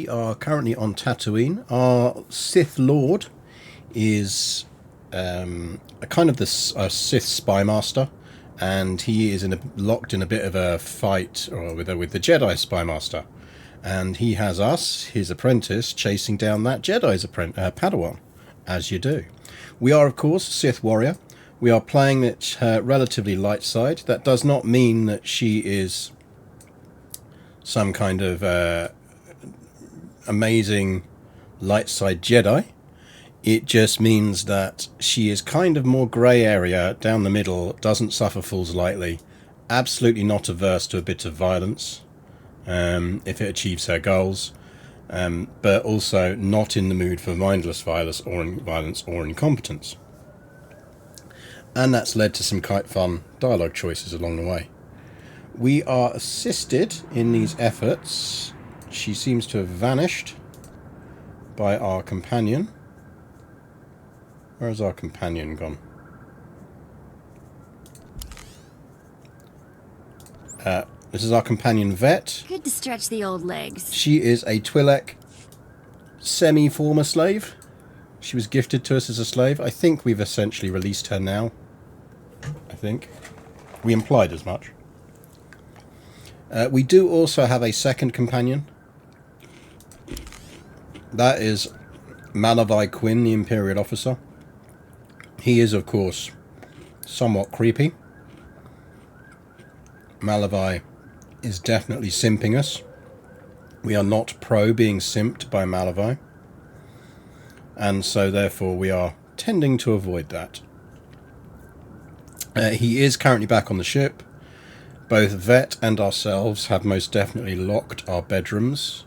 we are currently on Tatooine. Our Sith Lord is a kind of a Sith spy master, and he is locked in a bit of a fight with the Jedi spy master, and he has us, his apprentice, chasing down that Jedi's Padawan, as you do. We are, of course, a Sith warrior. We are playing it relatively light side. That does not mean that she is some kind of amazing light side Jedi. It just means that she is kind of more grey area down the middle, doesn't suffer fools lightly, absolutely not averse to a bit of violence if it achieves her goals, but also not in the mood for mindless violence or incompetence. And that's led to some quite fun dialogue choices along the way. We are assisted in these efforts. She seems to have vanished by our companion. Where has our companion gone? This is our companion Vet. Good to stretch the old legs. She is a Twi'lek semi-former slave. She was gifted to us as a slave. I think we've essentially released her now. I think. We implied as much. We do also have a second companion. That is Malavai Quinn, the Imperial officer. He is, of course, somewhat creepy. Malavai is definitely simping us. We are not pro being simped by Malavai, and so therefore we are tending to avoid that. He is currently back on the ship. Both Vet and ourselves have most definitely locked our bedrooms,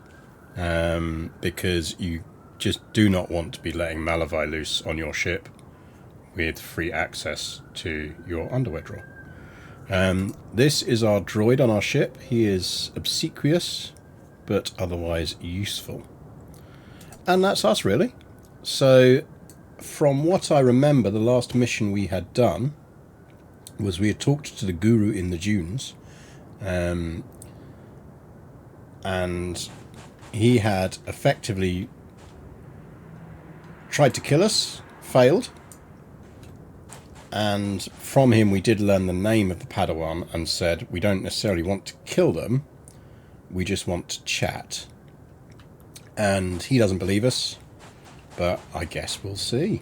because you just do not want to be letting Malavai loose on your ship with free access to your underwear drawer. This is our droid on our ship. He is obsequious, but otherwise useful. And that's us, really. So, from what I remember, the last mission we had done was we had talked to the Guru in the dunes, and he had effectively tried to kill us, failed, and from him we did learn the name of the Padawan and said we don't necessarily want to kill them, we just want to chat. And he doesn't believe us, but I guess we'll see.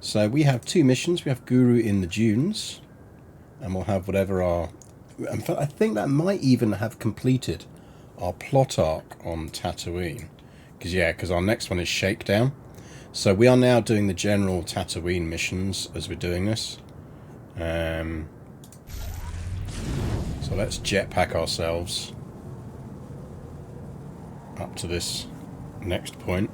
So we have two missions. We have Guru in the dunes, and we'll have whatever our... In fact, I think that might even have completed our plot arc on Tatooine. Because our next one is Shakedown. So we are now doing the general Tatooine missions as we're doing this. So let's jetpack ourselves up to this next point.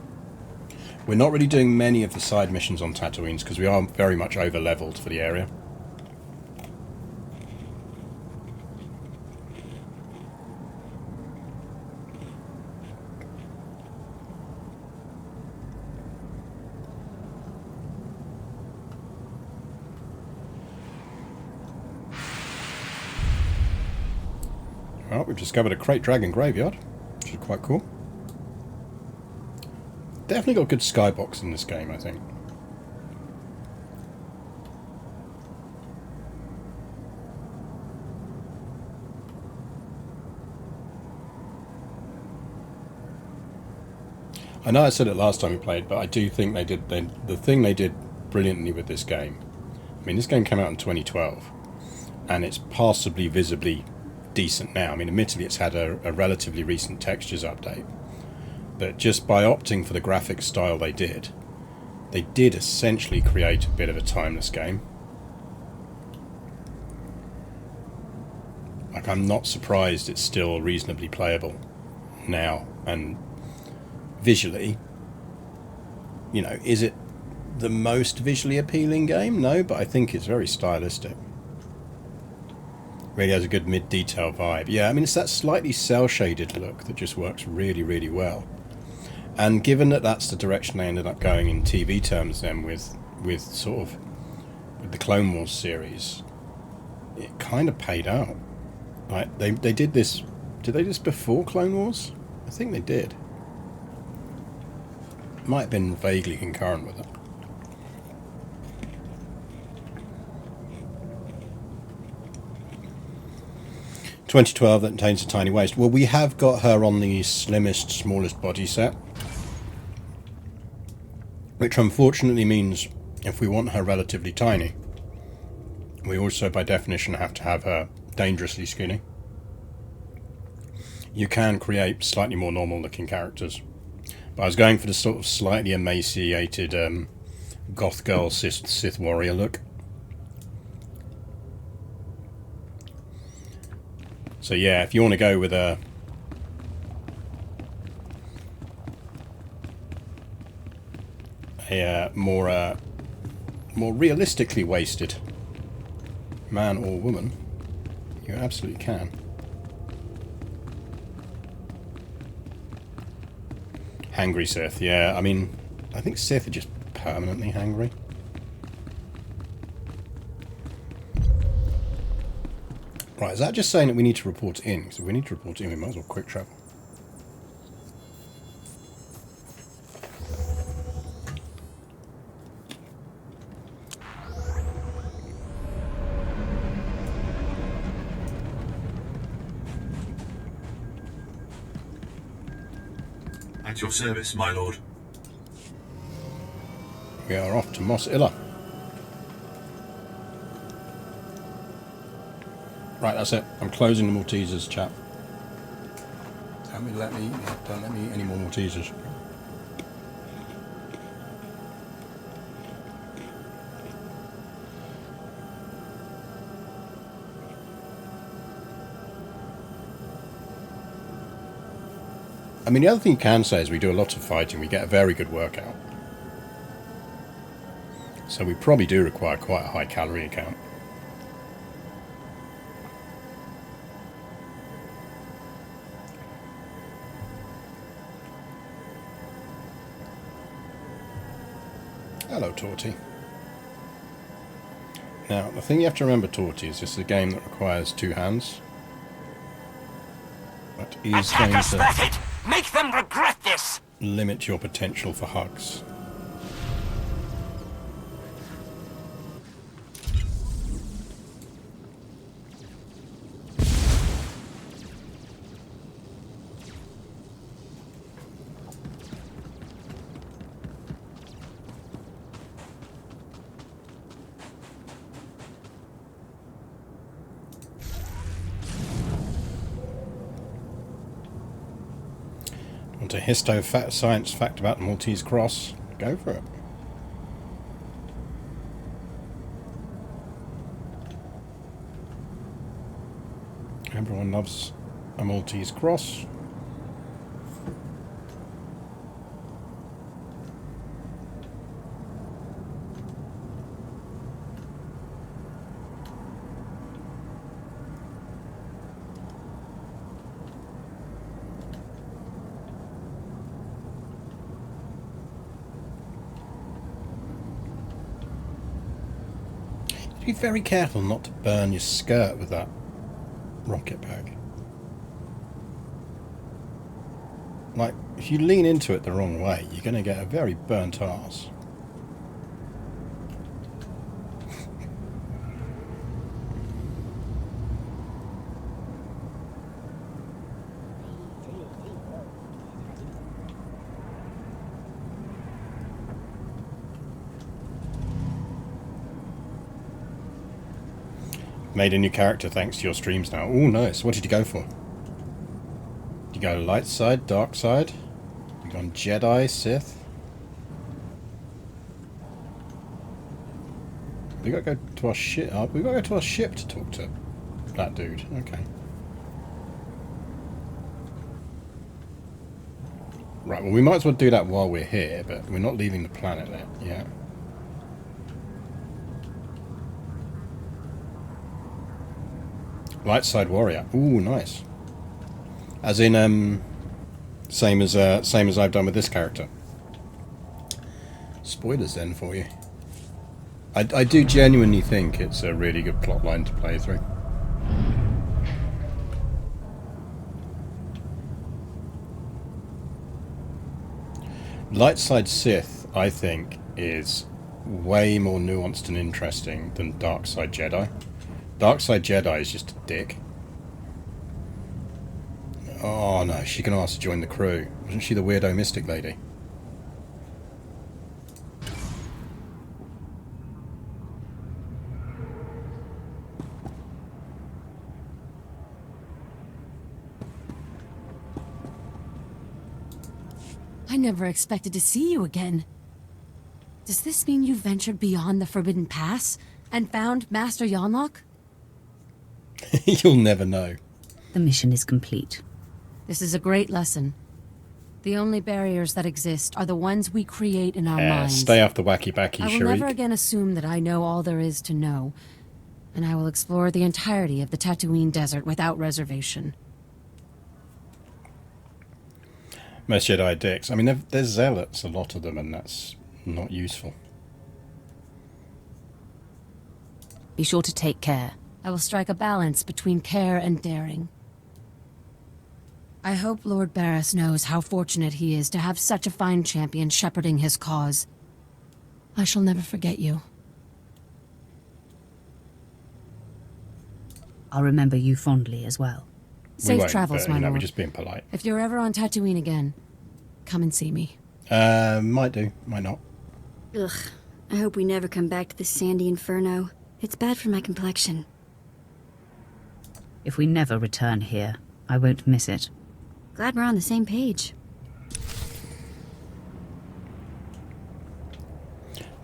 We're not really doing many of the side missions on Tatooine because we are very much over-leveled for the area. Well, we've discovered a Crate Dragon graveyard, which is quite cool. Definitely got a good skybox in this game, I think. I know I said it last time we played, but I do think the thing they did brilliantly with this game. I mean, this game came out in 2012, and it's passably visibly decent now. I mean, admittedly, it's had a relatively recent textures update. But just by opting for the graphic style they did essentially create a bit of a timeless game. Like, I'm not surprised it's still reasonably playable now. And visually, you know, is it the most visually appealing game? No, but I think it's very stylistic. Really has a good mid-detail vibe. Yeah, I mean, it's that slightly cel-shaded look that just works really, really well. And given that that's the direction they ended up going in TV terms then with the Clone Wars series, it kind of paid out. Like, they did this... Did they do this before Clone Wars? I think they did. Might have been vaguely concurrent with it. "2012 that contains a tiny waist." Well, we have got her on the slimmest, smallest body set, which unfortunately means if we want her relatively tiny, we also by definition have to have her dangerously skinny. You can create slightly more normal looking characters, but I was going for the sort of slightly emaciated goth girl Sith warrior look. So yeah, if you want to go with a more realistically wasted man or woman, you absolutely can. Hangry Sith, yeah. I mean, I think Sith are just permanently hangry. Right, is that just saying that we need to report in? Because if we need to report in, we might as well quick travel. At your service, my lord. We are off to Mos Illa. Right, that's it. I'm closing the Maltesers, chap. Don't let me eat any more Maltesers. I mean, the other thing you can say is we do a lot of fighting. We get a very good workout. So we probably do require quite a high calorie count. Hello, Torty. Now, the thing you have to remember, Torty, is this is a game that requires two hands. That is going to make them regret this. Limit your potential for hugs. Want a science fact about the Maltese cross? Go for it. Everyone loves a Maltese cross. Be very careful not to burn your skirt with that rocket bag. Like, if you lean into it the wrong way, you're going to get a very burnt arse. Made a new character thanks to your streams now. Oh, nice. What did you go for? Did you go light side, dark side? You gone Jedi, Sith? We gotta go to our ship. We gotta go to our ship to talk to that dude. Okay. Right. Well, we might as well do that while we're here, but we're not leaving the planet yet. Light side warrior. Ooh, nice. As in, same as I've done with this character. Spoilers then for you. I do genuinely think it's a really good plot line to play through. I Light side Sith, I think, is way more nuanced and interesting than dark side Jedi. Dark side Jedi is just a dick. Oh no, she can ask to join the crew. Wasn't she the weirdo mystic lady? I never expected to see you again. Does this mean you ventured beyond the Forbidden Pass and found Master Yonlock? You'll never know. The mission is complete. This is a great lesson. The only barriers that exist are the ones we create in our minds. Stay off the wacky backy, I will Sharik. never again assume that I know all there is to know, and I will explore the entirety of the Tatooine desert without reservation. Most Jedi are dicks. I mean, there's zealots, a lot of them, and that's not useful. Be sure to take care. I will strike a balance between care and daring. I hope Lord Barris knows how fortunate he is to have such a fine champion shepherding his cause. I shall never forget you. I'll remember you fondly as well. Safe travels, my lord. We're just being polite. If you're ever on Tatooine again, come and see me. Might do, might not. Ugh, I hope we never come back to the sandy inferno. It's bad for my complexion. If we never return here, I won't miss it. Glad we're on the same page.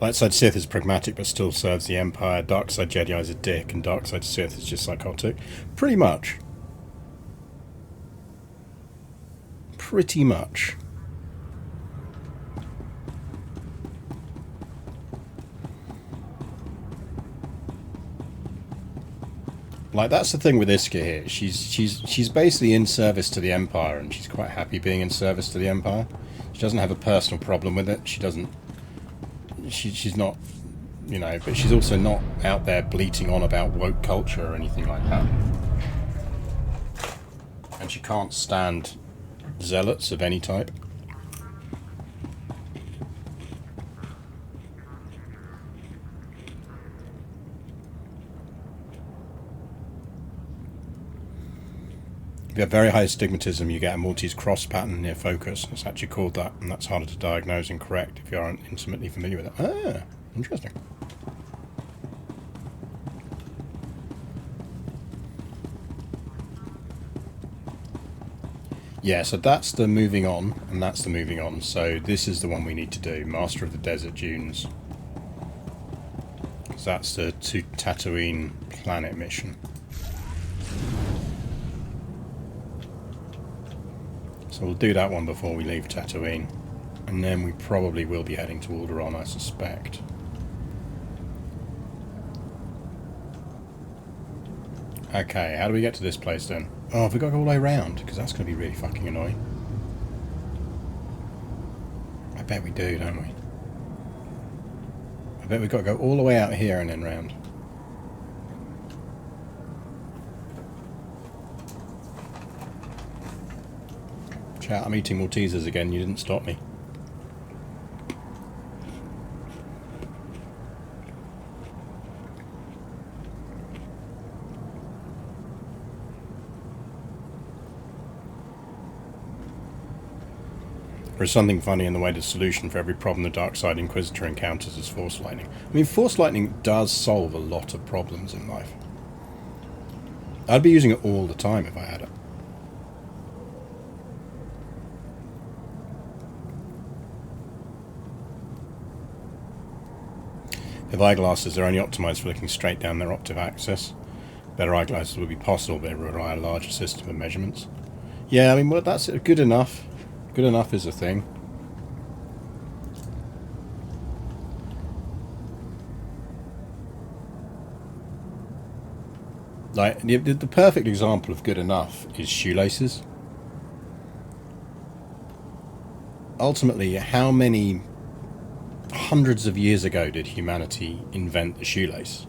Light side Sith is pragmatic but still serves the Empire. Dark side Jedi is a dick, and dark side Sith is just psychotic. Pretty much. Pretty much. Like, that's the thing with Iska here. She's basically in service to the Empire, and she's quite happy being in service to the Empire. She doesn't have a personal problem with it. She doesn't. She's not, you know, but she's also not out there bleating on about woke culture or anything like that. And she can't stand zealots of any type. If you have very high stigmatism, you get a Maltese cross pattern near focus. It's actually called that, and that's harder to diagnose and correct if you aren't intimately familiar with it. Ah, interesting. Yeah, so that's the moving on, and that's the moving on. So this is the one we need to do, Master of the Desert Dunes. So that's the to Tatooine planet mission. So we'll do that one before we leave Tatooine. And then we probably will be heading to Aldaraan, I suspect. Okay, how do we get to this place then? Oh, have we got to go all the way around? Because that's going to be really fucking annoying. I bet we do, don't we? I bet we've got to go all the way out here and then round. Chat, I'm eating Maltesers again, you didn't stop me. There's something funny in the way the solution for every problem the Dark Side Inquisitor encounters is Force Lightning. I mean, Force Lightning does solve a lot of problems in life. I'd be using it all the time if I had it. If eyeglasses are only optimised for looking straight down their optic axis, better eyeglasses would be possible, but it would require a larger system of measurements. Yeah, I mean, well, that's good enough. Good enough is a thing. Like, the perfect example of good enough is shoelaces. Ultimately, how many hundreds of years ago did humanity invent the shoelace?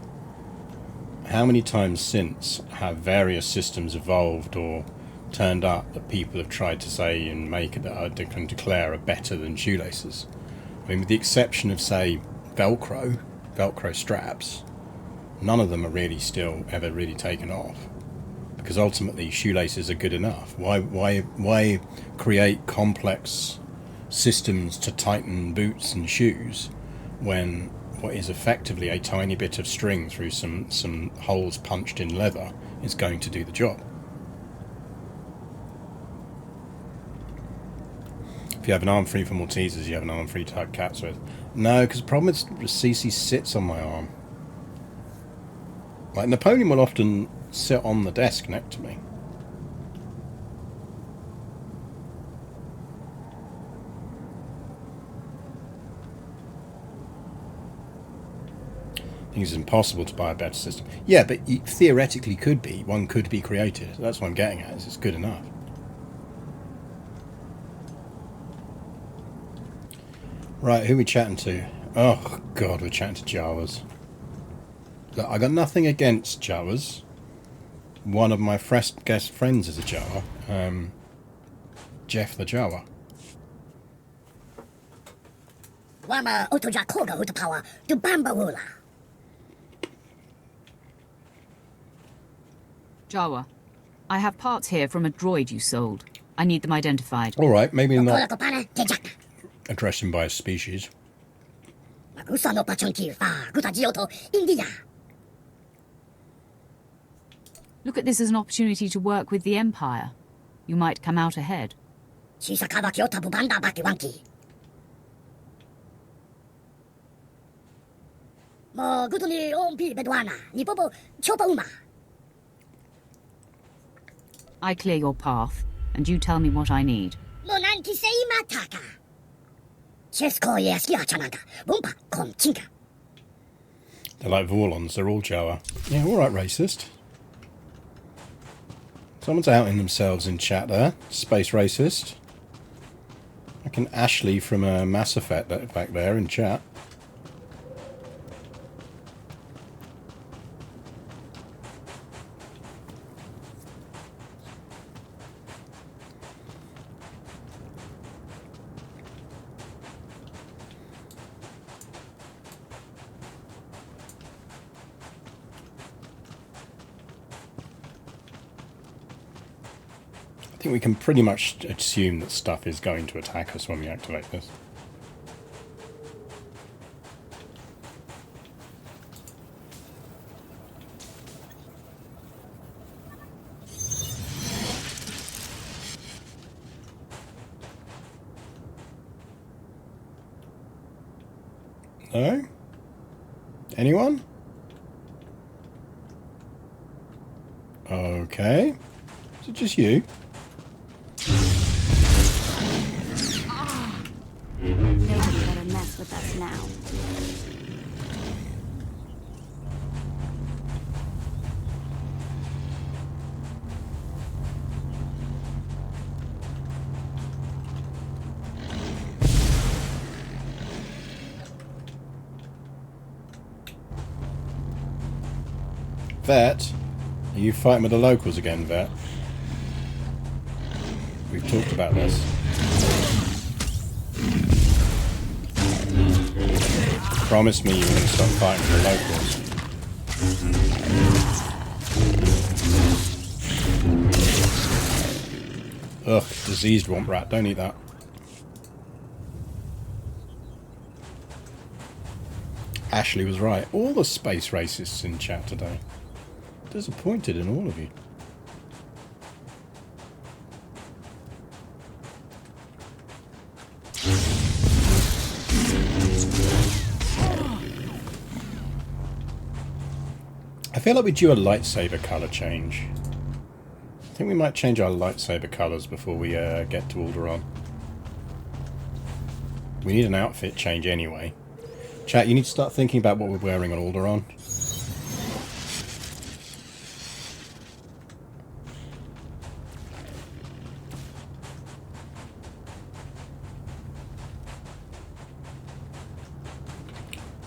How many times since have various systems evolved or turned up that people have tried to say and make that can declare are better than shoelaces. I mean, with the exception of, say, Velcro straps, none of them are really still ever really taken off. Because ultimately, shoelaces are good enough. Why create complex systems to tighten boots and shoes when what is effectively a tiny bit of string through some holes punched in leather is going to do the job? If you have an arm free for Maltesers, you have an arm free to hug cats with. No, because the problem is Cece sits on my arm. Like, Napoleon will often sit on the desk next to me. I think it's impossible to buy a better system. Yeah, but theoretically could be. One could be created. That's what I'm getting at, is it's good enough. Right, who are we chatting to? Oh, God, we're chatting to Jawas. Look, I got nothing against Jawas. One of my guest friends is a Jawa. Jeff the Jawa. Wama utuja koga utapawa du bambawula. Jawa, I have parts here from a droid you sold. I need them identified. All right, maybe not Kopana tejak. address him by a species. Magusa no pachunki fa guta gioto India. Look at this as an opportunity to work with the Empire. You might come out ahead. Chisakawa kyota bubanda baki wanki. Mo gutuni ompi bedwana ni bobo chopa uma. I clear your path, and you tell me what I need. Mo nanti sei mataka. Chesko yeskia chanaka. Bumpa kom chinka. They're like Vorlons, they're all Jawa. Yeah, all right, racist. Someone's outing themselves in chat there. Space racist. I can Ashley from Mass Effect back there in chat. I think we can pretty much assume that stuff is going to attack us when we activate this. No? Anyone? Okay. Is it just you? Nobody better mess with us now. Vet? Are you fighting with the locals again, Vet? We've talked about this. Promise me you won't stop fighting with the locals. Ugh, diseased womp rat, don't eat that. Ashley was right. All the space racists in chat today. Disappointed in all of you. I feel like we do a lightsaber colour change. I think we might change our lightsaber colours before we get to Aldaraan. We need an outfit change anyway. Chat, you need to start thinking about what we're wearing on Aldaraan.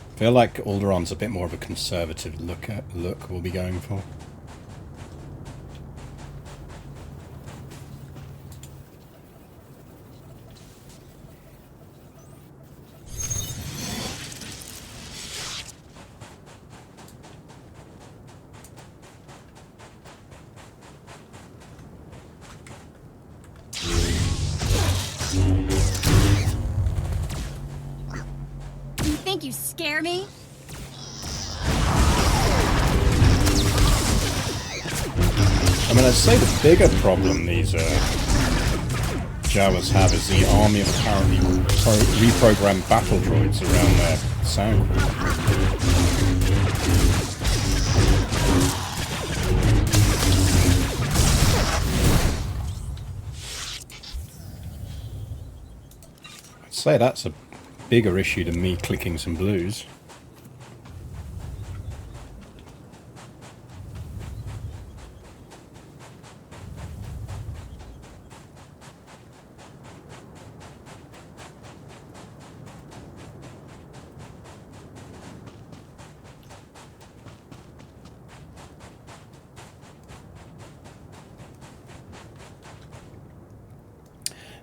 I feel like Alderaan's a bit more of a conservative look we'll be going for. scare me? I mean, I'd say the bigger problem these Jawas have is the army of apparently reprogrammed battle droids around their sound group. I'd say that's a bigger issue than me clicking some blues.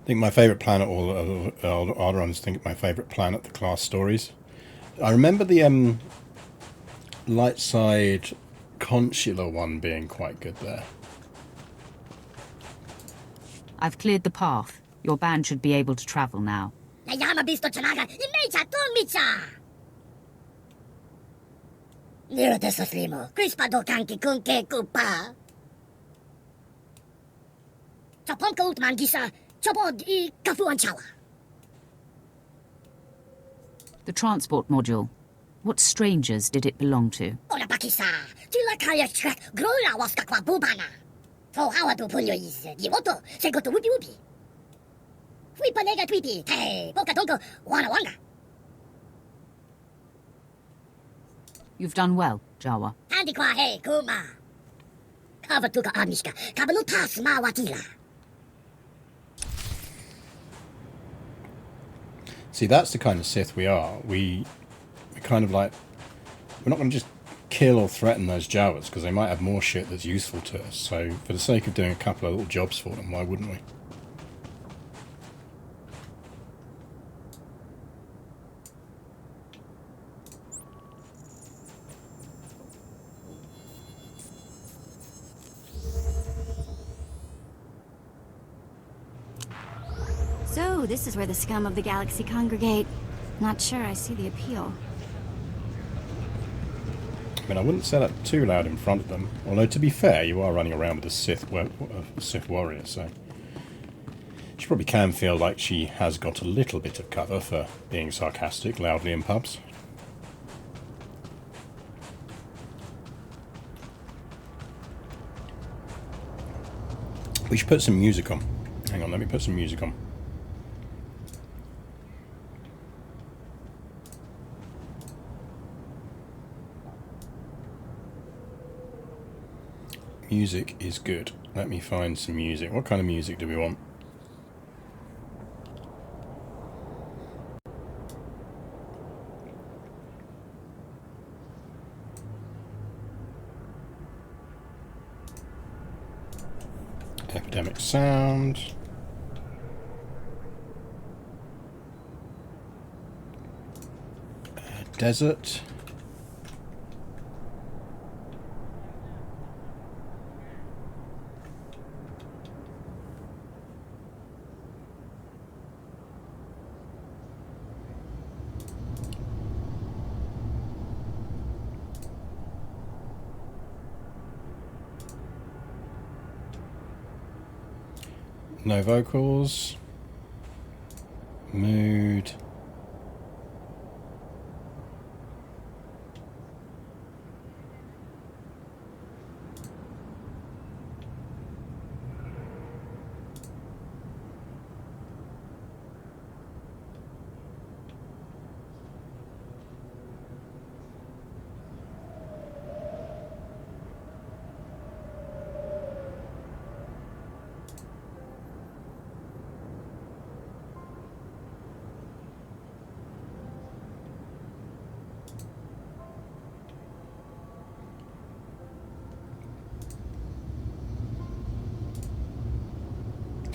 I think my favourite planet, or Aldaraan think my favourite planet, the class stories. I remember the light side consular one being quite good there. I've cleared the path. Your band should be able to travel now. Nayama bisto chanaga, imecha tonmicha! Niro tesoslimo, crispa do kanki kunke kupa. Chapomka utmangisa, chobod I kafuan chawa. The transport module. What strangers did it belong to? Ola bakisa, tila kaya shrek, grola waska kwa bubana. So how do pulyo is, diwoto, sego to wupi wupi. Flipa nega tweepy, hey, poka tonko, wana wanga. You've done well, Jawa. Andi kwa hey, kuma. Kava tuka amishka, kabanu tasma watila. See, that's the kind of Sith we are. We're kind of like, we're not going to just kill or threaten those Jawas, because they might have more shit that's useful to us. So, for the sake of doing a couple of little jobs for them, why wouldn't we? So, this is where the scum of the galaxy congregate. Not sure I see the appeal. I mean, I wouldn't say that too loud in front of them. Although, to be fair, you are running around with a Sith warrior, so she probably can feel like she has got a little bit of cover for being sarcastic loudly in pubs. We should put some music on. Hang on, let me put some music on. Music is good. Let me find some music. What kind of music do we want? Epidemic sound. Desert. No vocals. Mood.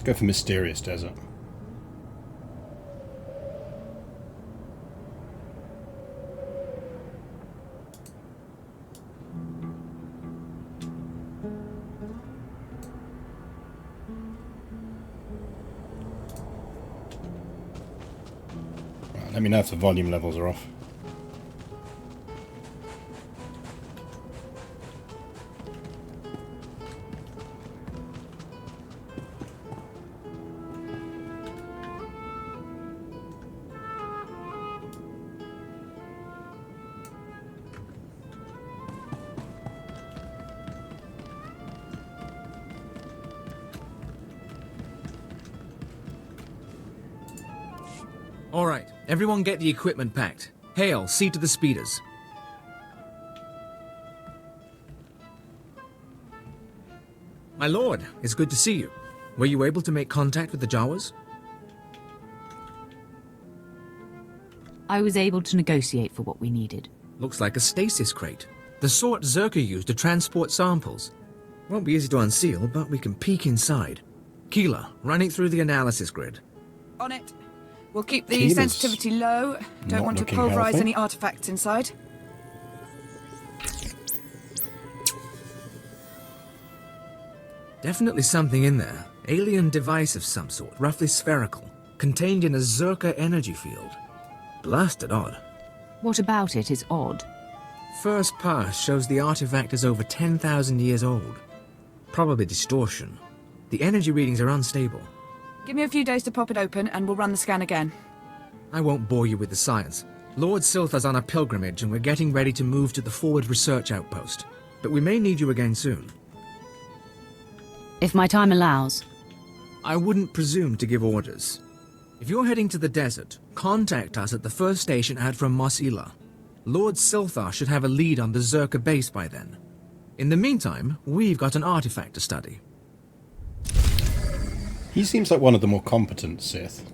Go for Mysterious Desert. Right, let me know if the volume levels are off. All right, everyone get the equipment packed. Hale, see to the speeders. My lord, it's good to see you. Were you able to make contact with the Jawas? I was able to negotiate for what we needed. Looks like a stasis crate. The sort Zerka used to transport samples. Won't be easy to unseal, but we can peek inside. Keela, running through the analysis grid. On it. We'll keep the Keela's sensitivity low. Don't not want to looking pulverize healthy. any artifacts inside. Definitely something in there. Alien device of some sort, roughly spherical, contained in a Zerka energy field. Blasted odd. What about it is odd? First pass shows the artifact is over 10,000 years old. Probably distortion. The energy readings are unstable. Give me a few days to pop it open and we'll run the scan again. I won't bore you with the science. Lord Silthar's on a pilgrimage and we're getting ready to move to the forward research outpost. But we may need you again soon. If my time allows. I wouldn't presume to give orders. If you're heading to the desert, contact us at the first station out from Mos Ila. Lord Silthar should have a lead on the Zerka base by then. In the meantime, we've got an artifact to study. He seems like one of the more competent Sith.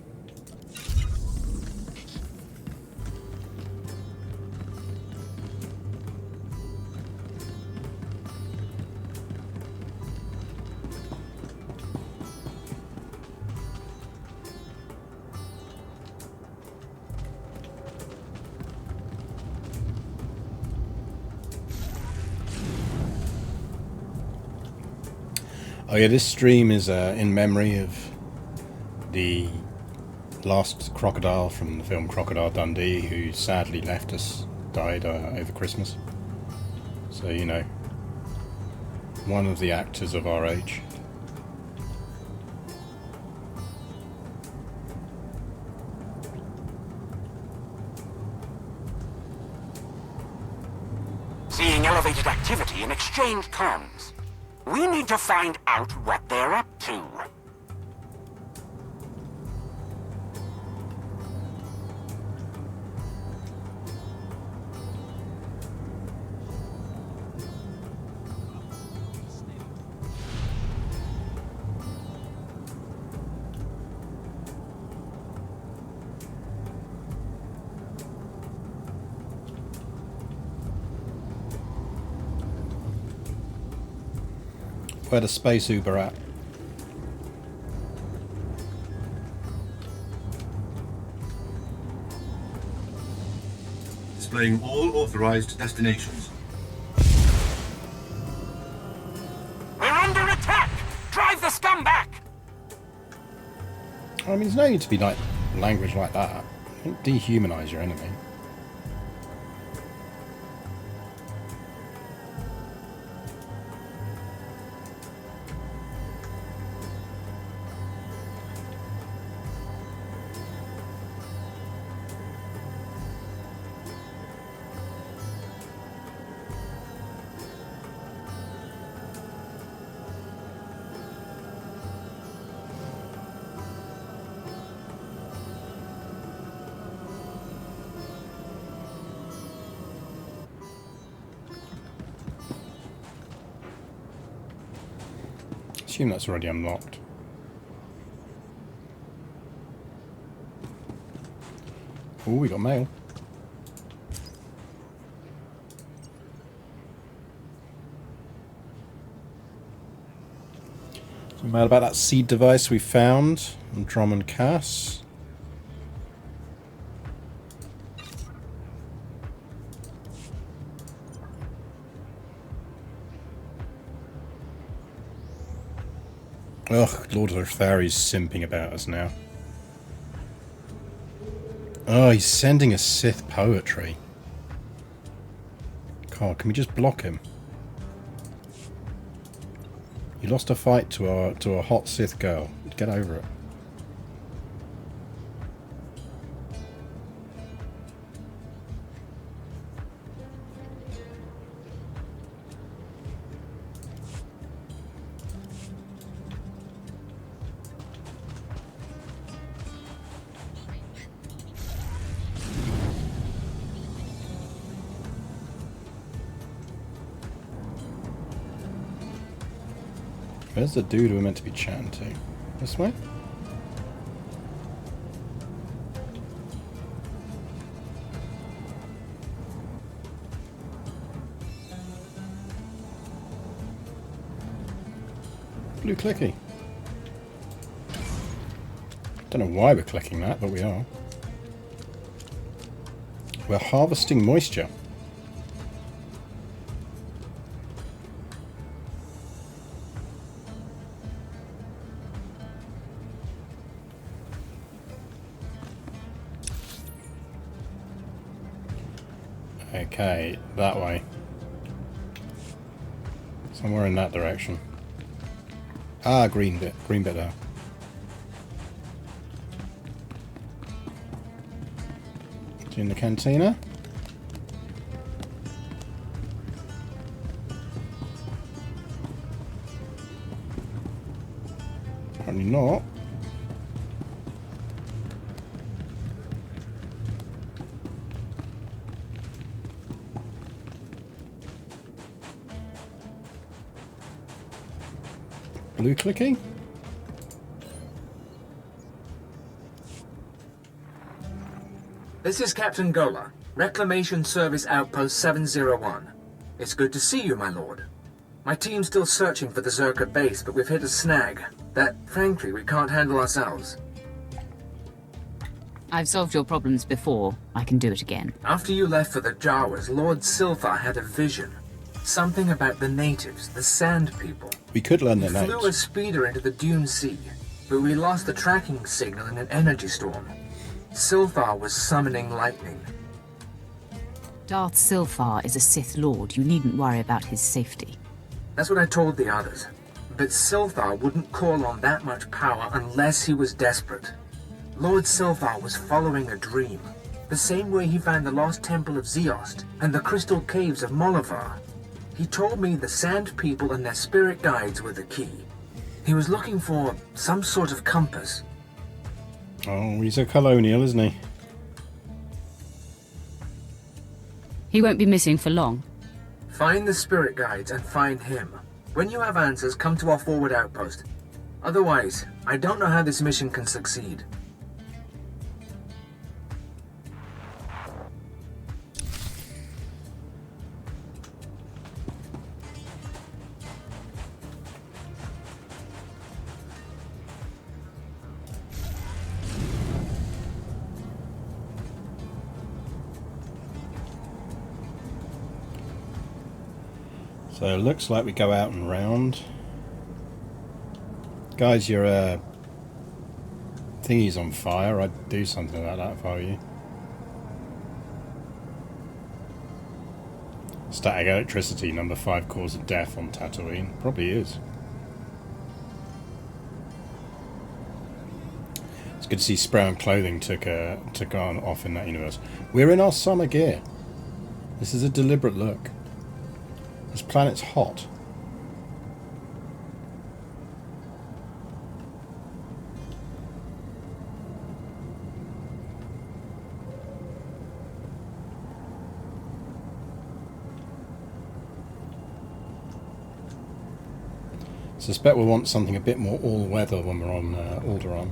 Oh yeah, this stream is in memory of the last crocodile from the film Crocodile Dundee, who sadly left us, died over Christmas. So, you know, one of the actors of our age. Seeing elevated activity in exchange comms. We need to find out what they're up to. Where the space Uber at? Displaying all authorized destinations. We're under attack! Drive the scum back! I mean, there's no need to be like language like that. Don't dehumanize your enemy. Assume that's already unlocked. Oh, we got mail. Some mail about that seed device we found on Drummond Cass. Ugh, Lord of the Fairies simping about us now. Oh, he's sending us Sith poetry. God, can we just block him? You lost a fight to a hot Sith girl. Get over it. Where's the dude we're meant to be chatting to? This way? Blue clicky. Don't know why we're clicking that, but we are. We're harvesting moisture. Okay, that way. Somewhere in that direction. Ah, green bit there. In the cantina. Apparently not. Blue clicky? This is Captain Gola, Reclamation Service Outpost 701. It's good to see you, my lord. My team's still searching for the Zerka base, but we've hit a snag that, frankly, we can't handle ourselves. I've solved your problems before. I can do it again. After you left for the Jawas, Lord SWTOR had a vision. Something about the natives, the Sand People. We could learn their He flew a names. speeder into the Dune Sea, but we lost the tracking signal in an energy storm. SWTOR was summoning lightning. Darth Silfar is a Sith Lord. You needn't worry about his safety. That's what I told the others. But SWTOR wouldn't call on that much power unless he was desperate. Lord SWTOR was following a dream, the same way he found the lost temple of Zeost and the crystal caves of Molivar. He told me the Sand People and their spirit guides were the key. He was looking for some sort of compass. Oh, he's a colonial, isn't he? He won't be missing for long. Find the spirit guides and find him. When you have answers, come to our forward outpost. Otherwise, I don't know how this mission can succeed. So it looks like we go out and round. Guys, your thingy's on fire. I'd do something about that if I were you. Static electricity, number 5 cause of death on Tatooine. Probably is. It's good to see spray on clothing took on off in that universe. We're in our summer gear. This is a deliberate look. This planet's hot. Suspect we'll want something a bit more all-weather when we're on Aldaraan.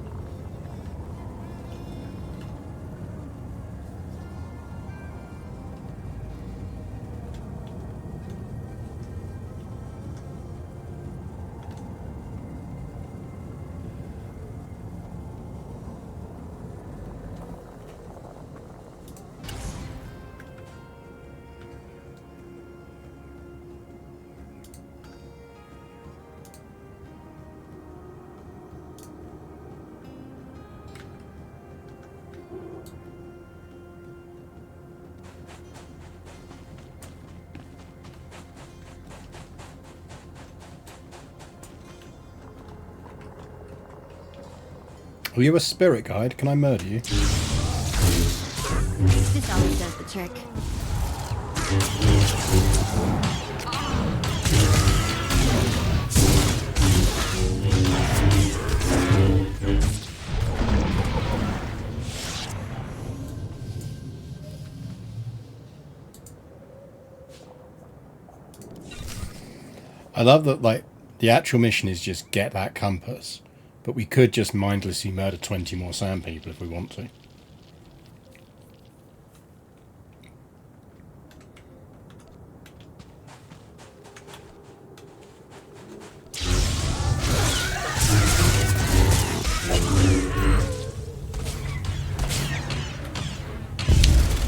Are you a spirit guide? Can I murder you? This always does the trick. I love that, like, The actual mission is just get that compass. But we could just mindlessly murder 20 more sand people if we want to.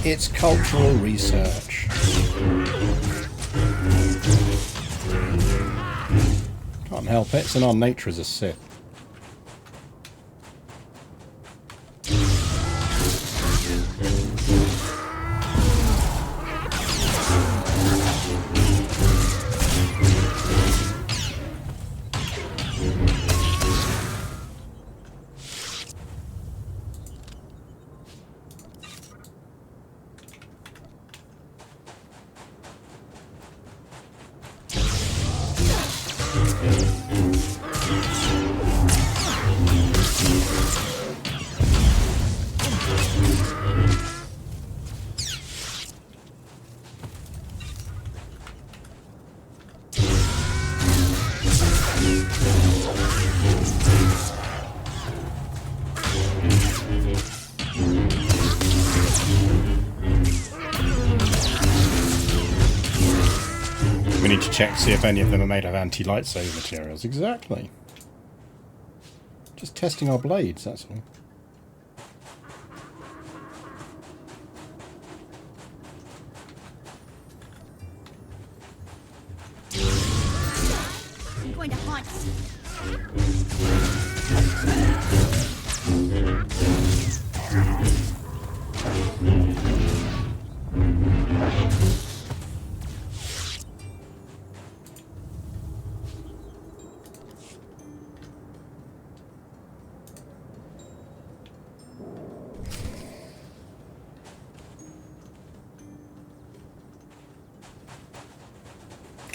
It's cultural research. Can't help it, it's in our nature as a Sith. We need to check, see if any of them are made of anti-lightsaber materials. Exactly. Just testing our blades, that's all. I'm going to haunt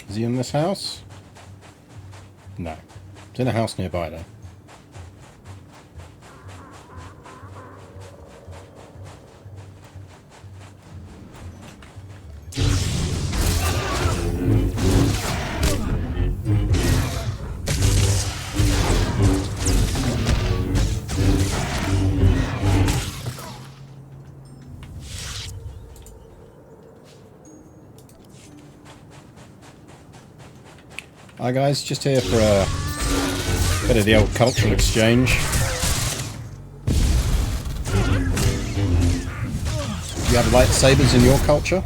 Is he in this house? No. It's in a house nearby though. Hi guys, just here for a bit of the old cultural exchange. You have lightsabers in your culture?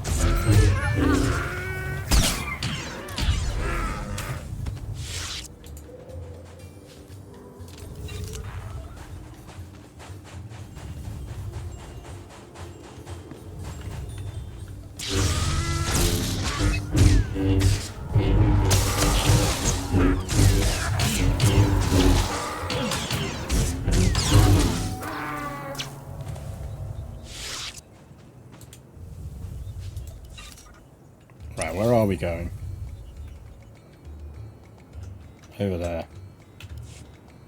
Right, where are we going? Over there.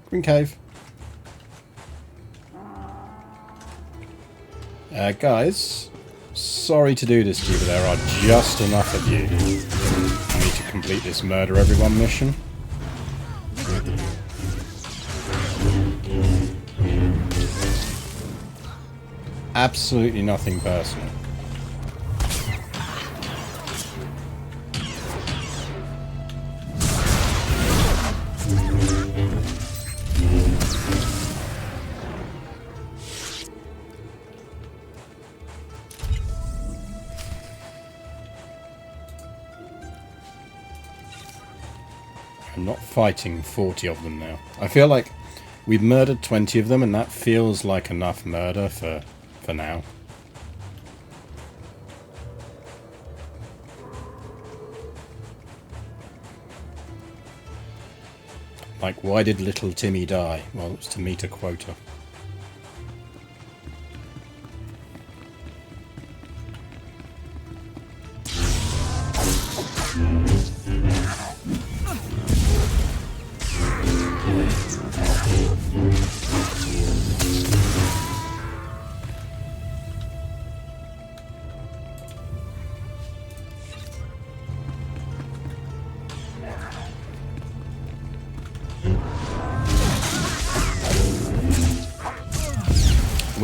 Green Cave. Guys, sorry to do this to you, but there are just enough of you for me to complete this murder everyone mission. Absolutely nothing personal. I'm not fighting 40 of them now. I feel like we've murdered 20 of them and that feels like enough murder for now. Like, why did little Timmy die? Well, it was to meet a quota.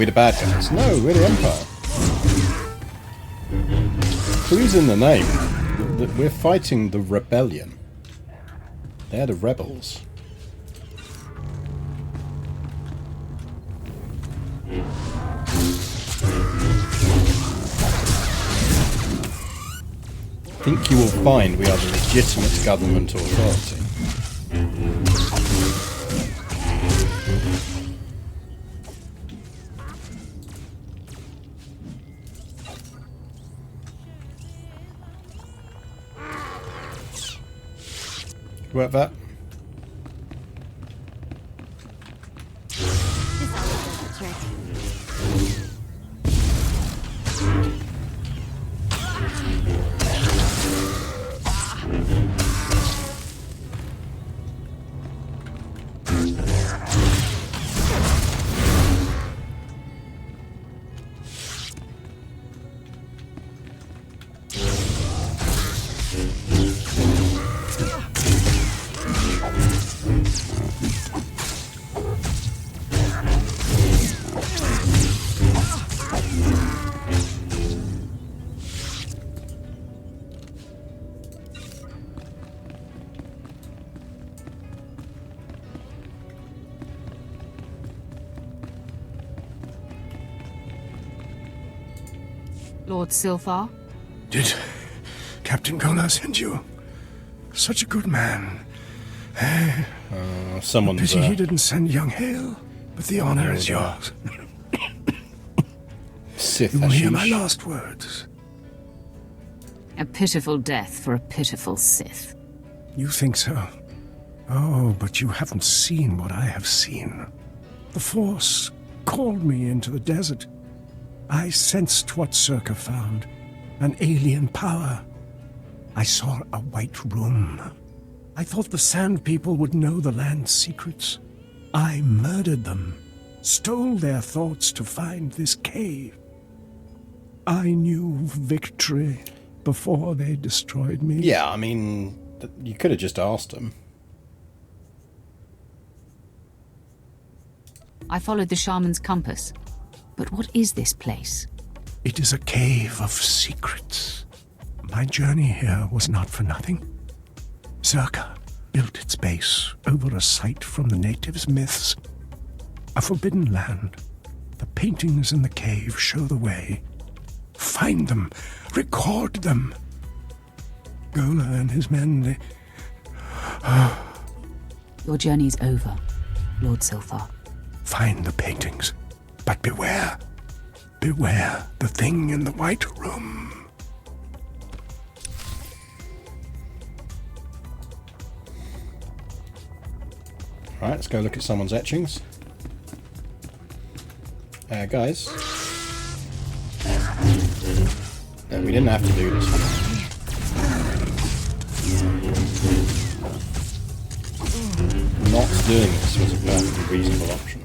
we're the bad guys. No, we're the Empire. Clues in the name. We're fighting the rebellion. They're the rebels. I think you will find we are the legitimate government authority. Work that. Lord Silthar? Did Captain Gola send you? Such a good man. Someone's... Pity he didn't send young Hale, but the honor is yours. Sith, you will hear my last words. A pitiful death for a pitiful Sith. You think so? Oh, but you haven't seen what I have seen. The Force called me into the desert. I sensed what Circa found. An alien power. I saw a white room. I thought the Sand People would know the land's secrets. I murdered them. Stole their thoughts to find this cave. I knew victory before they destroyed me. Yeah, I mean, you could have just asked them. I followed the shaman's compass. But what is this place? It is a cave of secrets. My journey here was not for nothing. Circa built its base over a site from the natives' myths. A forbidden land. The paintings in the cave show the way. Find them. Record them. Gola and his men, they... Your journey's over, Lord Silthar. Find the paintings. But beware. Beware the thing in the white room. Right, let's go look at someone's etchings. Guys. No, we didn't have to do this one. Not doing this was a perfectly reasonable option.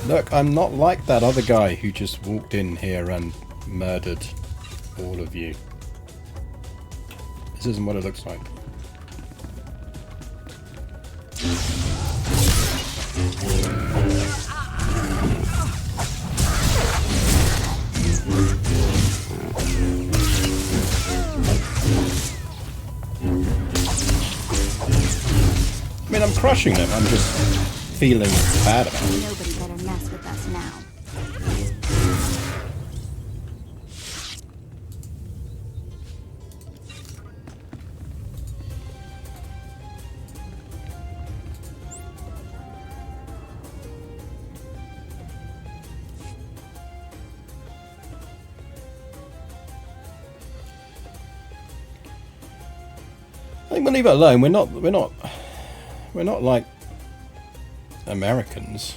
Look, I'm not like that other guy who just walked in here and murdered all of you. This isn't what it looks like. I mean, I'm crushing them. I'm just feeling bad about it. Nobody better mess with us now. I think we'll leave it alone. We're not like Americans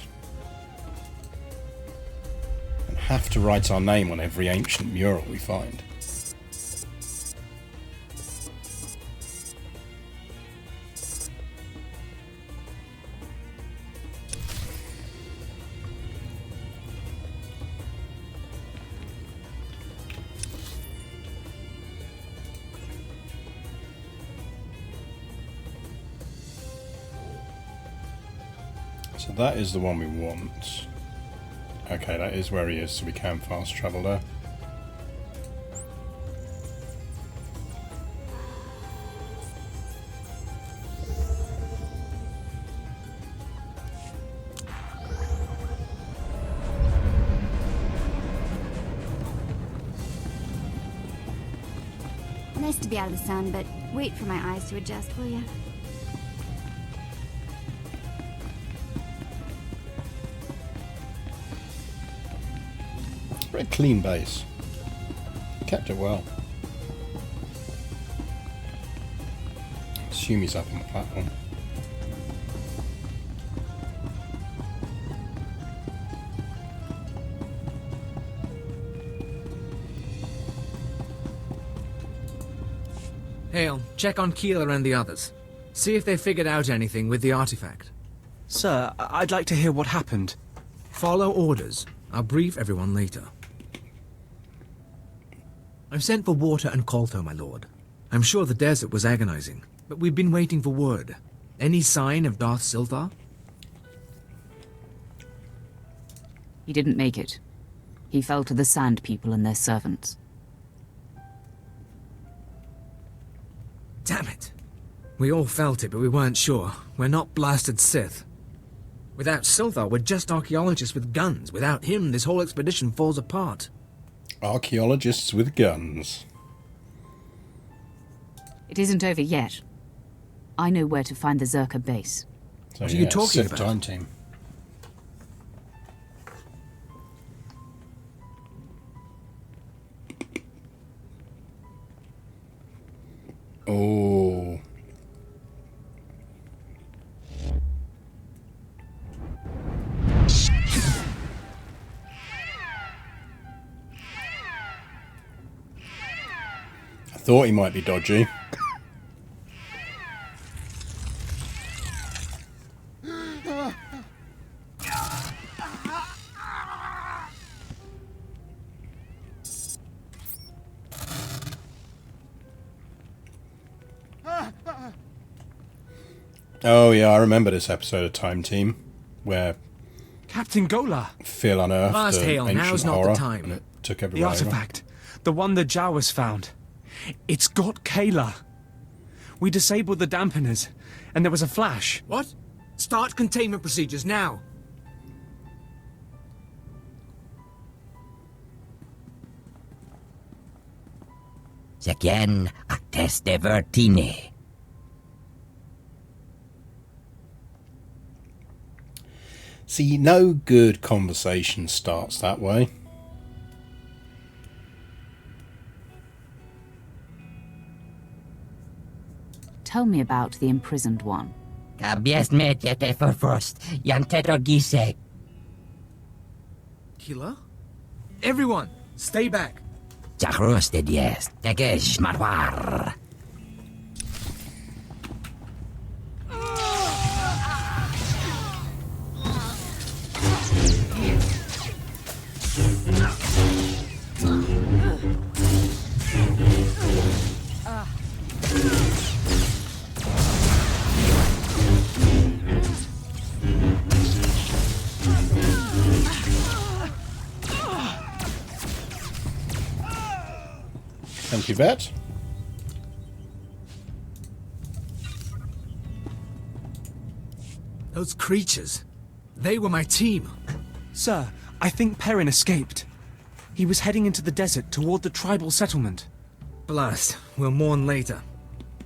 and have to write our name on every ancient mural we find. So that is the one we want. Okay, that is where he is, so we can fast travel there. Nice to be out of the sun, but wait for my eyes to adjust, will you? Very clean base. Kept it well. Assume he's up on the platform. Hale, check on Keeler and the others. See if they figured out anything with the artifact. Sir, I'd like to hear what happened. Follow orders. I'll brief everyone later. I've sent for water and Kolto, my lord. I'm sure the desert was agonizing, but we've been waiting for word. Any sign of Darth SWTOR? He didn't make it. He fell to the Sand People and their servants. Damn it. We all felt it, but we weren't sure. We're not blasted Sith. Without SWTOR, we're just archaeologists with guns. Without him, this whole expedition falls apart. Archaeologists with guns. It isn't over yet. I know where to find the Zerka base. So, What are you talking Sith about? time team. Oh. I thought he might be dodgy. Oh yeah, I remember this episode of Time Team, where Captain Gola! Phil unearthed Fast, an Hale, ancient now's not the horror, time. and it took The everyone over. artifact. The one the Jawas found. It's got Kayla. We disabled the dampeners, and there was a flash. What? Start containment procedures now. Again, a test de vertine. See, no good conversation starts that way. Tell me about the imprisoned one. Kabiesmetjete for first, Yantetor Gise. Keeler? Everyone, stay back. Jagrusted yes, Tegesh Marwar. Thank you, Vet. Those creatures. They were my team. Sir, I think Perrin escaped. He was heading into the desert toward the tribal settlement. Blast. We'll mourn later.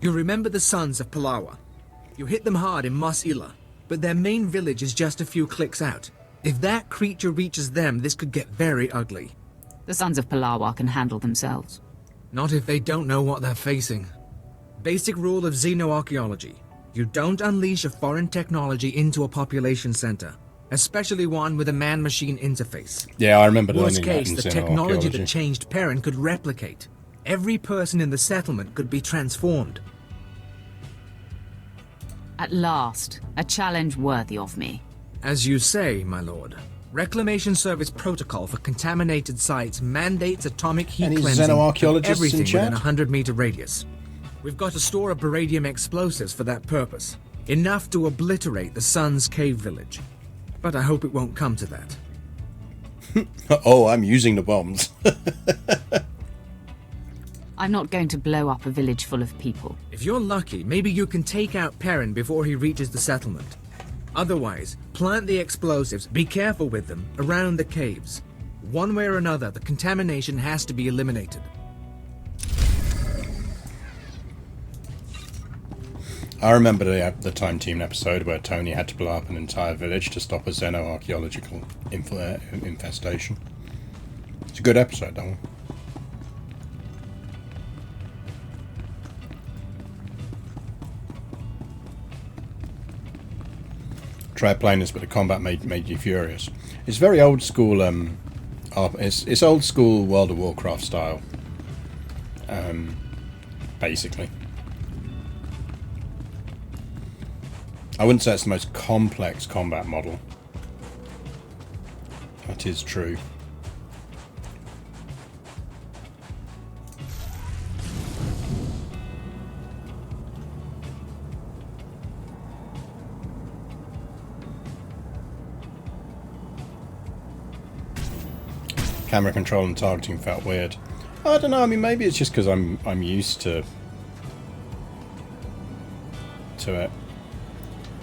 You remember the sons of Palawa. You hit them hard in Mos Ila, but their main village is just a few clicks out. If that creature reaches them, this could get very ugly. The Sons of Palawa can handle themselves. Not if they don't know what they're facing. Basic rule of xenoarchaeology. You don't unleash a foreign technology into a population center, especially one with a man-machine interface. Yeah, I remember Worst learning that case, in the technology xenoarchaeology. that changed Perrin could replicate. Every person in the settlement could be transformed. At last, a challenge worthy of me. As you say, my lord. Reclamation Service protocol for contaminated sites mandates atomic heat Any cleansing of xenoarchaeologists in everything chat? within a 100-meter radius. We've got a store of beradium explosives for that purpose. Enough to obliterate the Sun's cave village. but I hope it won't come to that. Oh, I'm using the bombs. I'm not going to blow up a village full of people. If you're lucky, maybe you can take out Perrin before he reaches the settlement. Otherwise, plant the explosives, be careful with them, around the caves. One way or another, the contamination has to be eliminated. I remember the Time Team episode where Tony had to blow up an entire village to stop a xeno-archaeological infestation. It's a good episode, that one. Tried playing this, but the combat made you furious. It's very old school. It's old school World of Warcraft style. Basically, I wouldn't say it's the most complex combat model. That is true. Camera control and targeting felt weird. I don't know. I mean, maybe it's just because I'm used to it.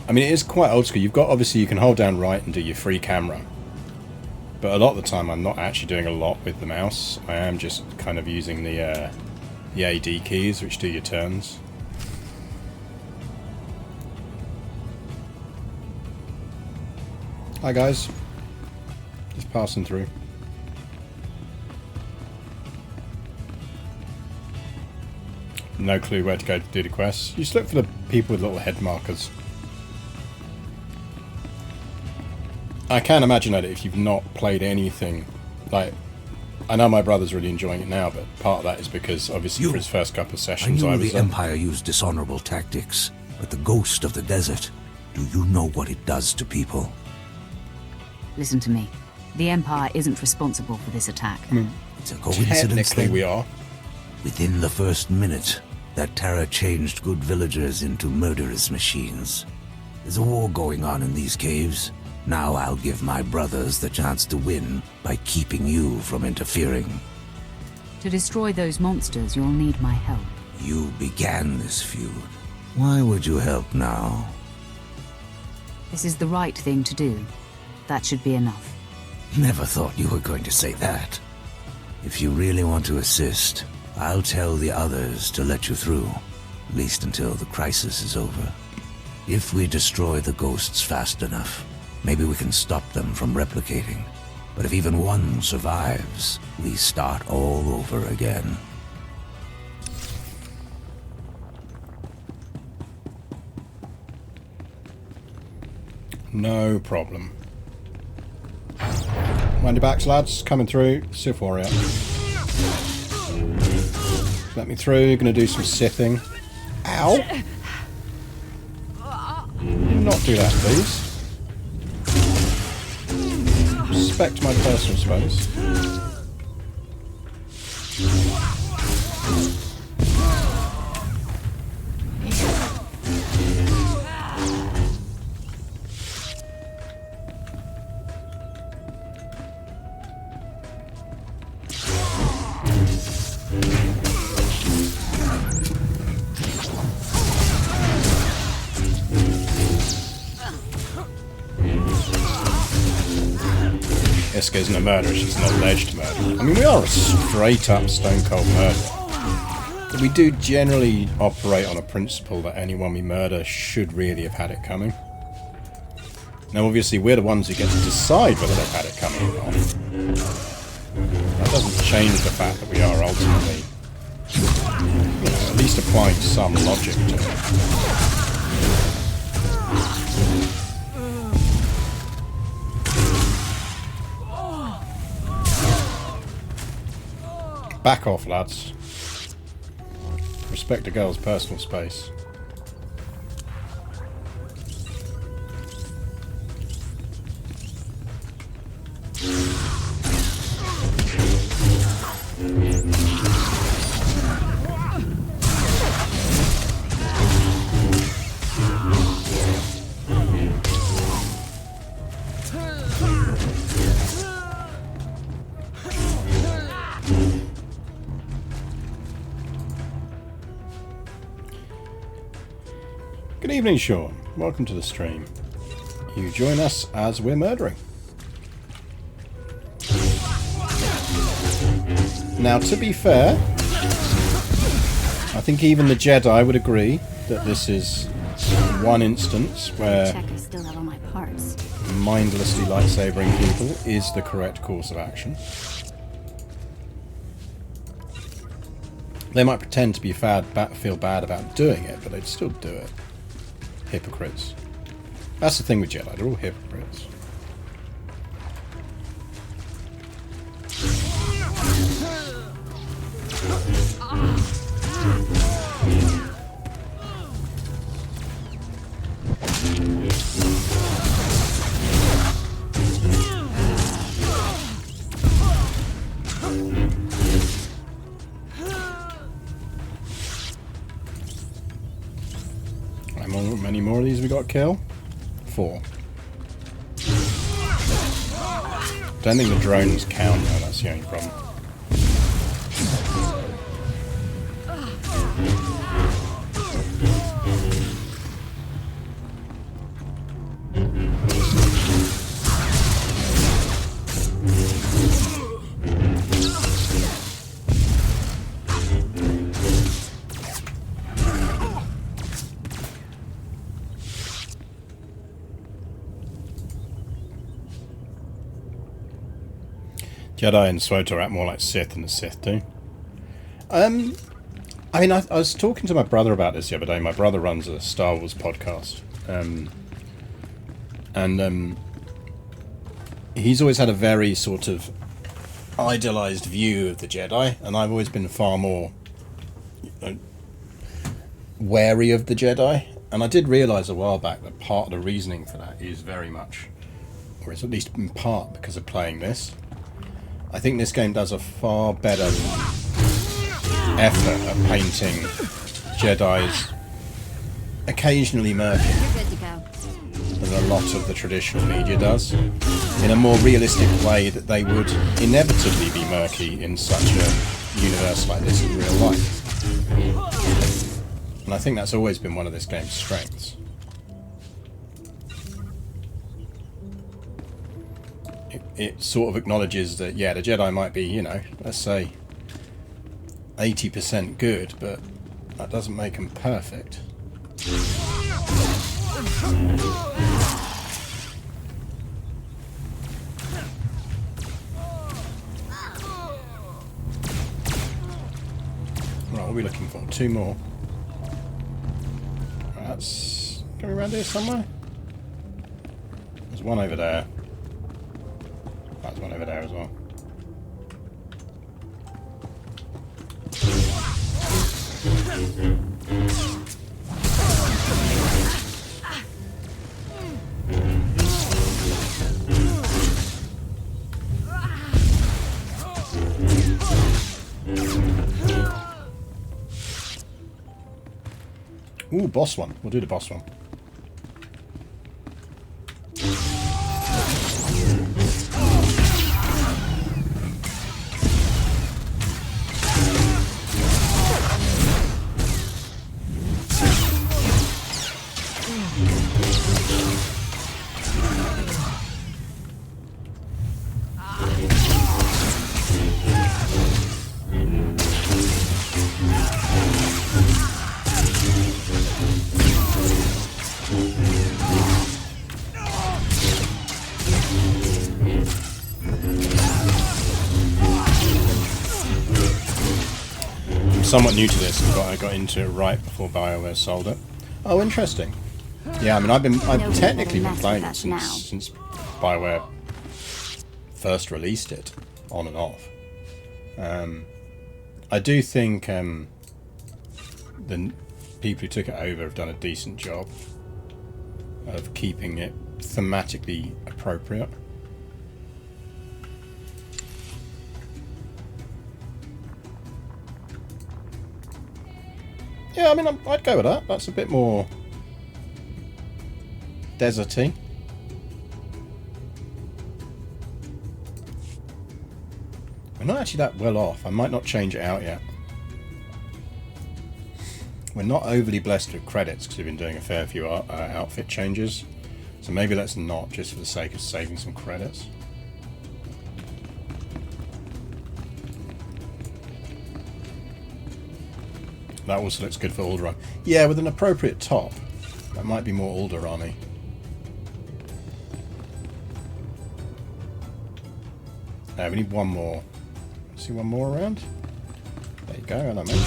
I mean, it is quite old school. You've got, obviously, you can hold down right and do your free camera, but a lot of the time I'm not actually doing a lot with the mouse. I am just kind of using the AD keys, which do your turns. Hi guys, just passing through. No clue where to go to do the quests. You just look for the people with little head markers. I can imagine that if you've not played anything, like, I know my brother's really enjoying it now, but part of that is because obviously for his first couple of sessions I knew the Empire used dishonorable tactics, but the ghost of the desert, do you know what it does to people? Listen to me. The Empire isn't responsible for this attack. It's a coincidence. Technically we are. Within the first minute, that terror changed good villagers into murderous machines. There's a war going on in these caves. Now I'll give my brothers the chance to win by keeping you from interfering. To destroy those monsters, you'll need my help. You began this feud. Why would you help now? This is the right thing to do. That should be enough. Never thought you were going to say that. If you really want to assist, I'll tell the others to let you through, at least until the crisis is over. If we destroy the ghosts fast enough, maybe we can stop them from replicating. But if even one survives, we start all over again. No problem. Mind your backs, lads. Coming through. Sith warrior. Let me through. Gonna do some sithing. Ow! Not do that, please. Respect my personal space. Iska isn't a murderer, she's an alleged murderer. I mean, we are a straight-up stone-cold murderer. But we do generally operate on a principle that anyone we murder should really have had it coming. Now, obviously, we're the ones who get to decide whether they've had it coming or not. That doesn't change the fact that we are ultimately, you know, at least applying some logic to it. Back off, lads. Respect a girl's personal space. Good evening, Sean. Welcome to the stream. You join us as we're murdering. Now, to be fair, I think even the Jedi would agree that this is one instance where Check I still have all my parts. mindlessly lightsabering people is the correct course of action. They might pretend to be feel bad about doing it, but they'd still do it. Hypocrites. That's the thing with Jedi, they're all hypocrites. How many more of these we got to kill? 4. Don't think the drones count though, that's the only problem. Jedi and SWTOR act more like Sith than the Sith do. I mean, I was talking to my brother about this the other day. My brother runs a Star Wars podcast. And he's always had a very sort of idealized view of the Jedi, and I've always been far more wary of the Jedi. And I did realise a while back that part of the reasoning for that is very much, or is at least in part because of playing this. I think this game does a far better effort at painting Jedis occasionally murky than a lot of the traditional media does, in a more realistic way that they would inevitably be murky in such a universe like this in real life. And I think that's always been one of this game's strengths. It sort of acknowledges that, yeah, the Jedi might be, you know, let's say 80% good, but that doesn't make them perfect. Right, what are we looking for? 2 more. Right, that's going around here somewhere. There's one over there. There's one over there as well. Ooh, boss one. We'll do the boss one. Somewhat new to this, but I got into it right before BioWare sold it. Oh, interesting. Yeah, I mean, I've technically been playing it since BioWare first released it, on and off. I do think the people who took it over have done a decent job of keeping it thematically appropriate. Yeah, I mean, I'd go with that. That's a bit more deserty. We're not actually that well off. I might not change it out yet. We're not overly blessed with credits because we've been doing a fair few outfit changes. So maybe let's not, just for the sake of saving some credits. That also looks good for Aldaraan. Yeah, with an appropriate top. That might be more Aldaraan-y. No, we need one more. See one more around? There you go, and I'm in.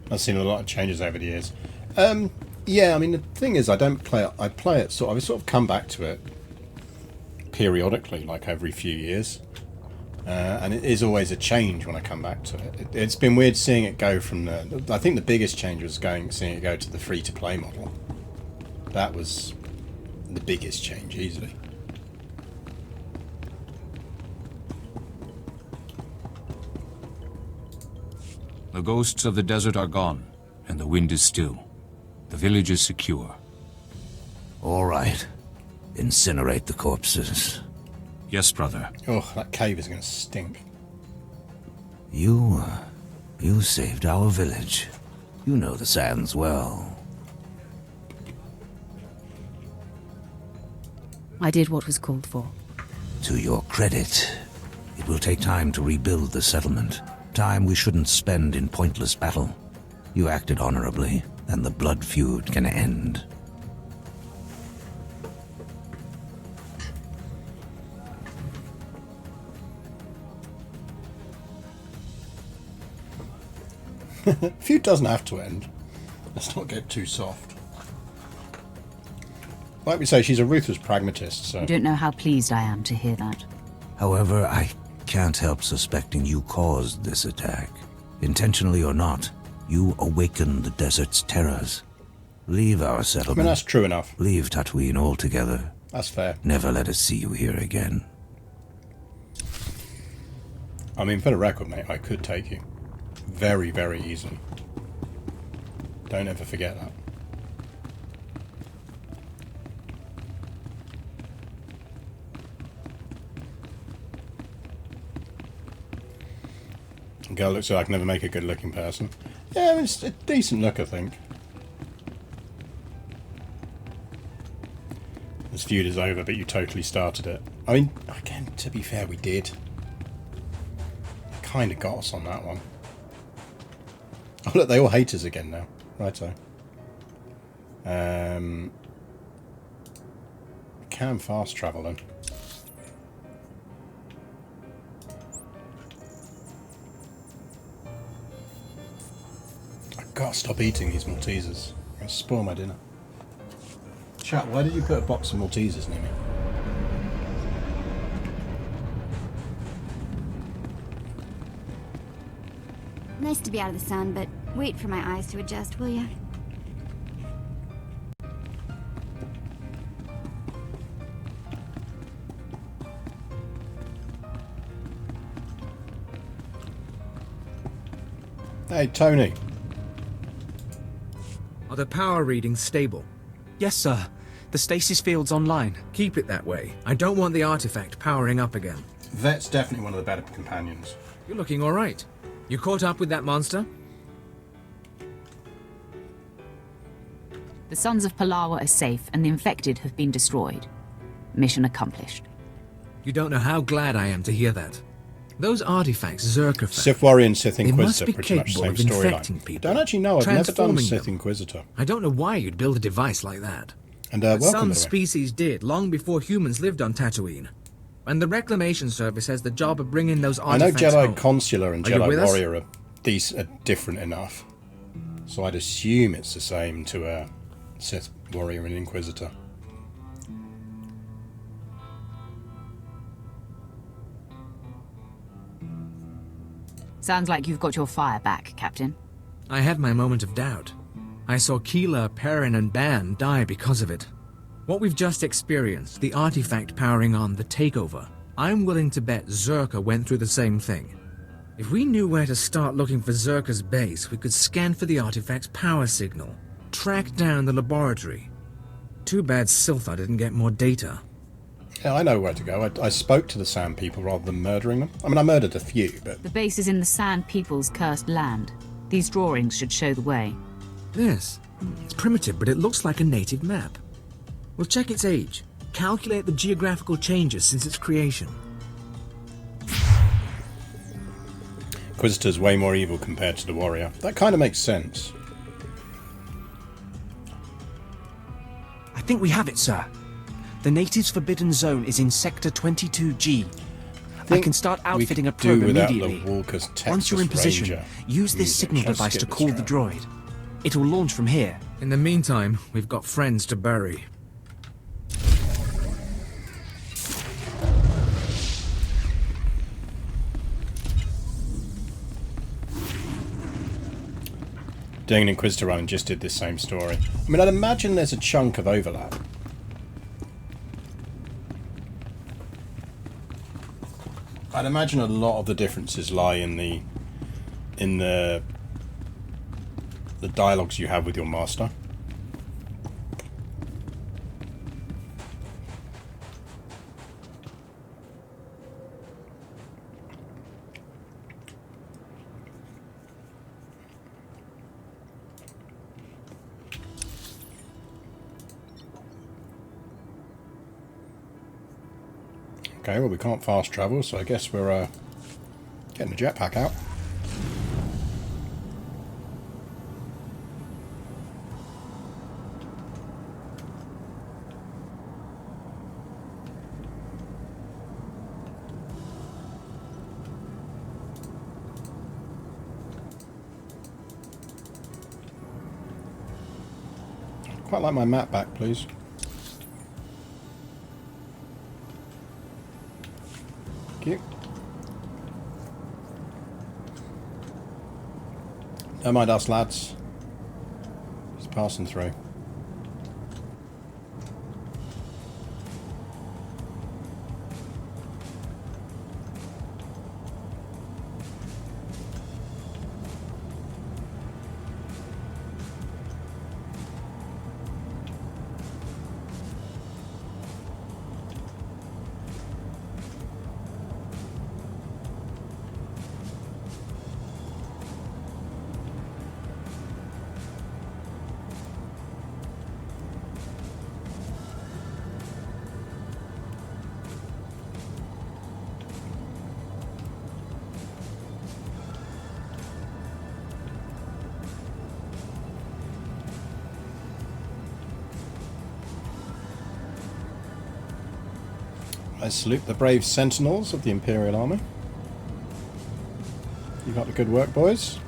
I've seen a lot of changes over the years. Yeah, I mean the thing is, I don't play it. I play it I sort of come back to it periodically, like every few years, and it is always a change when I come back to it. It's been weird seeing it go from the. I think the biggest change was seeing it go to the free-to-play model. That was the biggest change, easily. The ghosts of the desert are gone, and the wind is still. The village is secure. All right. Incinerate the corpses. Yes, brother. Oh, that cave is going to stink. You saved our village. You know the sands well. I did what was called for. To your credit, it will take time to rebuild the settlement. Time we shouldn't spend in pointless battle. You acted honorably, and the blood feud can end. Feud doesn't have to end. Let's not get too soft. Like we say, she's a ruthless pragmatist, so... You don't know how pleased I am to hear that. However, I can't help suspecting you caused this attack. Intentionally or not, you awakened the desert's terrors. Leave our settlement. I mean, that's true enough. Leave Tatooine altogether. That's fair. Never let us see you here again. I mean, for the record, mate, I could take you. Very, very easily. Don't ever forget that. Girl looks like I can never make a good looking person. Yeah, I mean, it's a decent look, I think. This feud is over, but you totally started it. I mean, again, to be fair, we did. Kind of got us on that one. Oh look, they all hate us again now. Righto. Can fast travel then. Gotta stop eating these Maltesers. I'm gonna spoil my dinner. Chat, why did you put a box of Maltesers near me? Nice to be out of the sun, but wait for my eyes to adjust, will ya? Hey, Tony. Are the power readings stable? Yes, sir. The stasis field's online. Keep it that way. I don't want the artifact powering up again. Vet's definitely one of the better companions. You're looking all right. You caught up with that monster? The Sons of Palawa are safe, and the infected have been destroyed. Mission accomplished. You don't know how glad I am to hear that. Those artifacts, Zerka Sith Warrior and Sith Inquisitor, must be pretty much capable same of infecting storyline. people, Don't actually know. I've never done transforming Sith them. Inquisitor. I don't know why you'd build a device like that. And But welcome, some by the way. species did, long before humans lived on Tatooine. And the Reclamation Service has the job of bringing those I know artifacts Jedi home. Consular and Are you Jedi with us? Warrior are different enough. So I'd assume it's the same to a Sith Warrior and Inquisitor. Sounds like you've got your fire back, Captain. I had my moment of doubt. I saw Keeler, Perrin, and Ban die because of it. What we've just experienced, the artifact powering on the takeover, I'm willing to bet Zerka went through the same thing. If we knew where to start looking for Zerka's base, we could scan for the artifact's power signal, track down the laboratory. Too bad SWTOR didn't get more data. Yeah, I know where to go. I spoke to the Sand People rather than murdering them. I mean, I murdered a few, but... The base is in the Sand People's cursed land. These drawings should show the way. Yes, it's primitive, but it looks like a native map. We'll check its age, calculate the geographical changes since its creation. Inquisitor's way more evil compared to the warrior. That kind of makes sense. I think we have it, sir. The natives' forbidden zone is in Sector 22G. I can start outfitting a probe immediately. Once you're in position, use this signal device to call the droid. It will launch from here. In the meantime, we've got friends to bury. Doing an Inquisitor run and just did this same story. I mean, I'd imagine there's a chunk of overlap. I'd imagine a lot of the differences lie in the dialogues you have with your master. Okay, well we can't fast travel, so I guess we're getting the jetpack out. I'd quite like my map back, please. You. Don't mind us, lads. Just passing through. I salute the brave sentinels of the Imperial Army. You got the good work, boys.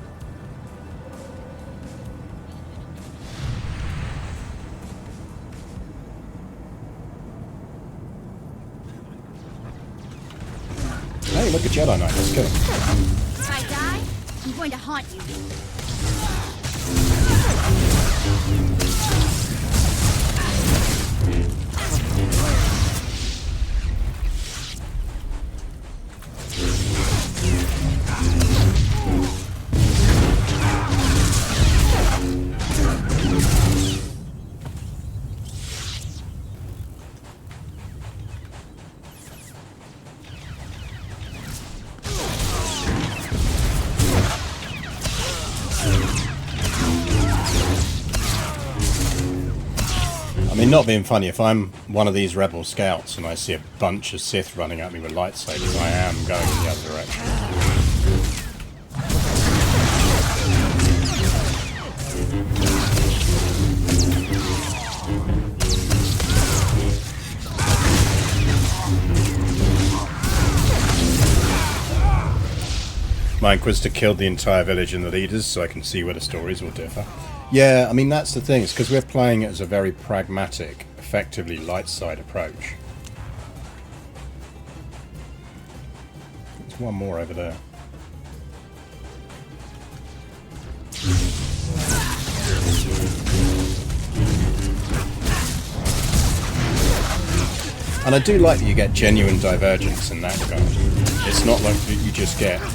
Hey, look at Jedi Knight. Let's kill him. If I die, I'm going to haunt you. I mean, not being funny, if I'm one of these rebel scouts and I see a bunch of Sith running at me with lightsabers, I am going in the other direction. My Inquisitor killed the entire village and the leaders, so I can see where the stories will differ. Yeah, I mean, that's the thing. It's because we're playing it as a very pragmatic, effectively light side approach. There's one more over there. And I do like that you get genuine divergence in that regard. It's not like that you just get a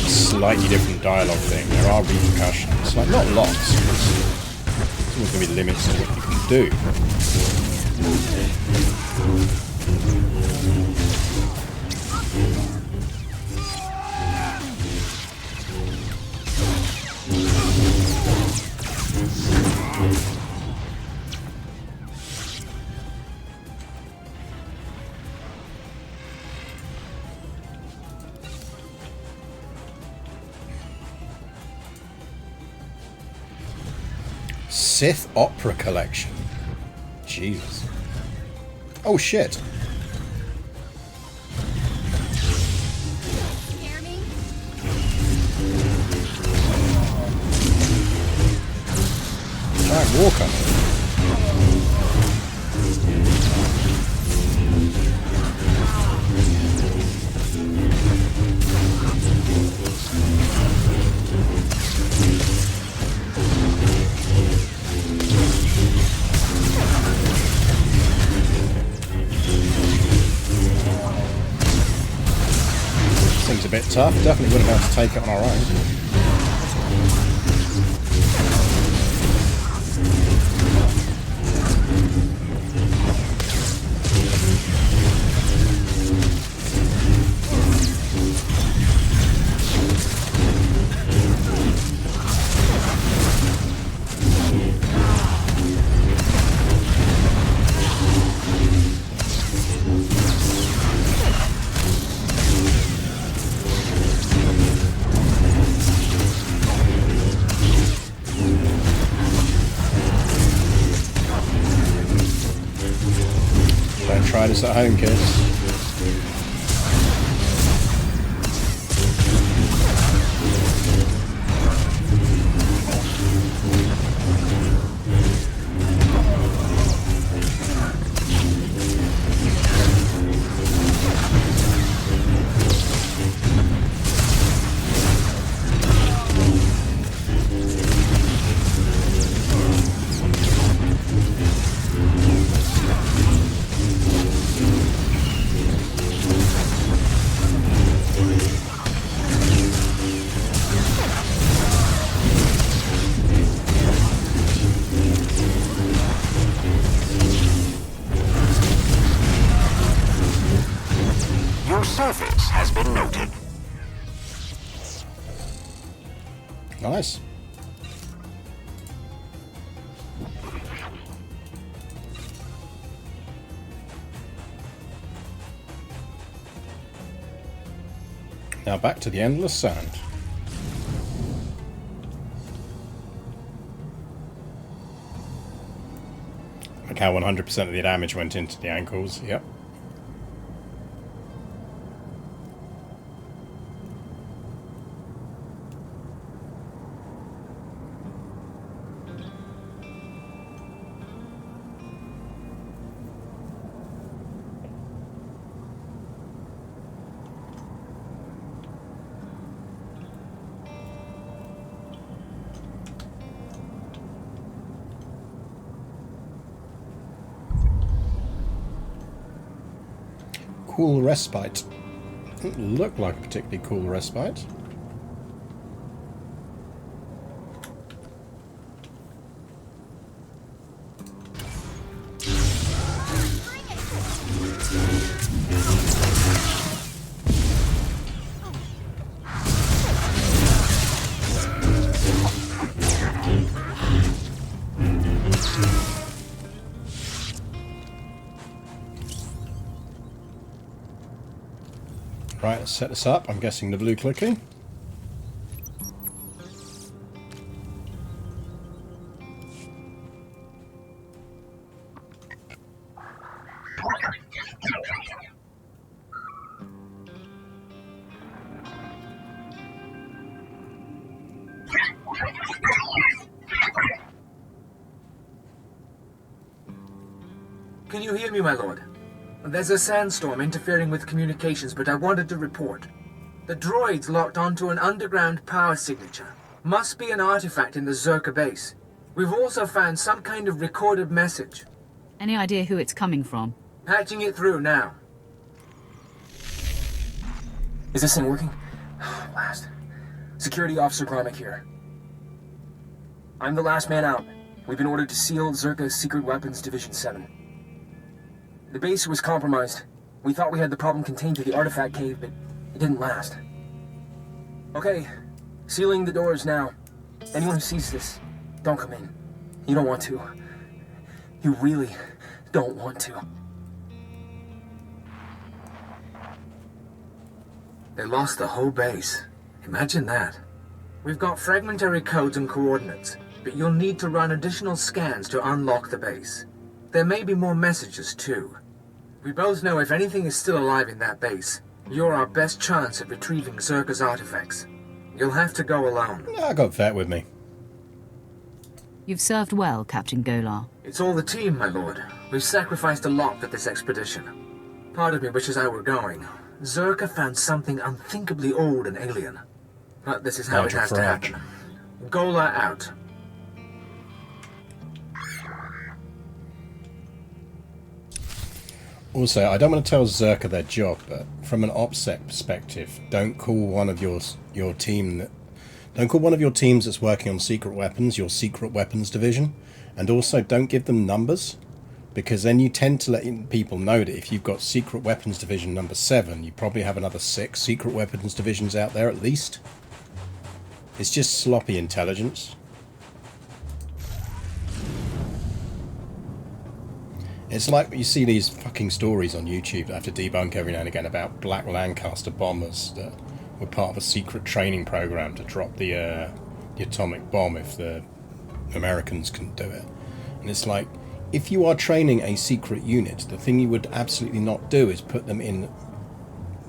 slightly different dialogue thing. There are repercussions. Like, not lots, because there's always going to be limits to what you can do. Sith Opera Collection. Jesus. Oh shit. Giant walk on it. Seems a bit tough. Definitely wouldn't be able to take it on our own. Try this at home, kids. Surface has been noted. Nice. Now back to the endless sand. Like how 100% of the damage went into the ankles. Yep. Cool respite. Didn't look like a particularly cool respite. Right, let's set this up. I'm guessing the blue clicky. Can you hear me, my lord? There's a sandstorm interfering with communications, but I wanted to report. The droids locked onto an underground power signature. Must be an artifact in the Zerka base. We've also found some kind of recorded message. Any idea who it's coming from? Patching it through now. Is this thing working? Last. Security Officer Gromik here. I'm the last man out. We've been ordered to seal Zerka's Secret Weapons Division 7. The base was compromised. We thought we had the problem contained to the artifact cave, but it didn't last. Okay, sealing the doors now. Anyone who sees this, don't come in. You don't want to. You really don't want to. They lost the whole base. Imagine that. We've got fragmentary codes and coordinates, but you'll need to run additional scans to unlock the base. There may be more messages, too. We both know if anything is still alive in that base, you're our best chance at retrieving Zerka's artifacts. You'll have to go alone. I got Vet with me. You've served well, Captain Golar. It's all the team, my lord. We've sacrificed a lot for this expedition. Part of me wishes I were going. Zerka found something unthinkably old and alien. But this is how it has to happen. Golar out. Also, I don't want to tell Zerka their job, but from an OPSEC perspective, don't call one of your team don't call one of your teams that's working on secret weapons your secret weapons division, and also don't give them numbers, because then you tend to let people know that if you've got secret weapons division number 7, you probably have another 6 secret weapons divisions out there at least. It's just sloppy intelligence. It's like you see these fucking stories on YouTube that I have to debunk every now and again about black Lancaster bombers that were part of a secret training program to drop the atomic bomb if the Americans couldn't do it. And it's like, if you are training a secret unit, the thing you would absolutely not do is put them in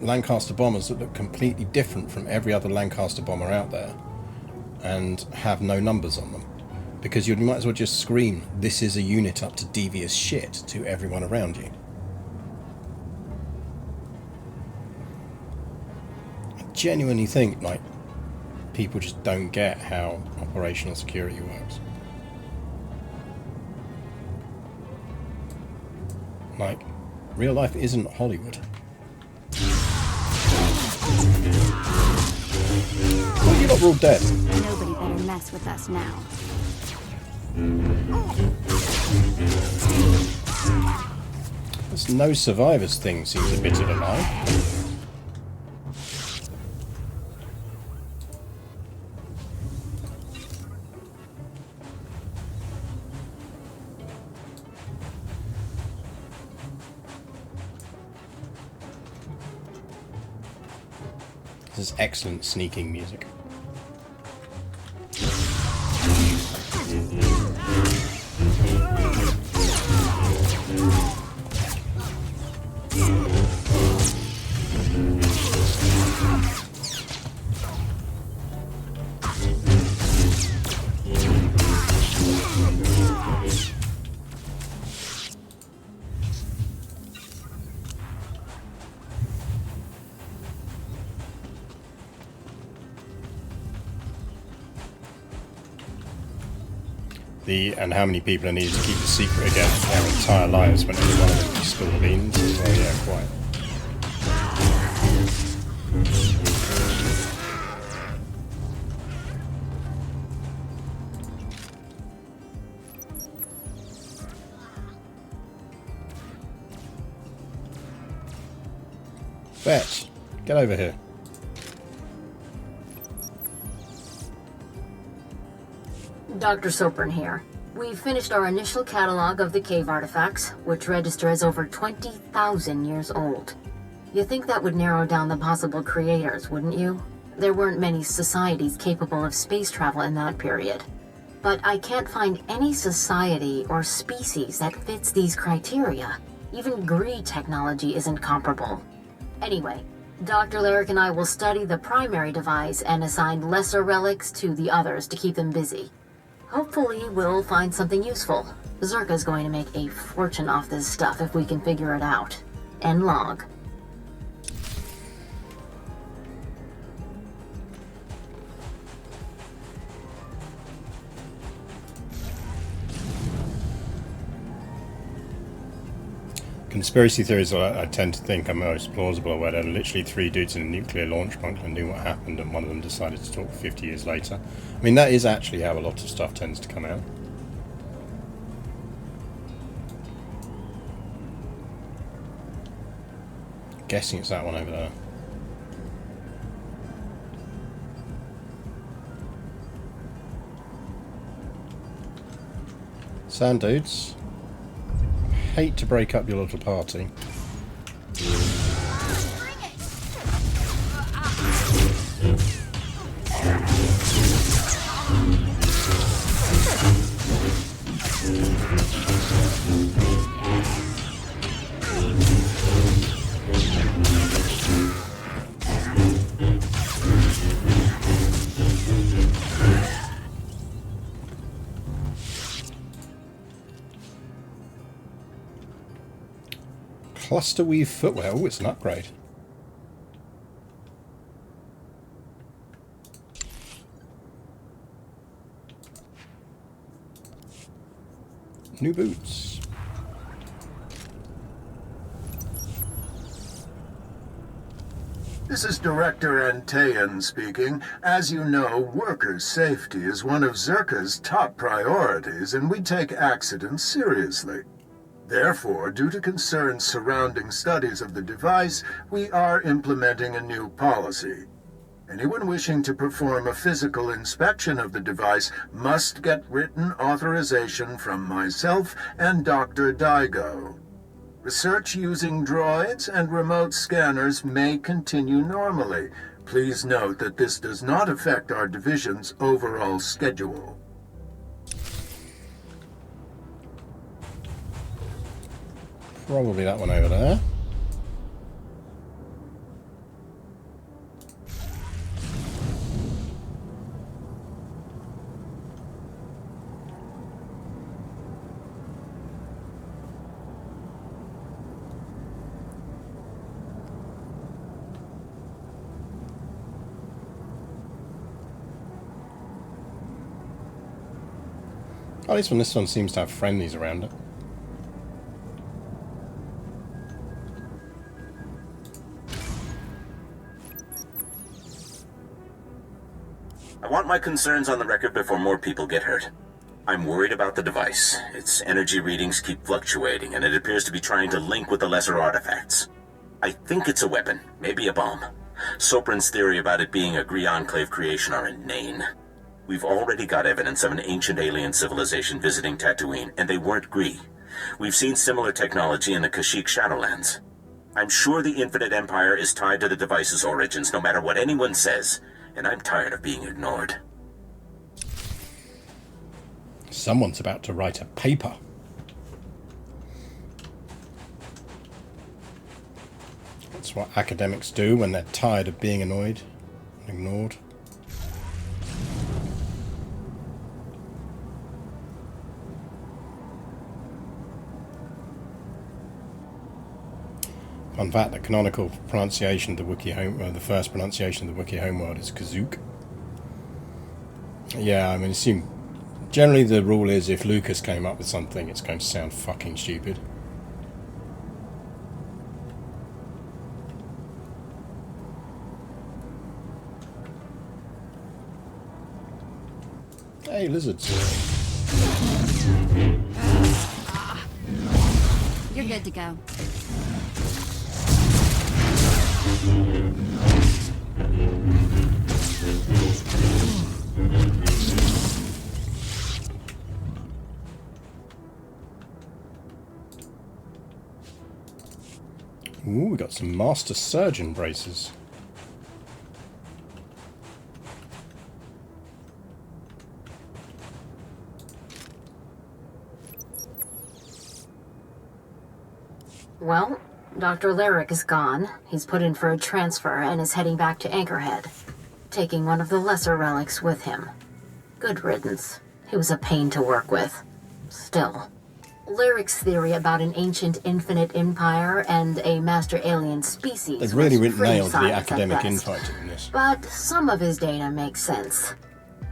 Lancaster bombers that look completely different from every other Lancaster bomber out there and have no numbers on them. Because you might as well just scream, "This is a unit up to devious shit," to everyone around you. I genuinely think, like, people just don't get how operational security works. Like, real life isn't Hollywood. Oh, you're not ruled dead. Nobody better mess with us now. This no survivors thing seems a bit of a lie. This is excellent sneaking music. And how many people are needed to keep the secret against their entire lives when every one of them is spill the beans? Well, yeah, quite. Fetch, get over here. Dr. Sopran here. We've finished our initial catalog of the cave artifacts, which register as over 20,000 years old. You think that would narrow down the possible creators, wouldn't you? There weren't many societies capable of space travel in that period. But I can't find any society or species that fits these criteria. Even Gree technology isn't comparable. Anyway, Dr. Larrick and I will study the primary device and assign lesser relics to the others to keep them busy. Hopefully, we'll find something useful. Zerka's going to make a fortune off this stuff if we can figure it out. End log. Conspiracy theories I tend to think are most plausible, where there are literally 3 dudes in a nuclear launch bunker and knew what happened, and one of them decided to talk 50 years later. I mean, that is actually how a lot of stuff tends to come out. Guessing it's that one over there. Sand dudes. Hate to break up your little party. Cluster weave footwear. Oh, it's an upgrade. New boots. This is Director Antaean speaking. As you know, workers' safety is one of Zerka's top priorities, and we take accidents seriously. Therefore, due to concerns surrounding studies of the device, we are implementing a new policy. Anyone wishing to perform a physical inspection of the device must get written authorization from myself and Dr. Daigo. Research using droids and remote scanners may continue normally. Please note that this does not affect our division's overall schedule. Probably that one over there. At least this one seems to have friendlies around it. I want my concerns on the record before more people get hurt. I'm worried about the device. Its energy readings keep fluctuating, and it appears to be trying to link with the lesser artifacts. I think it's a weapon, maybe a bomb. Sopran's theory about it being a Gree Enclave creation are inane. We've already got evidence of an ancient alien civilization visiting Tatooine, and they weren't Gree. We've seen similar technology in the Kashyyyk Shadowlands. I'm sure the Infinite Empire is tied to the device's origins, no matter what anyone says, and I'm tired of being ignored. Someone's about to write a paper. That's what academics do when they're tired of being annoyed and ignored. Fun fact, the canonical pronunciation of the Wookiee home, the first pronunciation of the Wookiee homeworld is Kazook. Yeah, I mean, generally the rule is if Lucas came up with something, it's going to sound fucking stupid. Hey, lizards. You're good to go. Ooh, we got some Master Surgeon braces. Well, Dr. Lyric is gone. He's put in for a transfer and is heading back to Anchorhead, taking one of the lesser relics with him. Good riddance. He was a pain to work with. Still. Lyric's theory about an ancient infinite empire and a master alien species. They've really nailed the academic infighting in this. But some of his data makes sense.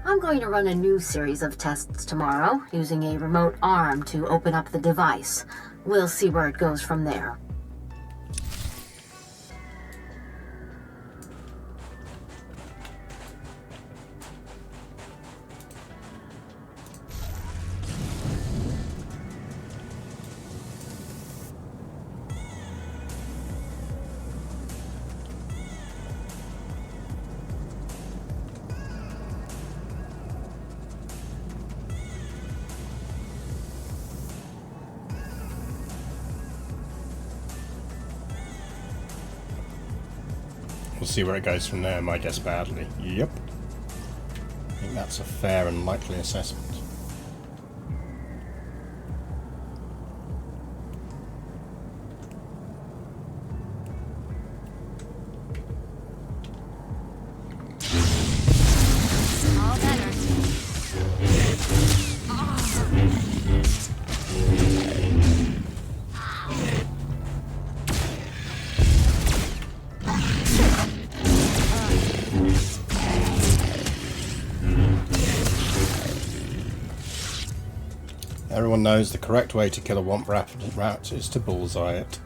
I'm going to run a new series of tests tomorrow, using a remote arm to open up the device. We'll see where it goes from there. We'll see where it goes from there. Might guess badly. Yep. I think that's a fair and likely assessment. All better. Everyone knows the correct way to kill a womp rat is to bullseye it.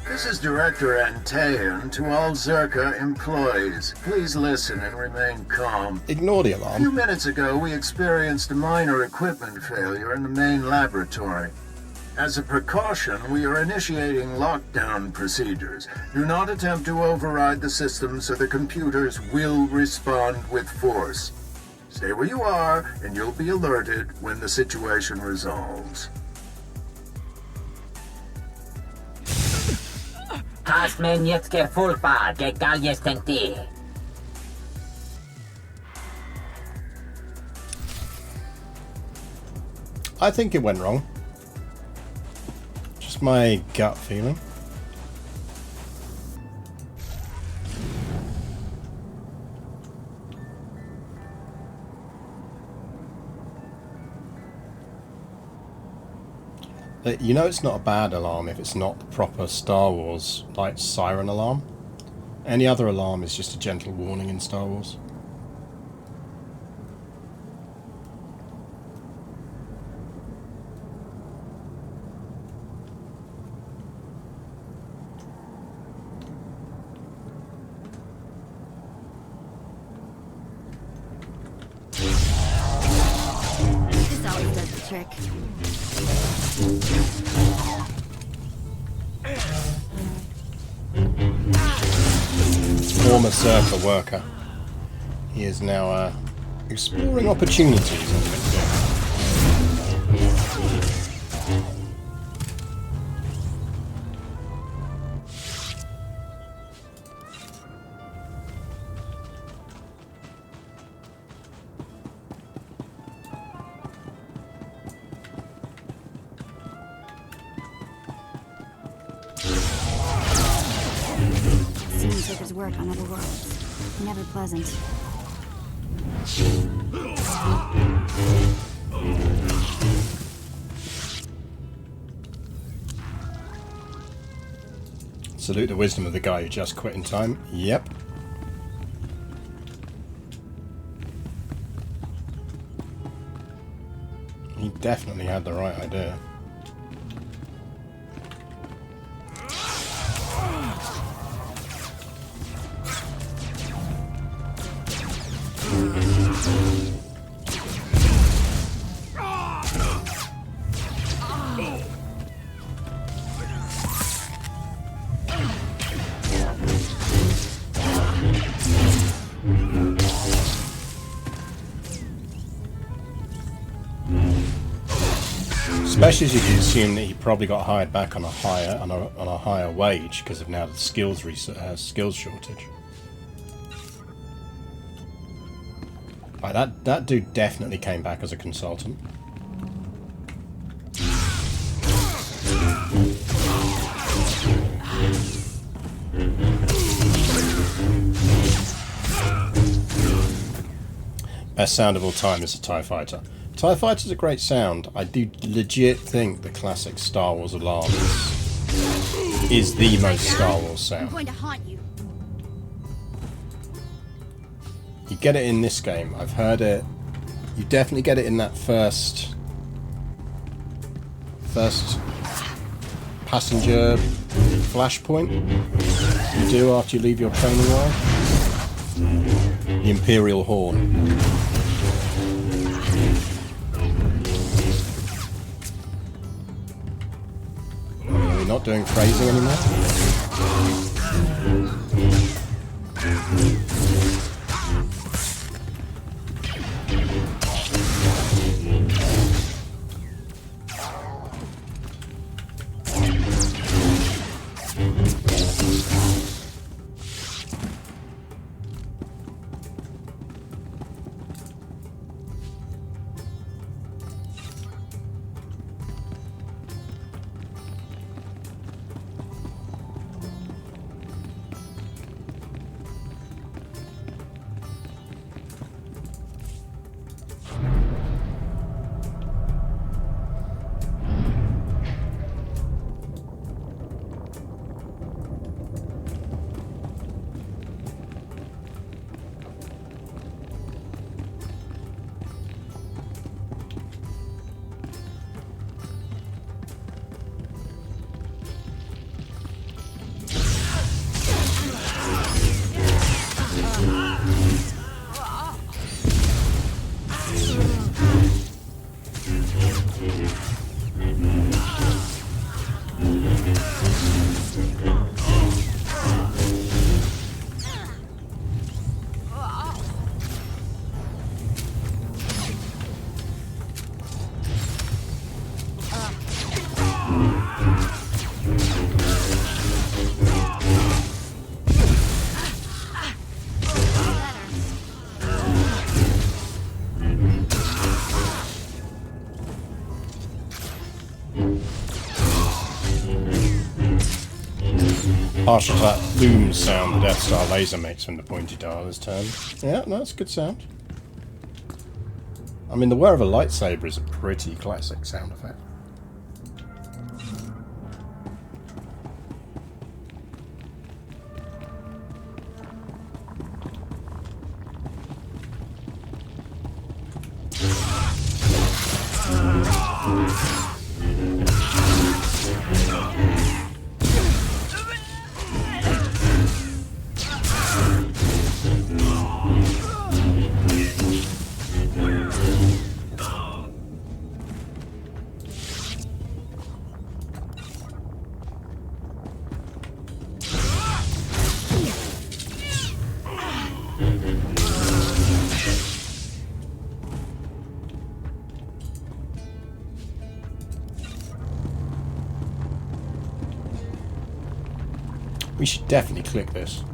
This is Director Antaean to all Zerka employees. Please listen and remain calm. Ignore the alarm. A few minutes ago, we experienced a minor equipment failure in the main laboratory. As a precaution, we are initiating lockdown procedures. Do not attempt to override the systems or the computers will respond with force. Stay where you are, and you'll be alerted when the situation resolves. Hast men jetzt gefolgt, GariusTheBrit. I think it went wrong. Just my gut feeling. You know it's not a bad alarm if it's not the proper Star Wars like siren alarm. Any other alarm is just a gentle warning in Star Wars. This always does the trick. Former Circa worker. He is now exploring opportunities on LinkedIn. Work on other worlds. Never pleasant. Salute the wisdom of the guy who just quit in time. Yep. He definitely had the right idea. Especially as you can assume that he probably got hired back on a higher wage because of now the skills shortage. Like that dude definitely came back as a consultant. Best sound of all time is a TIE Fighter. TIE Fighter's a great sound. I do legit think the classic Star Wars alarm is the most Star Wars sound. I'm going to haunt you. You get it in this game. I've heard it. You definitely get it in that first passenger flashpoint. You do after you leave your training ride. The Imperial Horn. Are we not doing phrasing anymore? Partial to that boom sound the Death Star laser makes when the pointy dial is turned. Yeah, no, that's a good sound. I mean, the whir of a lightsaber is a pretty classic sound effect. We should definitely click this.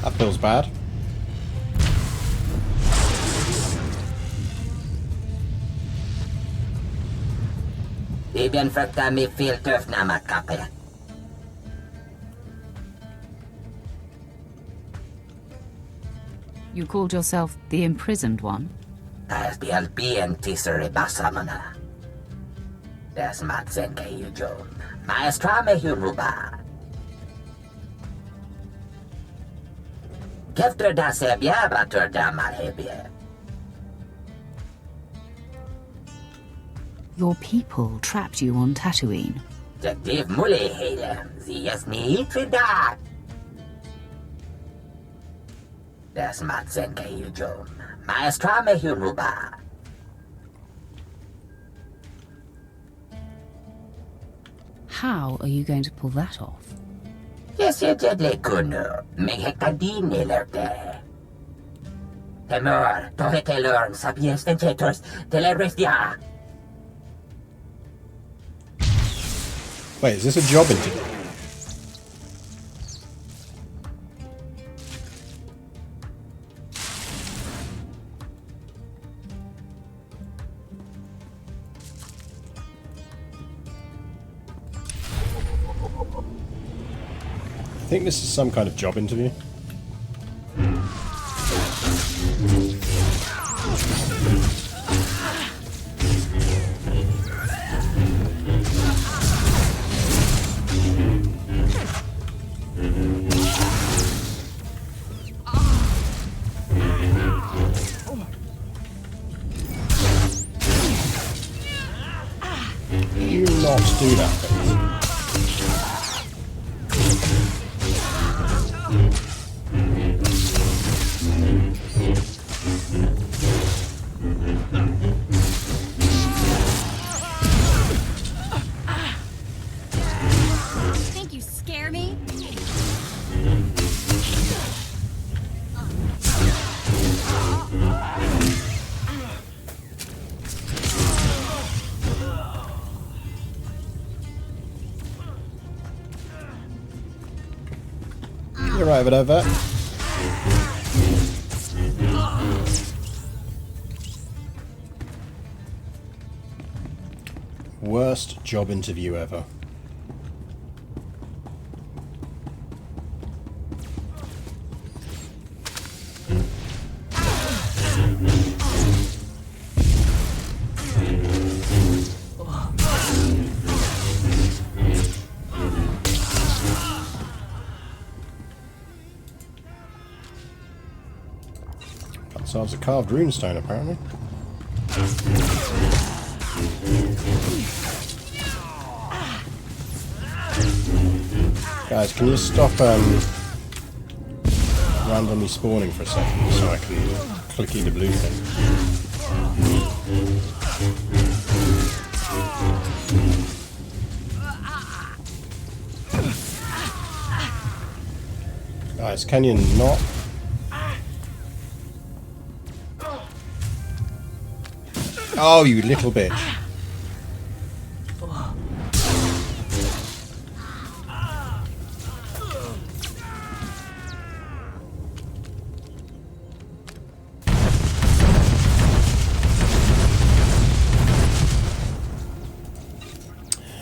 That feels bad. You called yourself the imprisoned one? Your people trapped you on Tatooine. How are you going to pull that off? Wait, is this a job interview? think this is some kind of job interview. You not do that, please. Think you scare me? You're right, whatever. Worst job interview ever. Solves a carved runestone, apparently. Guys, can you stop randomly spawning for a second so I can clicky the blue thing? Guys, can you not? Oh, you little bitch.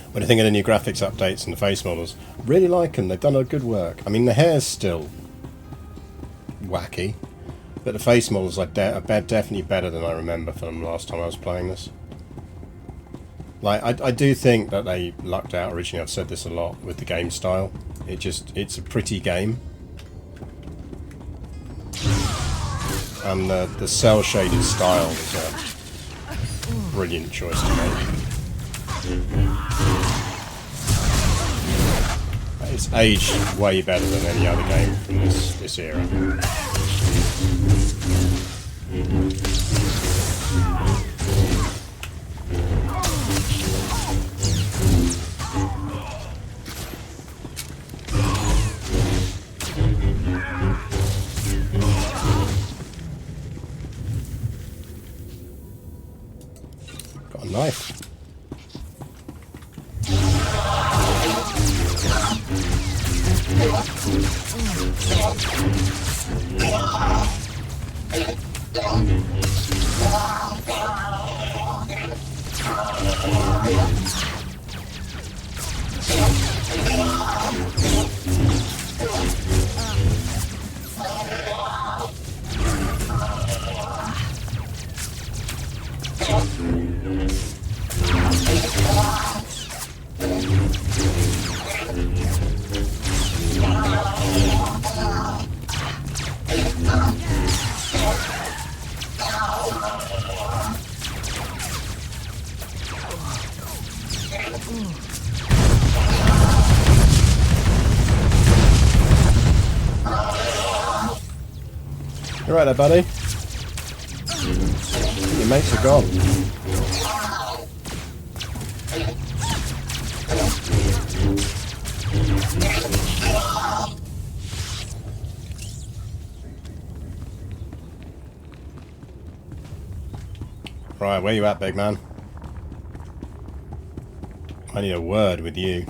What do you think of the new graphics updates and the face models? Really like them. They've done a good work. I mean, the hair's still wacky, but the face models are definitely better than I remember from last time I was playing this. Like, I do think that they lucked out originally. I've said this a lot with the game style. It's a pretty game. And the cell shaded style is a brilliant choice to make. It's aged way better than any other game from this era. Got a knife. You right there, buddy? Your mates are gone. Right, where you at, big man? I need a word with you.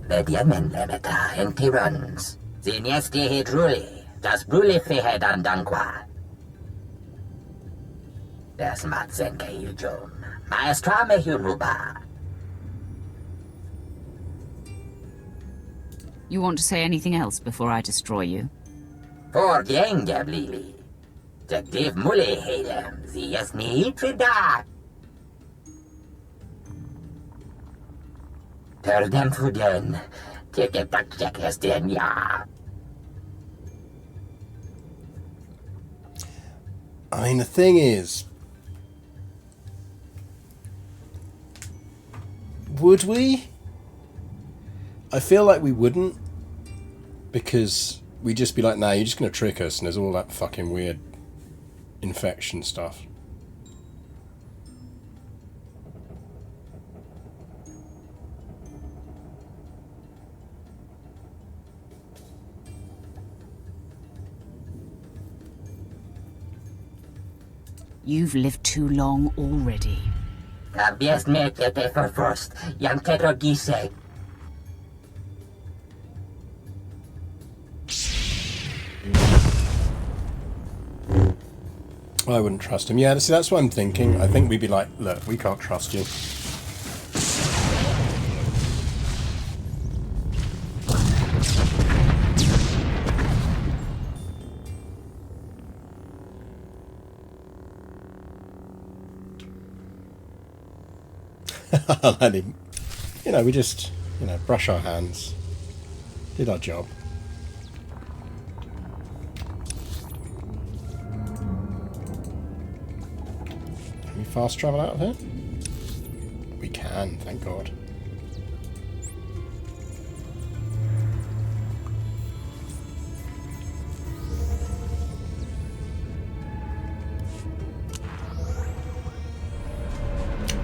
Medium and limiter empty runs. The nasty hit truly. Das brule frihed an dankwa. Das matsen kailjon. Maestra mehunuba. You want to say anything else before I destroy you? For genge blili. Jagdiv mule helem. Sie es nicht da. Ter dem fuden. Teke tak jak esten ya. I mean, the thing is, would we? I feel like we wouldn't, because we'd just be like, nah, you're just going to trick us, and there's all that fucking weird infection stuff. You've lived too long already. Best make it for first. Young Pedro Gise. I wouldn't trust him. Yeah, see, that's what I'm thinking. I think we'd be like, look, we can't trust you. Let him. You know, we just, brush our hands. Did our job. Can we fast travel out of here? We can, thank God.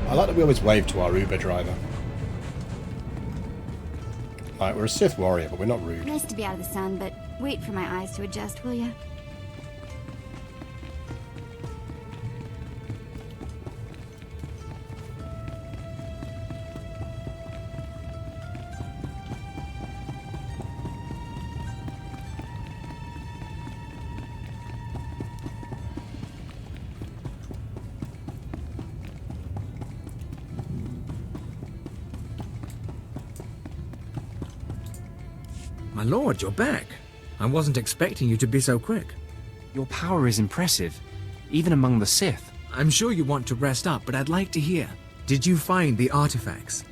I like that we always wave to our Uber driver. Like, we're a Sith warrior, but we're not rude. Nice to be out of the sun, but wait for my eyes to adjust, will ya? My lord, you're back. I wasn't expecting you to be so quick. Your power is impressive, even among the Sith. I'm sure you want to rest up, but I'd like to hear. Did you find the artifacts?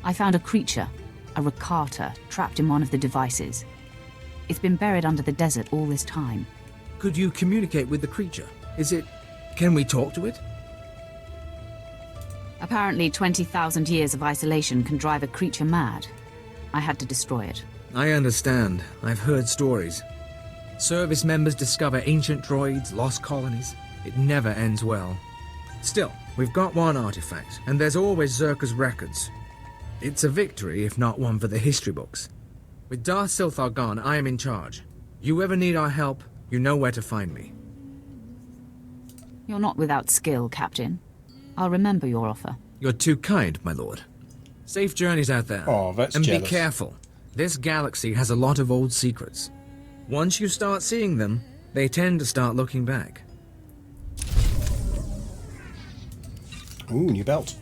I found a creature, a Rakata, trapped in one of the devices. It's been buried under the desert all this time. Could you communicate with the creature? Can we talk to it? Apparently 20,000 years of isolation can drive a creature mad. I had to destroy it. I understand. I've heard stories. Service members discover ancient droids, lost colonies. It never ends well. Still, we've got one artifact, and there's always Zerka's records. It's a victory, if not one for the history books. With Darth SWTOR gone, I am in charge. You ever need our help, you know where to find me. You're not without skill, Captain. I'll remember your offer. You're too kind, my lord. Safe journeys out there. Oh, that's and jealous. Be careful. This galaxy has a lot of old secrets. Once you start seeing them, they tend to start looking back. Ooh, new belt.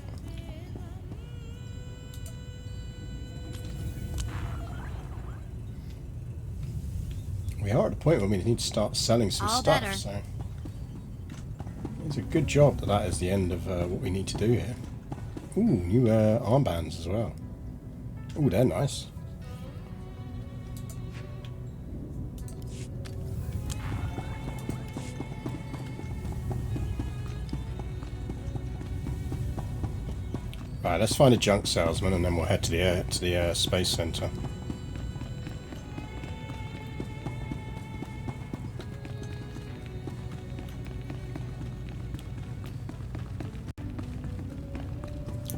We are at a point where we need to start selling some stuff, better. So it's a good job that is the end of what we need to do here. Ooh, new armbands as well. Ooh, they're nice. Right, let's find a junk salesman and then we'll head to the space center.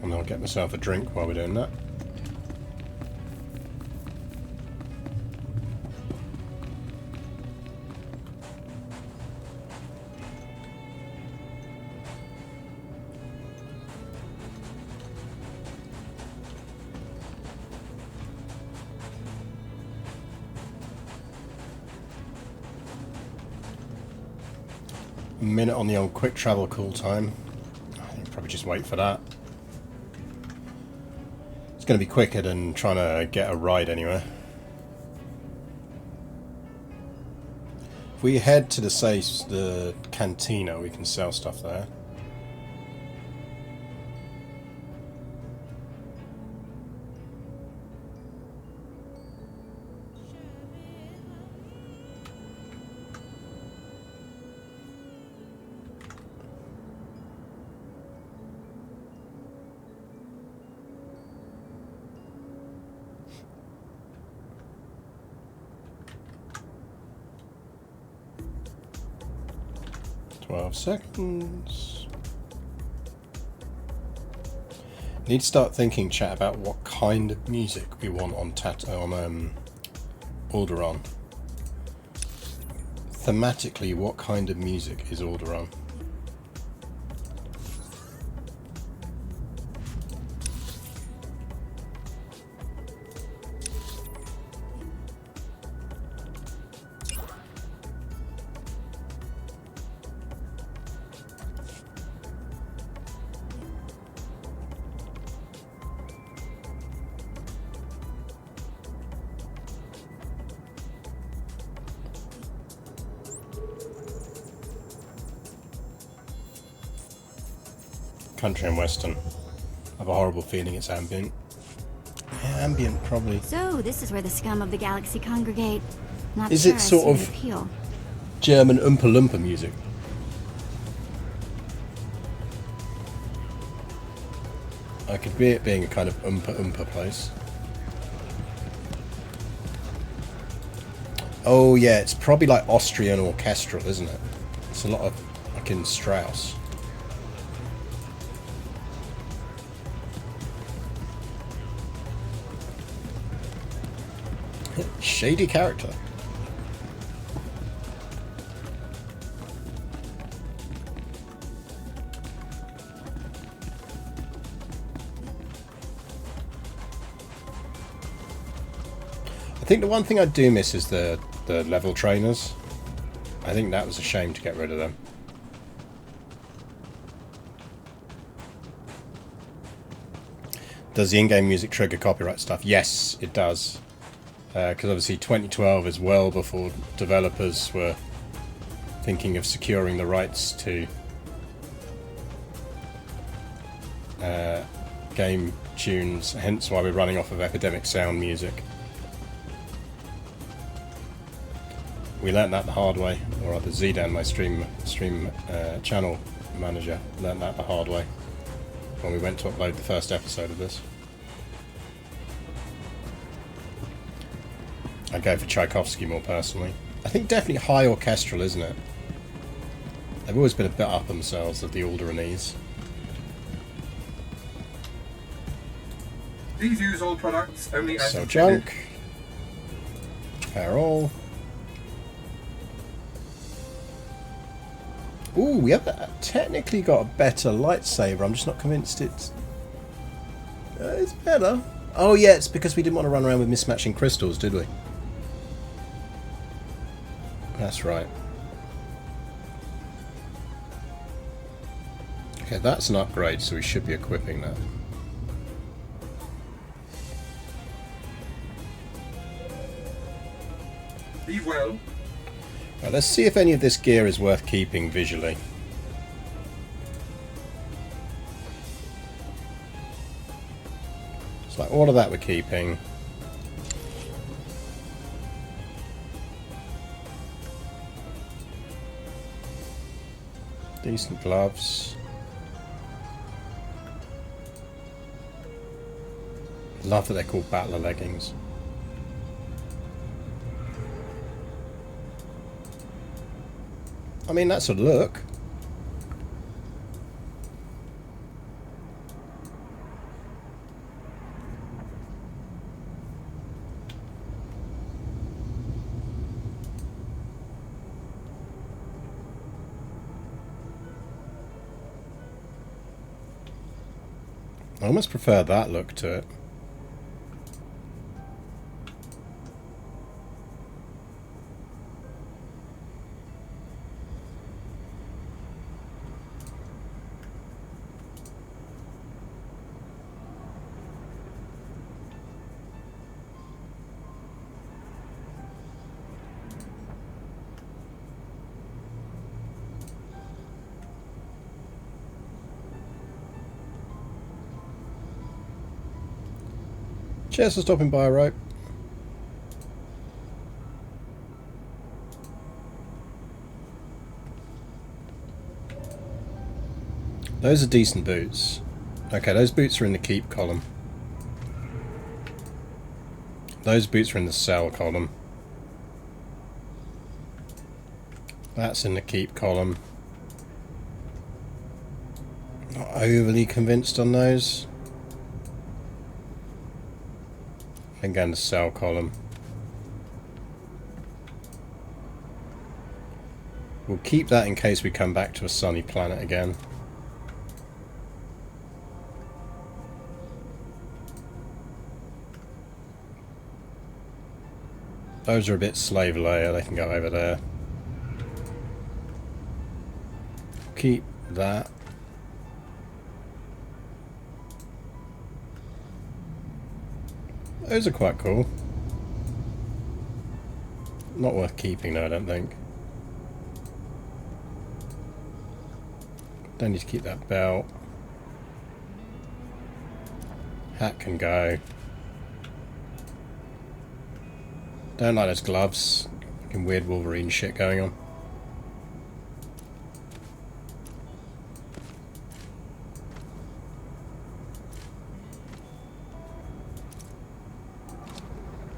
And I'll get myself a drink while we're doing that. minute on the old quick travel cool time. I think probably just wait for that. It's going to be quicker than trying to get a ride anywhere. If we head to the cantina, we can sell stuff there. Seconds. Need to start thinking, chat, about what kind of music we want on Aldaraan. Thematically, what kind of music is Aldaraan? Country and Western. I have a horrible feeling it's ambient. Yeah, ambient probably. So this is where the scum of the galaxy congregate. Not is sure it sort of appeal. German Oompa Loompa music? I could be it being a kind of Oompa Oompa place. Oh yeah, it's probably like Austrian orchestral, isn't it? It's a lot of fucking Strauss. Shady character. I think the one thing I do miss is the level trainers. I think that was a shame to get rid of them. Does the in-game music trigger copyright stuff? Yes, it does. Because obviously 2012 is well before developers were thinking of securing the rights to game tunes, hence why we're running off of Epidemic Sound music. We learnt that the hard way, or rather Zidane, my stream channel manager, learnt that the hard way when we went to upload the first episode of this. I'd go for Tchaikovsky more personally. I think definitely high orchestral, isn't it? They've always been a bit up themselves, of the Alderaanese. Please use all products only as so junk. Repair all. Ooh, we have technically got a better lightsaber. I'm just not convinced it's better. Oh yeah, it's because we didn't want to run around with mismatching crystals, did we? That's right. Okay, that's an upgrade, so we should be equipping that. Be well. Right, let's see if any of this gear is worth keeping visually. It's like all of that we're keeping. Decent gloves. Love that they're called battler leggings. I mean, that's a look. I almost prefer that look to it. Cheers for stopping by, Rope. Those are decent boots. Okay, those boots are in the keep column. Those boots are in the sell column. That's in the keep column. Not overly convinced on those. And go in the sell column. We'll keep that in case we come back to a sunny planet again. Those are a bit slave layer, they can go over there. Keep that. Those are quite cool. Not worth keeping though, I don't think. Don't need to keep that belt. Hat can go. Don't like those gloves. Fucking weird Wolverine shit going on.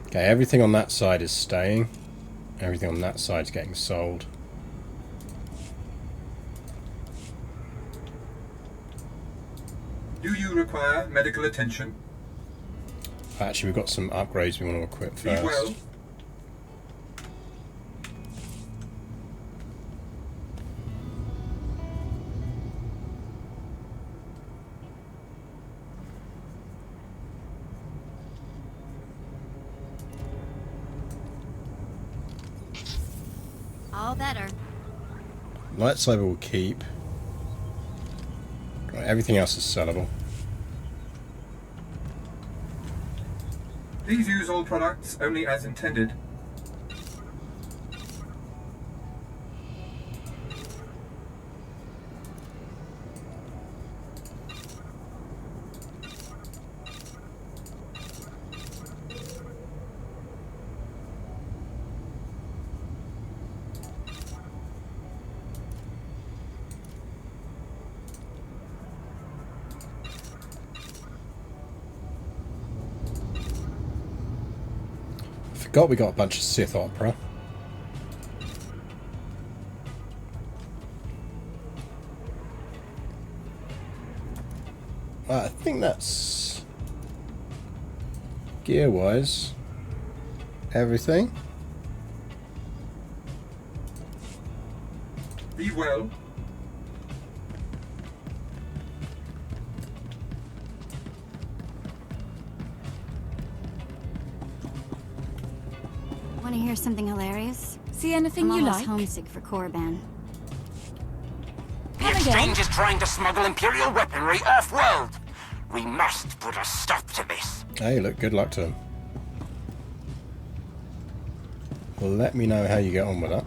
Okay, everything on that side is staying. Everything on that side is getting sold. Do you require medical attention? Actually, we've got some upgrades we want to equip first. Be well. All better. Lightsaber will keep. Right, everything else is sellable. Please use all products only as intended. Forgot we got a bunch of Sith opera. I think that's gear-wise everything. Be well. Want to hear something hilarious? See anything I'm you almost like? homesick for Korriban. The Exchange is trying to smuggle Imperial weaponry off-world. We must put a stop to this. Hey, look, good luck to them. Well, let me know how you get on with that.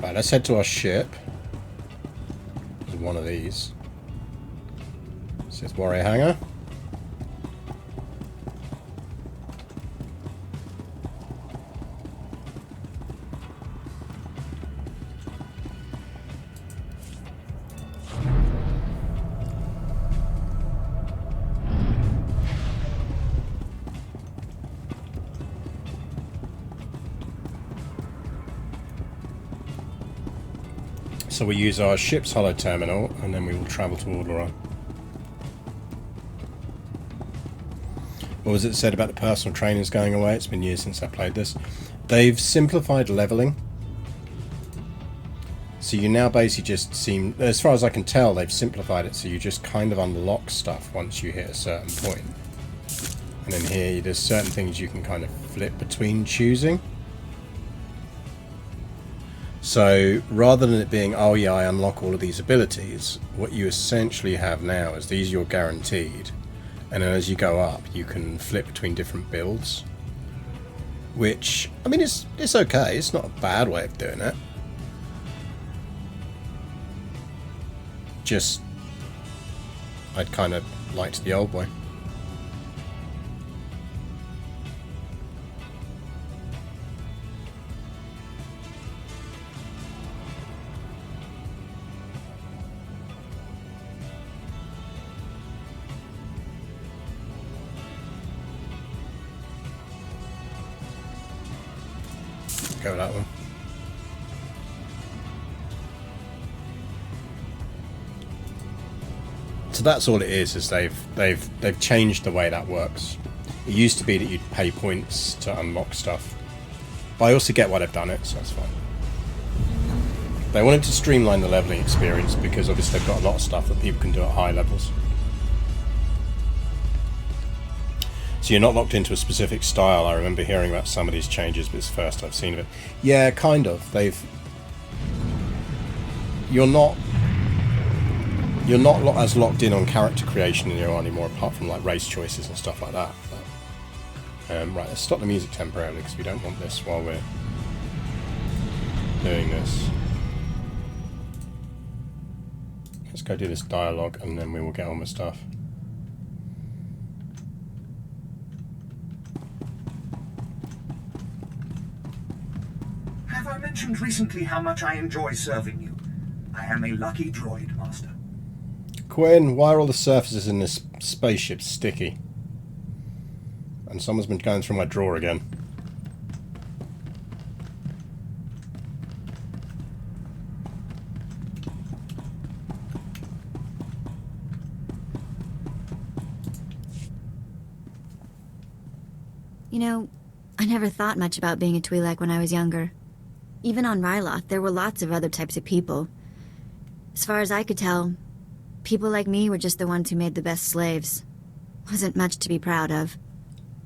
Right, let's head to our ship. There's one of these. Sith Warrior Hangar. So we use our ship's hollow terminal, and then we will travel to Aldaraan. What was it said about the personal trainers going away? It's been years since I played this. They've simplified leveling. So you now basically just seem, as far as I can tell, they've simplified it so you just kind of unlock stuff once you hit a certain point. And then here, there's certain things you can kind of flip between choosing. So rather than it being, oh yeah, I unlock all of these abilities, what you essentially have now is these you're guaranteed, and then as you go up you can flip between different builds. which, I mean, it's okay. It's not a bad way of doing it. Just, I'd kind of liked the old way. Go that one. So that's all it is they've changed the way that works. It used to be that you'd pay points to unlock stuff, but I also get why they've done it, so that's fine. They wanted to streamline the leveling experience because obviously they've got a lot of stuff that people can do at high levels. So you're not locked into a specific style. I remember hearing about some of these changes, but it's the first I've seen of it. Yeah, kind of. You're not as locked in on character creation as you are anymore, apart from like race choices and stuff like that. But, right, let's stop the music temporarily because we don't want this while we're doing this. Let's go do this dialogue and then we will get on with stuff. Have I mentioned recently how much I enjoy serving you? I am a lucky droid, Master. Quinn, why are all the surfaces in this spaceship sticky? And someone's been going through my drawer again. You know, I never thought much about being a Twi'lek when I was younger. Even on Ryloth, there were lots of other types of people. As far as I could tell, people like me were just the ones who made the best slaves. Wasn't much to be proud of,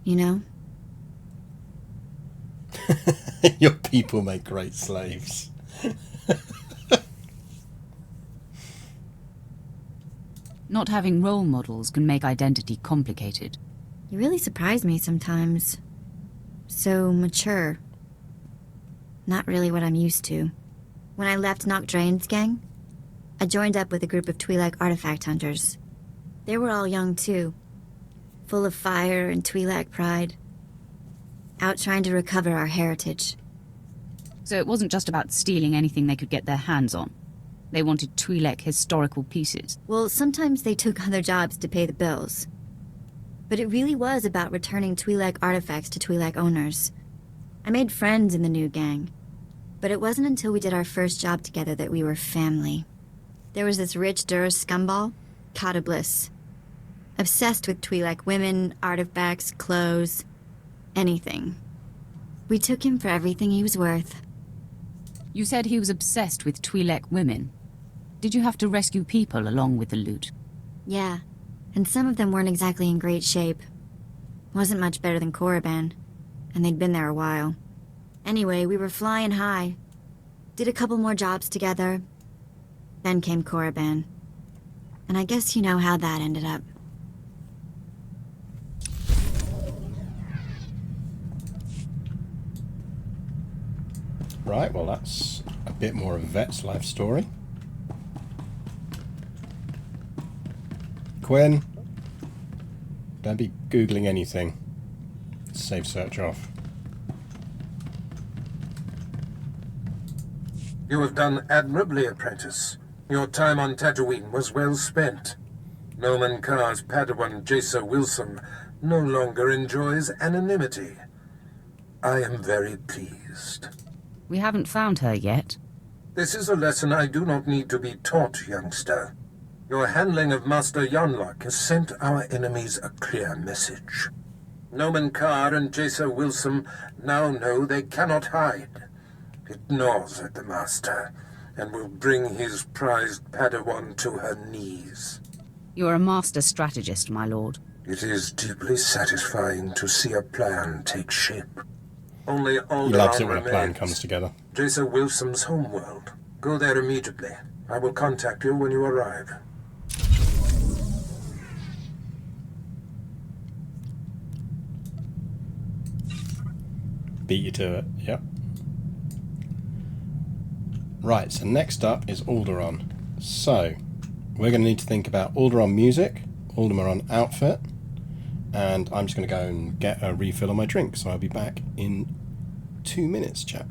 you know? Your people make great slaves. Not having role models can make identity complicated. You really surprise me sometimes. So mature. Not really what I'm used to. When I left Noct Draen's gang, I joined up with a group of Twi'lek artifact hunters. They were all young too, full of fire and Twi'lek pride, out trying to recover our heritage. So it wasn't just about stealing anything they could get their hands on. They wanted Twi'lek historical pieces. Well, sometimes they took other jobs to pay the bills. But it really was about returning Twi'lek artifacts to Twi'lek owners. I made friends in the new gang, but it wasn't until we did our first job together that we were family. There was this rich Duras scumball, Kata Bliss. Obsessed with Twi'lek women, artifacts, clothes, anything. We took him for everything he was worth. You said he was obsessed with Twi'lek women. Did you have to rescue people along with the loot? Yeah, and some of them weren't exactly in great shape. Wasn't much better than Korriban, and they'd been there a while. Anyway, we were flying high. Did a couple more jobs together. Then came Korriban. And I guess you know how that ended up. Right, well that's a bit more of Vet's life story. Quinn, don't be Googling anything. Save search off. You have done admirably, apprentice. Your time on Tatooine was well spent. Noman Karr's Padawan Jaisa Wilson no longer enjoys anonymity. I am very pleased. We haven't found her yet. This is a lesson I do not need to be taught, youngster. Your handling of Master Yonlock has sent our enemies a clear message. Noman Karr and Jaisa Wilson now know they cannot hide. It gnaws at the Master, and will bring his prized Padawan to her knees. You're a master strategist, my lord. It is deeply satisfying to see a plan take shape. Only Aldaraan He loves it when a plan comes together. Jaisa Wilson's homeworld. Go there immediately. I will contact you when you arrive. beat you to it. Yep. Right, so next up is Aldaraan. So, we're going to need to think about Aldaraan music, Aldaraan outfit, and I'm just going to go and get a refill on my drink, so I'll be back in 2 minutes, chap.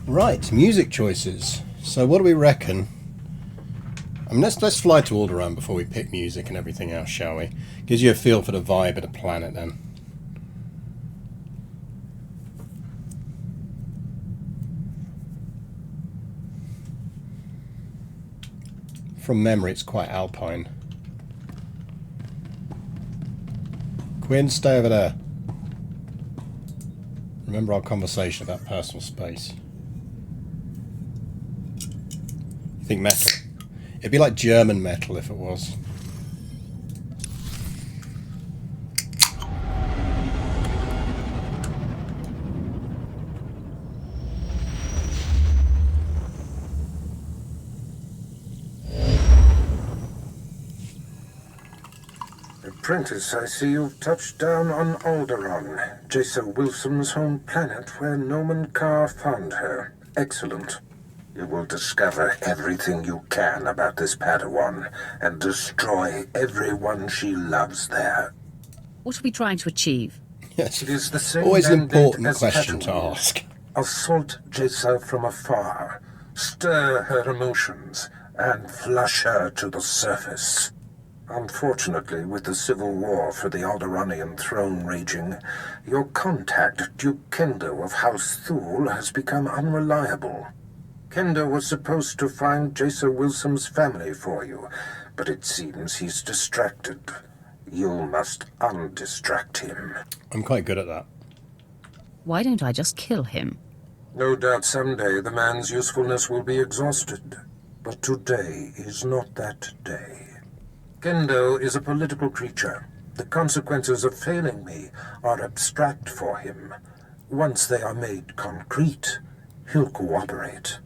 Right, music choices. So what do we reckon? I mean, let's fly to Aldaraan before we pick music and everything else, shall we? Gives you a feel for the vibe of the planet then. From memory, it's quite alpine. Quinn, stay over there. Remember our conversation about personal space. You think metal? It'd be like German metal if it was. Apprentice, I see you've touched down on Aldaraan, Jason Wilson's home planet where Noman Carr found her. Excellent. You will discover everything you can about this Padawan and destroy everyone she loves there. What are we trying to achieve? Yes, it is the same always an important as question to Tatooine. ask. Assault Jesa from afar, stir her emotions, and flush her to the surface. Unfortunately, with the civil war for the Alderaanian throne raging, your contact, Duke Kendo of House Thule, has become unreliable. Kendo was supposed to find Jesa Wilson's family for you, but it seems he's distracted. You must undistract him. I'm quite good at that. Why don't I just kill him? No doubt someday the man's usefulness will be exhausted, but today is not that day. Kendo is a political creature. The consequences of failing me are abstract for him. Once they are made concrete, he'll cooperate.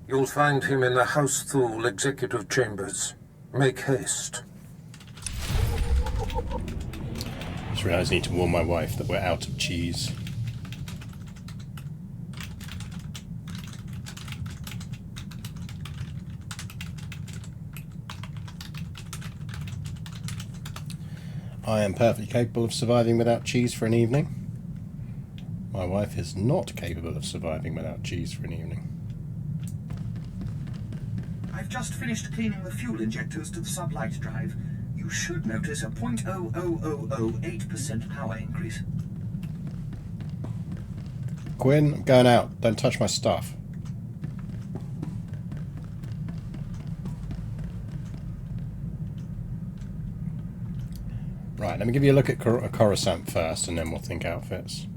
You'll find him in the House Thule executive chambers. Make haste. Just realised I need to warn my wife that we're out of cheese. I am perfectly capable of surviving without cheese for an evening. My wife is not capable of surviving without cheese for an evening. I've just finished cleaning the fuel injectors to the sublight drive. You should notice a 0.00008% power increase. Quinn, I'm going out. Don't touch my stuff. Right, let me give you a look at Coruscant first, and then we'll think outfits.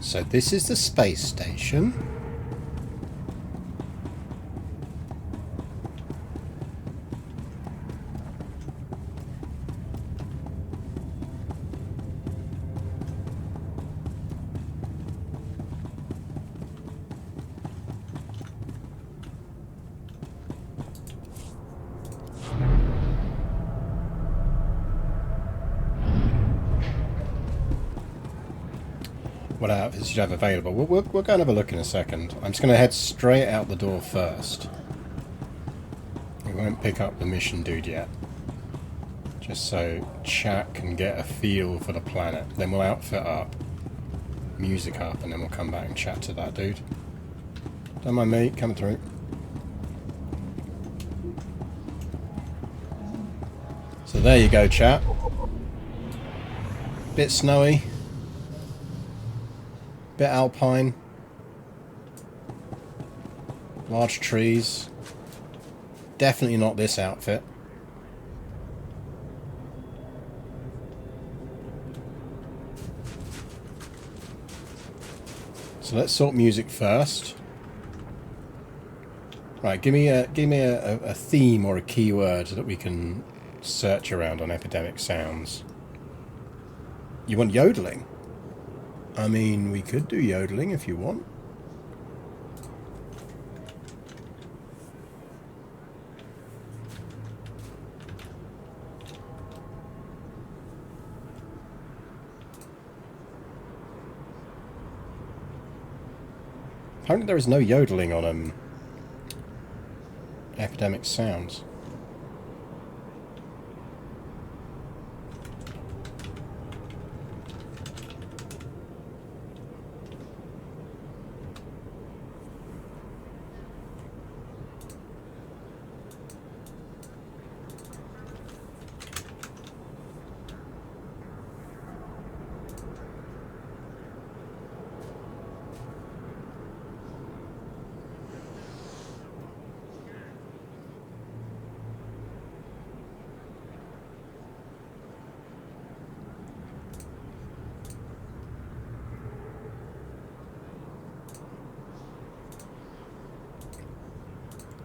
So this is the space station. What outfits you have available? We'll go and have a look in a second. I'm just going to head straight out the door first. We won't pick up the mission dude yet. Just so chat can get a feel for the planet. Then we'll outfit up, music up, and then we'll come back and chat to that dude. Don't mind me, coming through. So there you go, chat. Bit snowy. Bit alpine. Large trees. Definitely not this outfit. So let's sort music first. Right, give me a theme or a keyword that we can search around on Epidemic Sounds. You want yodeling? I mean, we could do yodeling if you want. Apparently there is no yodeling on Epidemic Sounds.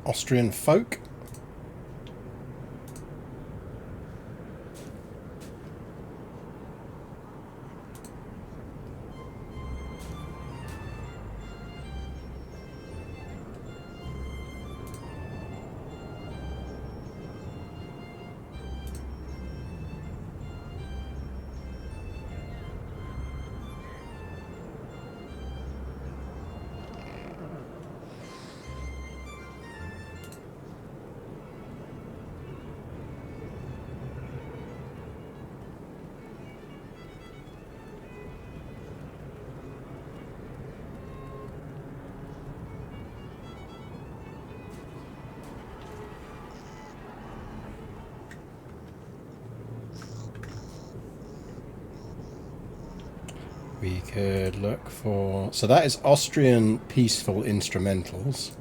Austrian folk. We could look for... So that is Austrian peaceful instrumentals.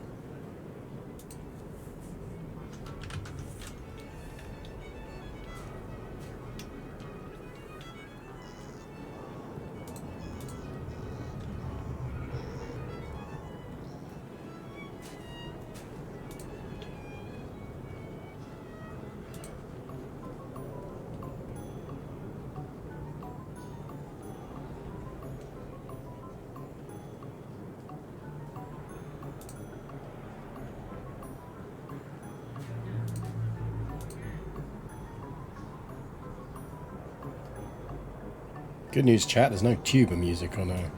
Good news, chat, there's no tuba music on her.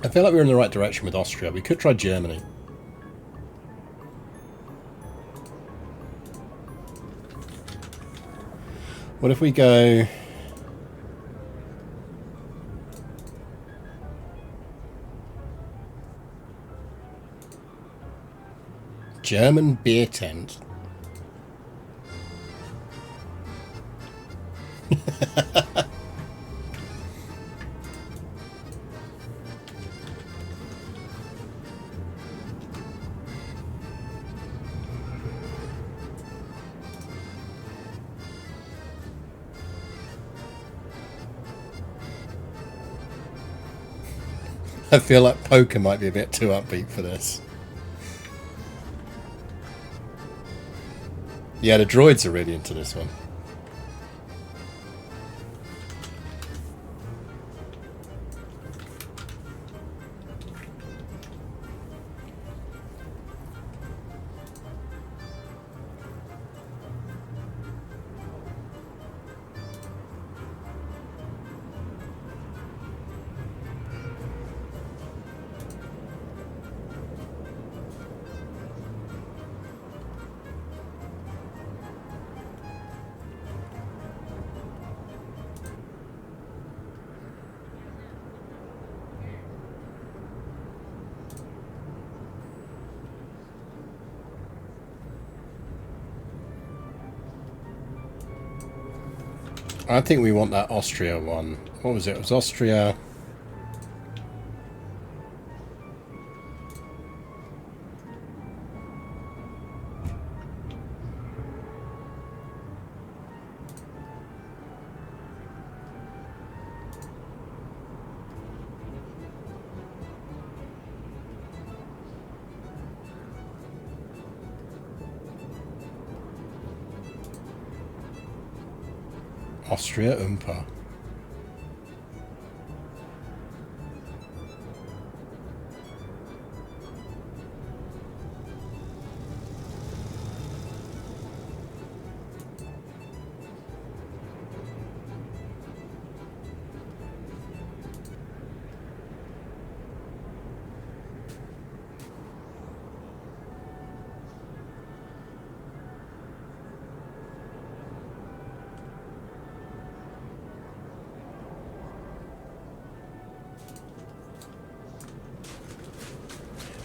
I feel like we're in the right direction with Austria. We could try Germany. What if we go... German beer tent? I feel like poker might be a bit too upbeat for this. Yeah, the droids are really into this one. I think we want that Austria one. What was it? It was Austria. Austria Umpa.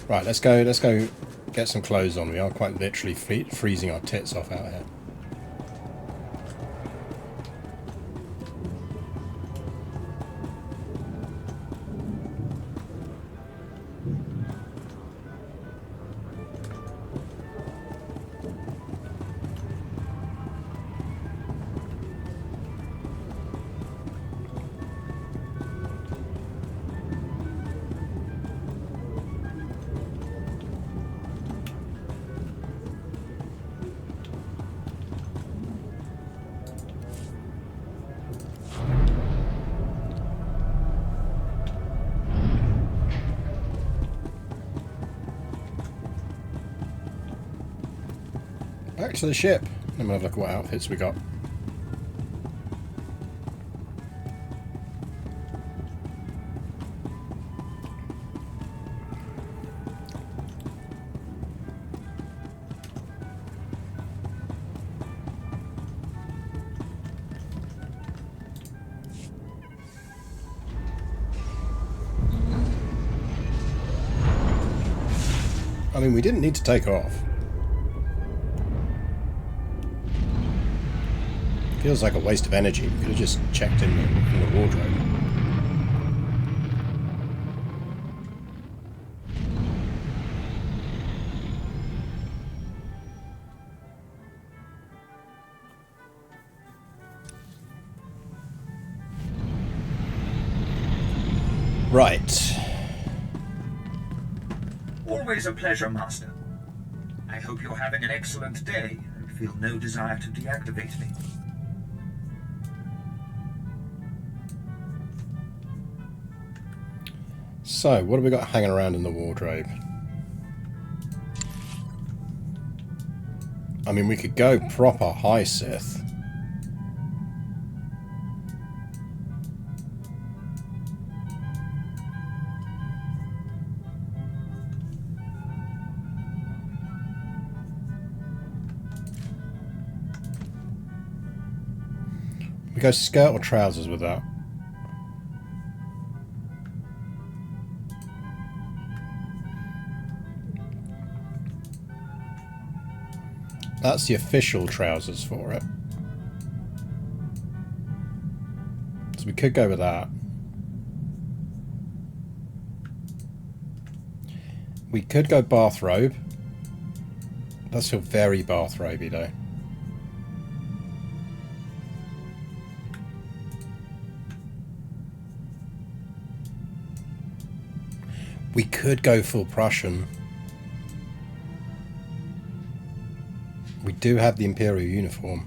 Right, let's go get some clothes on. We are quite literally freezing our tits off out here. Back to the ship. Let me have a look at what outfits we got. I mean, we didn't need to take off. Feels like a waste of energy. We could have just checked in the wardrobe. Right. Always a pleasure, Master. I hope you're having an excellent day and feel no desire to deactivate me. So, what have we got hanging around in the wardrobe? I mean, we could go proper high Sith. We go skirt or trousers with that? That's the official trousers for it. So we could go with that. We could go bathrobe. That's feel very bathrobey though. We could go full Prussian. We do have the Imperial uniform.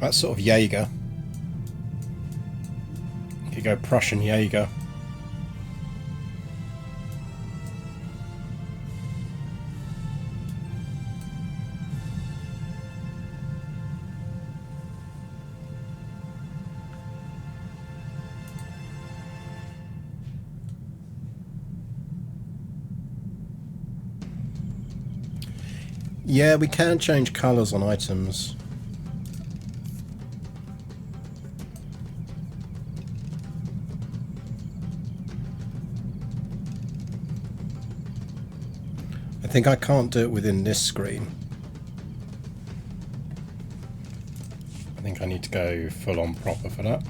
That's sort of Jaeger. You could go Prussian Jaeger. Yeah, we can change colours on items. I think I can't do it within this screen. I think I need to go full on proper for that.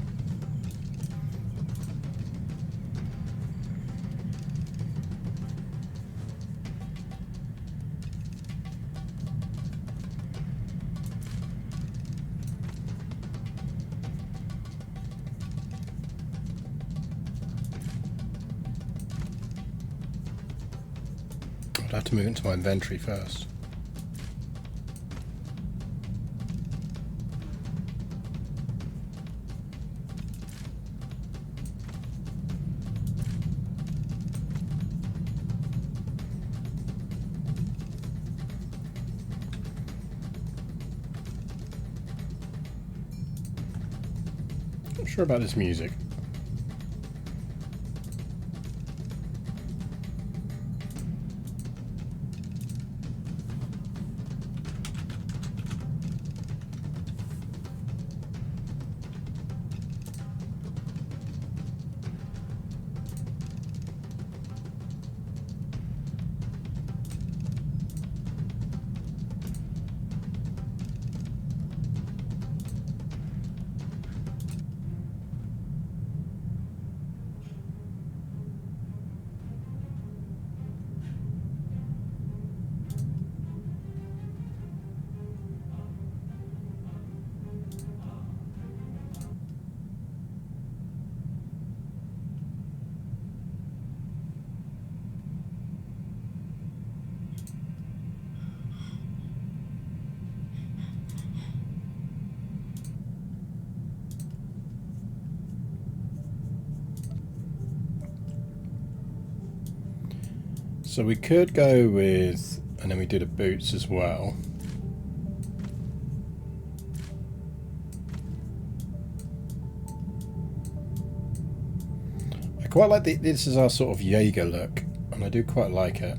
I'd have to move into my inventory first. I'm not sure about this music. So we could go with, and then we do the boots as well. I quite like this is our sort of Jaeger look, and I do quite like it.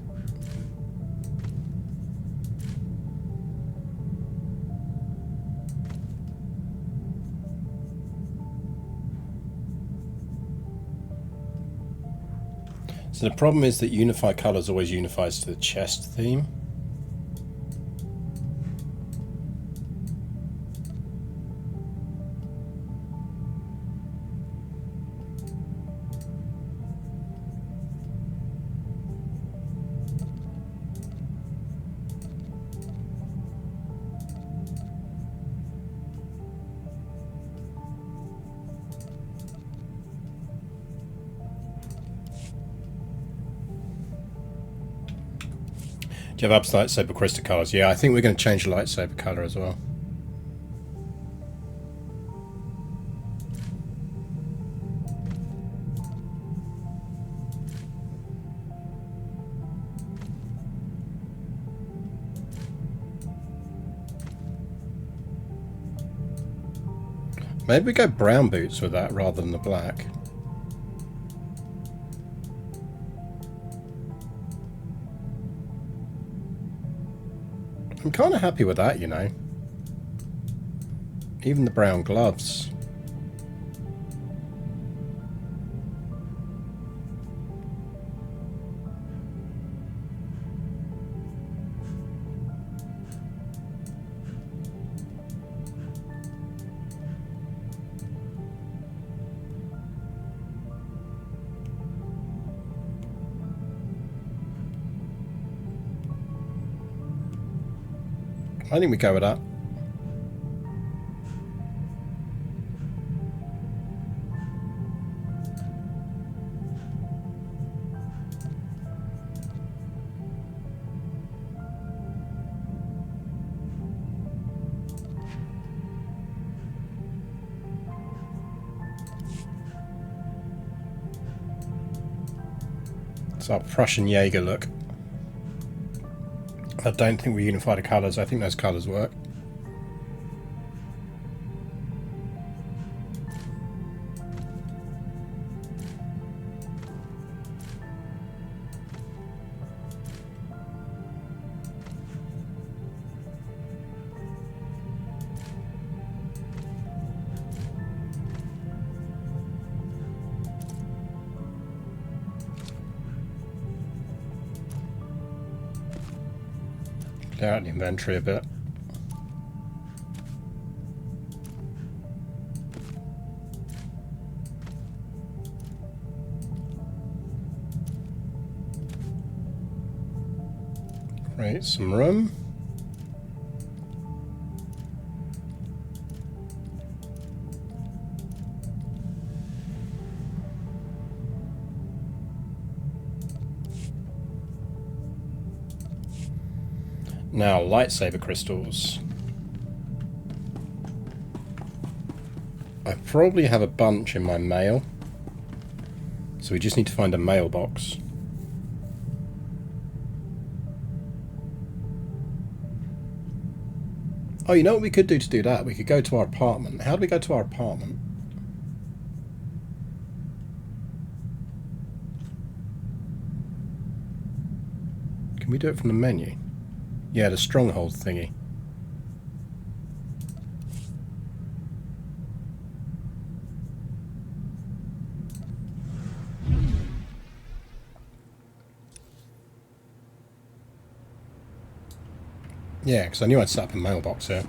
So the problem is that Unify Colours always unifies to the chest theme. Do you have up lightsaber crystal colours? Yeah, I think we're going to change the lightsaber colour as well. Maybe we go brown boots with that rather than the black. I'm kind of happy with that, you know. Even the brown gloves. I think we go with that. It's our Prussian Jaeger look. I don't think we unify the colours. I think those colours work. Clear out the inventory a bit. Create some room. Now, lightsaber crystals. I probably have a bunch in my mail. So we just need to find a mailbox. Oh, you know what we could do to do that? We could go to our apartment. How do we go to our apartment? Can we do it from the menu? Yeah, the stronghold thingy. Yeah, because I knew I'd set up a mailbox here.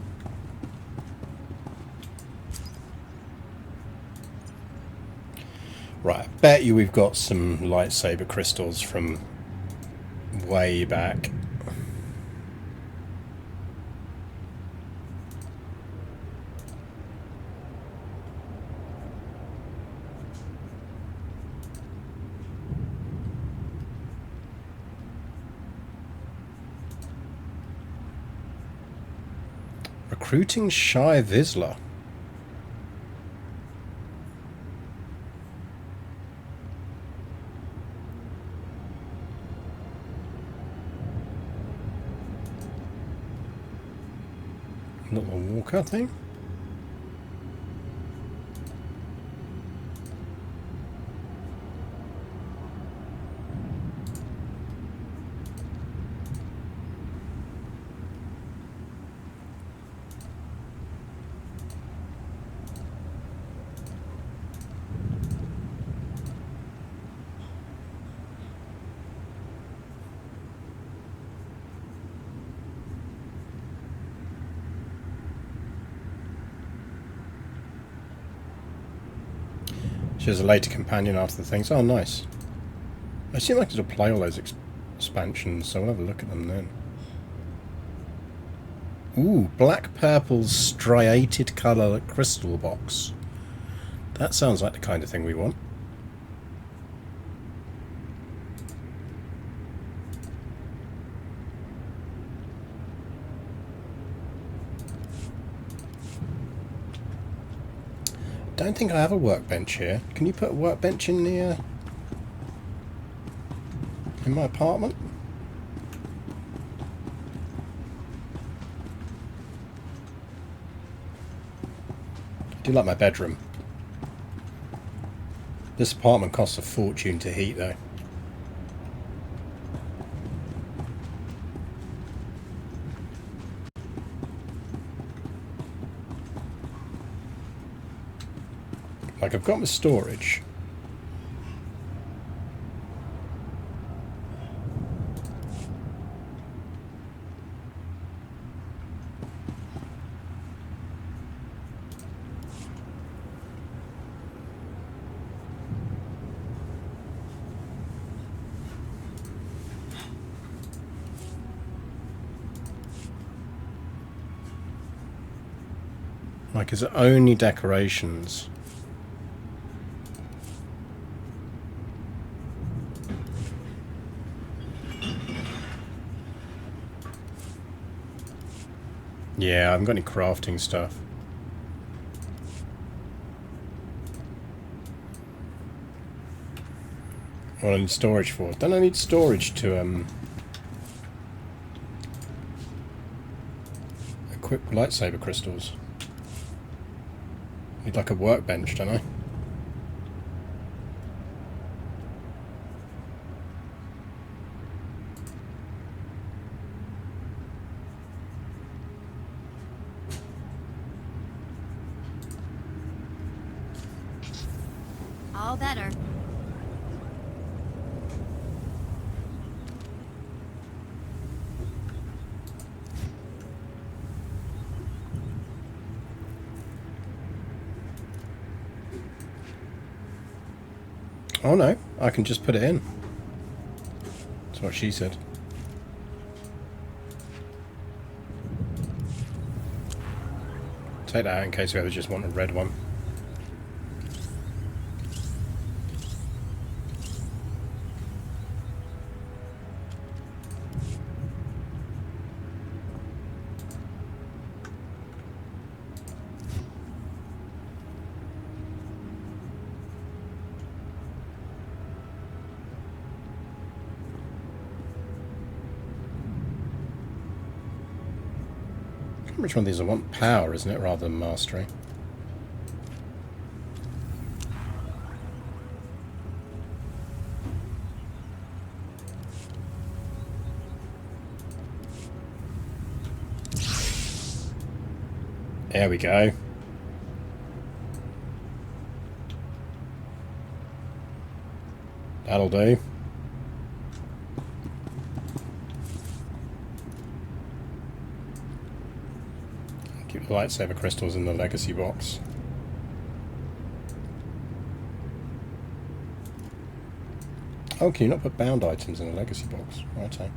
Right, I bet you we've got some lightsaber crystals from way back. Recruiting Shy Vizsla. Little walker thing. She has a later companion after the things. Oh, nice. I seem like to play all those expansions, so we'll have a look at them then. Ooh, black purple striated colour crystal box. That sounds like the kind of thing we want. Don't think I have a workbench here. Can you put a workbench in the in my apartment? I do like my bedroom. This apartment costs a fortune to heat, though. Like, I've got my storage. Like, is it only decorations? Yeah, I haven't got any crafting stuff. What do I need storage for? Don't I need storage to equip lightsaber crystals? Need like a workbench, don't I? All better. Oh no, I can just put it in. That's what she said. Take that out in case we ever just want a red one. Which one of these I want? Power, isn't it, rather than mastery? There we go. That'll do. Keep the lightsaber crystals in the legacy box. Oh, can you not put bound items in the legacy box? Righto.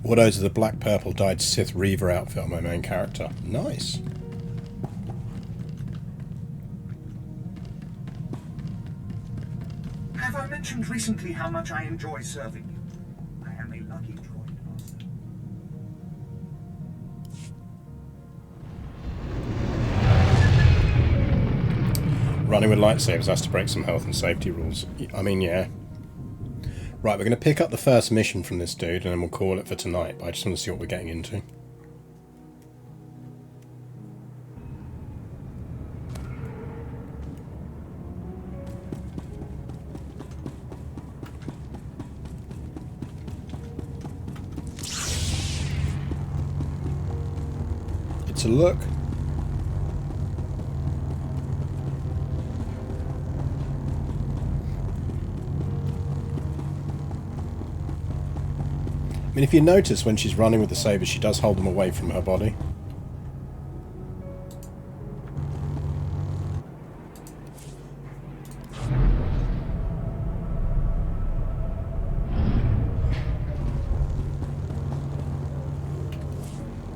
Watto's of the black purple dyed Sith Reaver outfit on my main character. Nice. Have I mentioned recently how much I enjoy serving you? I am a lucky droid master. Running with lightsabers has to break some health and safety rules. I mean, yeah. Right, we're going to pick up the first mission from this dude and then we'll call it for tonight, but I just want to see what we're getting into. It's a look. I mean, if you notice when she's running with the sabers, she does hold them away from her body.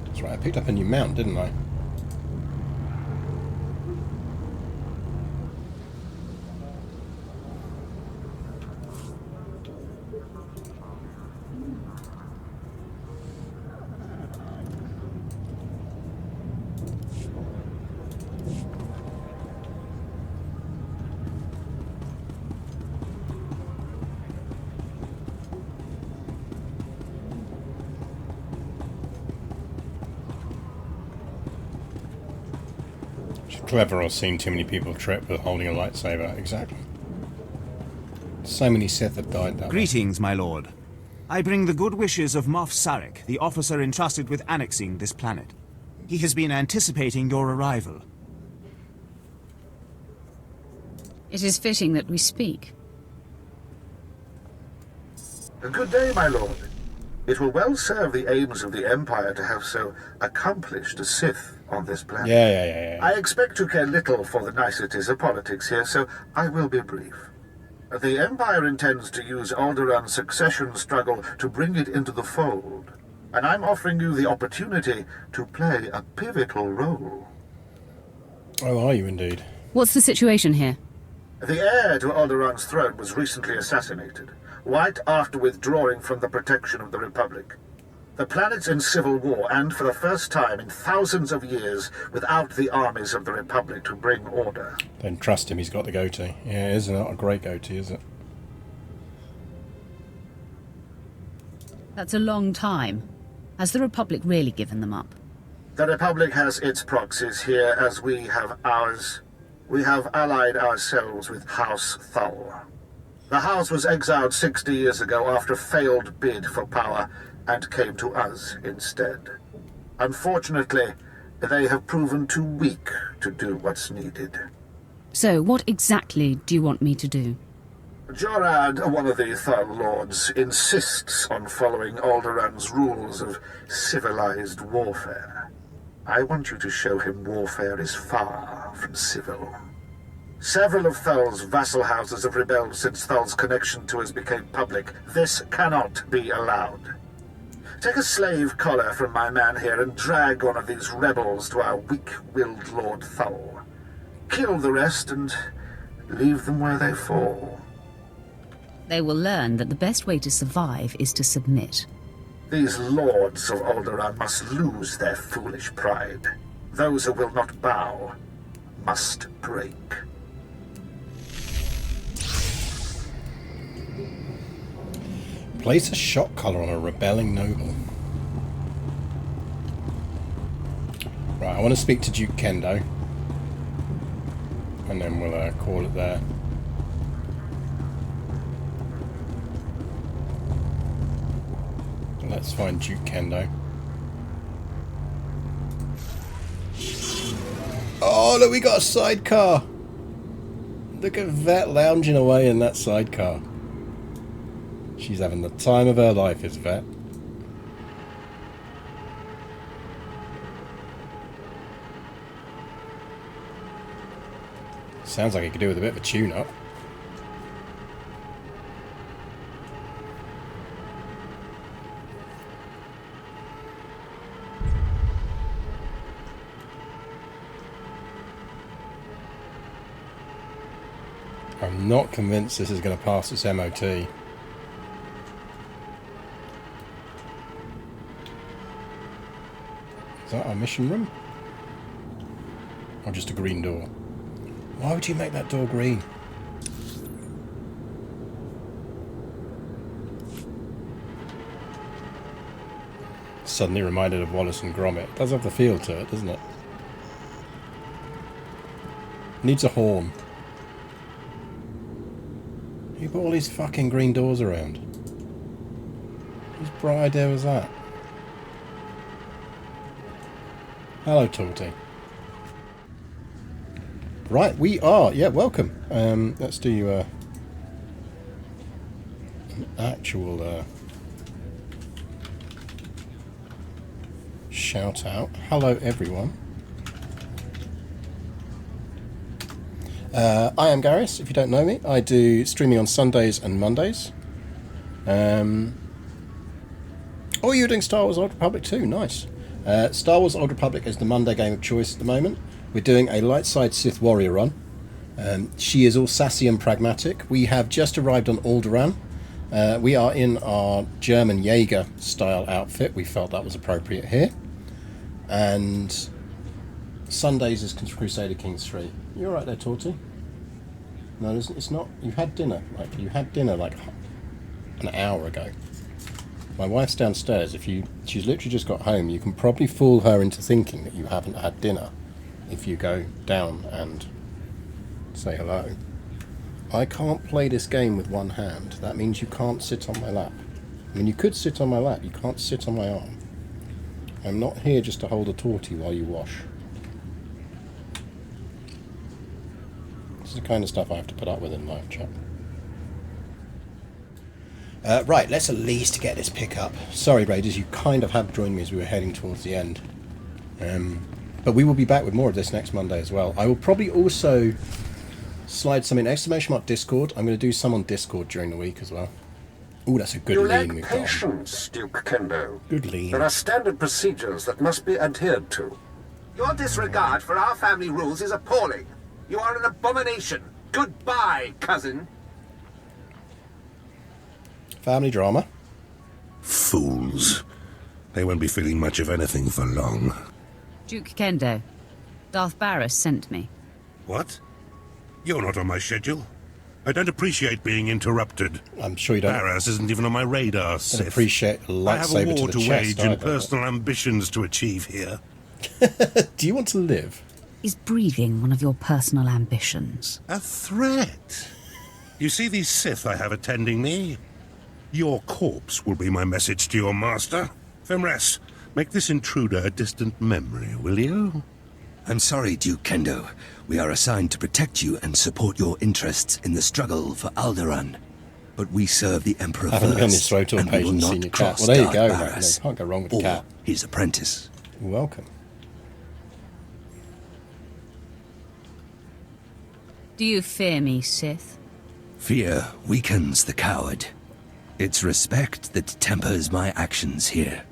That's right, I picked up a new mount, didn't I? Clever, I've seen too many people trip with holding a lightsaber. Exactly. So many Sith have died that way. Greetings, my lord. I bring the good wishes of Moff Sarek, the officer entrusted with annexing this planet. He has been anticipating your arrival. It is fitting that we speak. A good day, my lord. It will well serve the aims of the Empire to have so accomplished a Sith on this planet. Yeah. I expect to care little for the niceties of politics here, so I will be brief. The Empire intends to use Aldaraan's succession struggle to bring it into the fold, and I'm offering you the opportunity to play a pivotal role. Oh, are you indeed? What's the situation here? The heir to Aldaraan's throne was recently assassinated, right after withdrawing from the protection of the Republic. The planet's in civil war, and for the first time in thousands of years, without the armies of the Republic to bring order. Don't trust him, he's got the goatee. Yeah, it is not a great goatee, is it? That's a long time. Has the Republic really given them up? The Republic has its proxies here, as we have ours. We have allied ourselves with House Thal. The House was exiled 60 years ago after a failed bid for power, and came to us instead. Unfortunately, they have proven too weak to do what's needed. So, what exactly do you want me to do? Jorad, one of the Thal Lords, insists on following Aldaraan's rules of civilized warfare. I want you to show him warfare is far from civil. Several of Thal's vassal houses have rebelled since Thal's connection to us became public. This cannot be allowed. Take a slave collar from my man here and drag one of these rebels to our weak-willed Lord Thal. Kill the rest and leave them where they fall. They will learn that the best way to survive is to submit. These lords of Aldaraan must lose their foolish pride. Those who will not bow must break. Place a shock collar on a rebelling noble. Right, I want to speak to Duke Kendo. And then we'll call it there. Let's find Duke Kendo. Oh, look, we got a sidecar. Look at Vet lounging away in that sidecar. She's having the time of her life, is Vet. Sounds like it could do with a bit of a tune-up. I'm not convinced this is going to pass its MOT. Is that our mission room? Or just a green door? Why would you make that door green? Suddenly reminded of Wallace and Gromit. It does have the feel to it, doesn't it? Needs a horn. Who put all these fucking green doors around? Whose bright idea was that? Hello, Torty. Right, we are. Yeah, welcome. Let's do an actual shout out. Hello, everyone. I am Garius, if you don't know me. I do streaming on Sundays and Mondays. Oh, you're doing Star Wars Old Republic too, nice. Star Wars Old Republic is the Monday game of choice at the moment. We're doing a light side Sith warrior run. She is all sassy and pragmatic. We have just arrived on Aldaraan. We are in our German Jaeger style outfit. We felt that was appropriate here. And Sundays is Crusader Kings 3. You're right there, Torty. No, it's not. You had dinner. You had dinner like an hour ago. My wife's downstairs. She's literally just got home, you can probably fool her into thinking that you haven't had dinner if you go down and say hello. I can't play this game with one hand. That means you can't sit on my lap. I mean, you could sit on my lap, you can't sit on my arm. I'm not here just to hold a tortie while you wash. This is the kind of stuff I have to put up with in live chat. Right, let's at least get this pick up. Sorry, Raiders, you kind of have joined me as we were heading towards the end. But we will be back with more of this next Monday as well. I will probably also slide some in !Discord. I'm going to do some on Discord during the week as well. Ooh, that's a good lean we've got. You lack patience, Duke Kendo. Good lean. There are standard procedures that must be adhered to. Your disregard for our family rules is appalling. You are an abomination. Goodbye, cousin. Family drama. Fools. They won't be feeling much of anything for long. Duke Kendo, Darth Barris sent me. What? You're not on my schedule. I don't appreciate being interrupted. I'm sure you don't. Barris isn't even on my radar, Sith. Don't appreciate a lightsaber I have a war to the to chest wage and either. personal ambitions to achieve here. Do you want to live? Is breathing one of your personal ambitions? A threat? You see these Sith I have attending me? Your corpse will be my message to your master. Femres, make this intruder a distant memory, will you? I'm sorry, Duke Kendo. We are assigned to protect you and support your interests in the struggle for Aldaraan. But we serve the Emperor I haven't first, done this SWTOR and we page will and not seen your cat. cross Well, there you Darth go. Right, Barris no, can't go wrong with the or cat. his apprentice. You're welcome. Do you fear me, Sith? Fear weakens the coward. It's respect that tempers my actions here.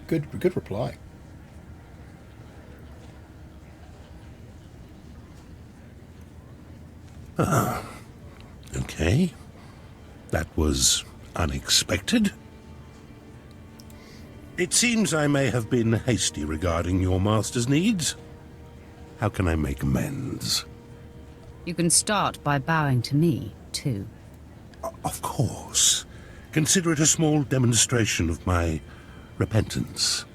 Good reply. Ah, okay. That was unexpected. It seems I may have been hasty regarding your master's needs. How can I make amends? You can start by bowing to me, too. Of course. Consider it a small demonstration of my repentance.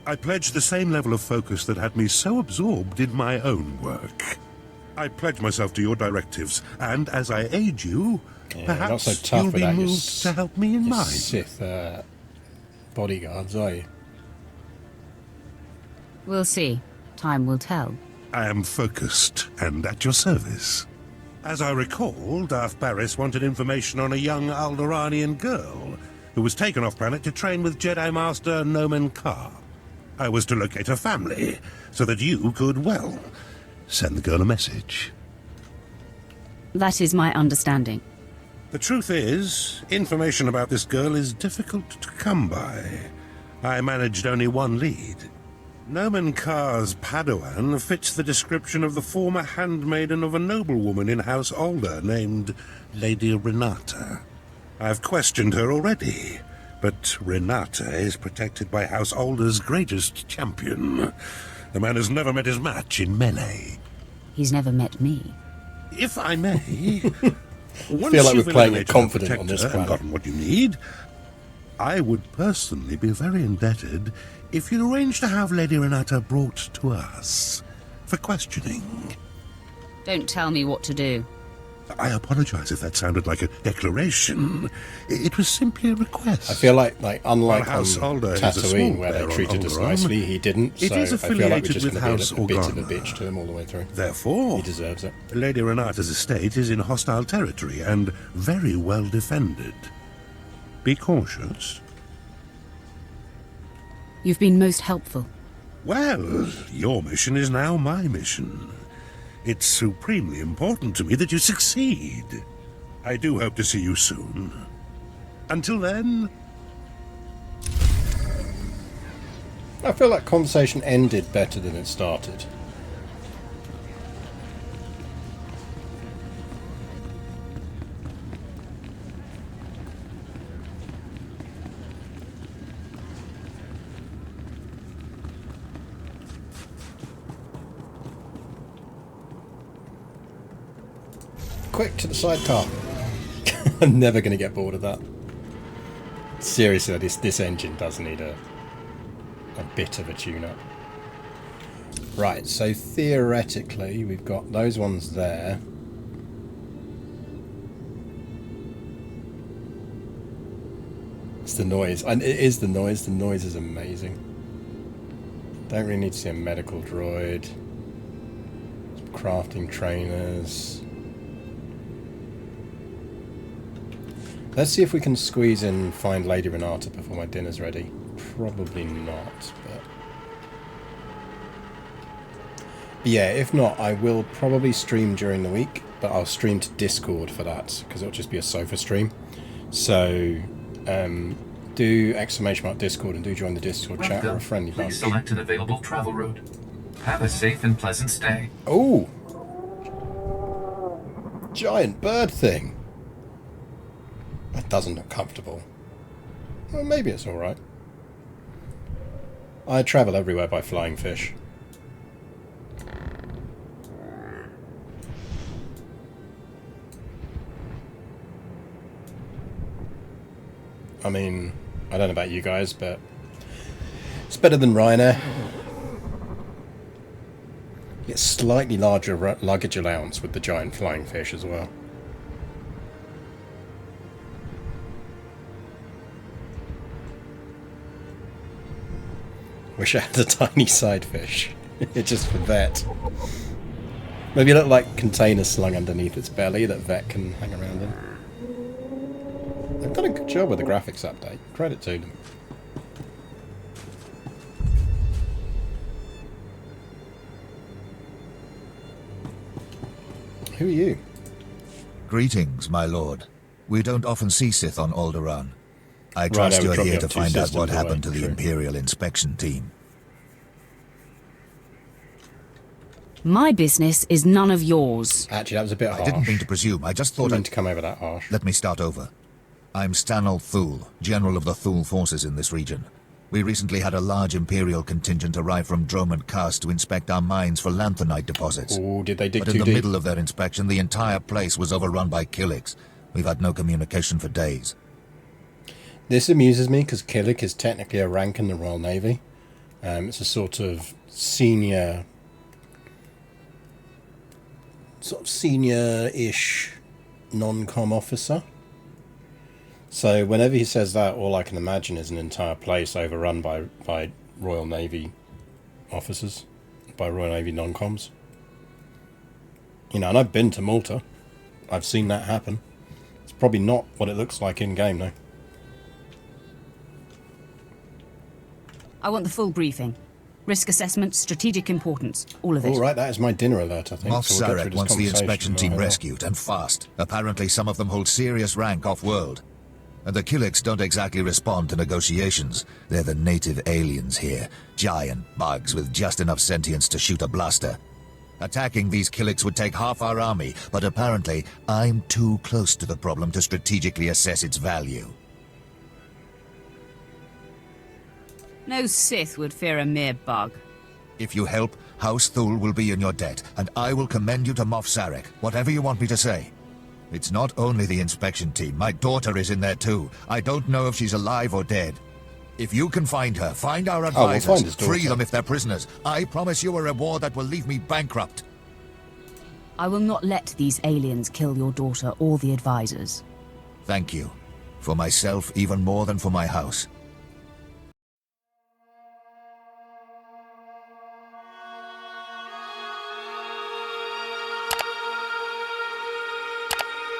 I pledge the same level of focus that had me so absorbed in my own work. I pledge myself to your directives, and as I aid you, perhaps not so tough you'll be without your moved to help me in mine. Sith bodyguards, are you? We'll see. Time will tell. I am focused and at your service. As I recall, Darth Barris wanted information on a young Aldaraanian girl who was taken off-planet to train with Jedi Master Nomen Karr. I was to locate her family, so that you could, well, send the girl a message. That is my understanding. The truth is, information about this girl is difficult to come by. I managed only one lead. Nomen Karr's Padawan fits the description of the former handmaiden of a noblewoman in House Alder named Lady Renata. I've questioned her already, but Renata is protected by House Alder's greatest champion. The man has never met his match in melee. He's never met me. If I may, I feel like we're playing it confident on this and planet. gotten what you need, I would personally be very indebted if you'd arrange to have Lady Renata brought to us for questioning. Don't tell me what to do. I apologize if that sounded like a declaration. It was simply a request. I feel like unlike on House Alder is a Tatooine, small where they bear on treated us Alderaan, nicely, he didn't. it So is I feel like we're affiliated just with going to House be a bit of a Organa. bitch to him all the way through. Therefore, he deserves it. Lady Renata's estate is in hostile territory and very well defended. Be cautious. You've been most helpful. Well, your mission is now my mission. It's supremely important to me that you succeed. I do hope to see you soon. Until then... I feel like conversation ended better than it started. Quick to the sidecar. I'm never going to get bored of that. Seriously, this engine does need a bit of a tune-up. Right, so theoretically, we've got those ones there. It's the noise. And it is the noise. The noise is amazing. Don't really need to see a medical droid. Some crafting trainers. Let's see if we can squeeze in Find Lady Renata before my dinner's ready. Probably not, but yeah, if not, I will probably stream during the week, but I'll stream to Discord for that, because it'll just be a sofa stream. So, do !Discord and do join the Discord chat or a friendly bunch. Please select an available travel route. Have a safe and pleasant stay. Oh! Giant bird thing! That doesn't look comfortable. Well, maybe it's alright. I travel everywhere by flying fish. I mean, I don't know about you guys, but it's better than Ryanair. You get slightly larger luggage allowance with the giant flying fish as well. Wish I had a tiny side fish. Just for Vet. Maybe a little like container slung underneath its belly that Vet can hang around in. They've done a good job with the graphics update. Credit to them. Who are you? Greetings, my lord. We don't often see Sith on Aldaraan. I trust you're here to find out what happened to the Imperial inspection team. My business is none of yours. Actually, that was a bit harsh. I didn't mean to presume. I just thought I didn't mean to come over that harsh. Let me start over. I'm Stanel Thule, General of the Thule forces in this region. We recently had a large Imperial contingent arrive from Dromund Karst to inspect our mines for lanthanite deposits. Oh, did they dig too deep? But in the middle of their inspection, the entire place was overrun by Killiks. We've had no communication for days. This amuses me because Killik is technically a rank in the Royal Navy. It's a sort of senior-ish non-com officer. So whenever he says that, all I can imagine is an entire place overrun by Royal Navy officers, by Royal Navy non-coms. You know, and I've been to Malta. I've seen that happen. It's probably not what it looks like in-game, though. I want the full briefing. Risk assessment, strategic importance, all of it. All right, that is my dinner alert, I think. Moff Sarek wants the inspection team rescued, and fast. Apparently some of them hold serious rank off-world. And the Killiks don't exactly respond to negotiations. They're the native aliens here. Giant bugs with just enough sentience to shoot a blaster. Attacking these Killiks would take half our army, but apparently I'm too close to the problem to strategically assess its value. No Sith would fear a mere bug. If you help, House Thule will be in your debt, and I will commend you to Moff Sarek, whatever you want me to say. It's not only the inspection team. My daughter is in there too. I don't know if she's alive or dead. If you can find her, find our advisors, we'll find his daughter. Free them if they're prisoners. I promise you a reward that will leave me bankrupt. I will not let these aliens kill your daughter or the advisors. Thank you. For myself, even more than for my house.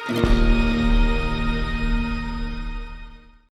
Mm.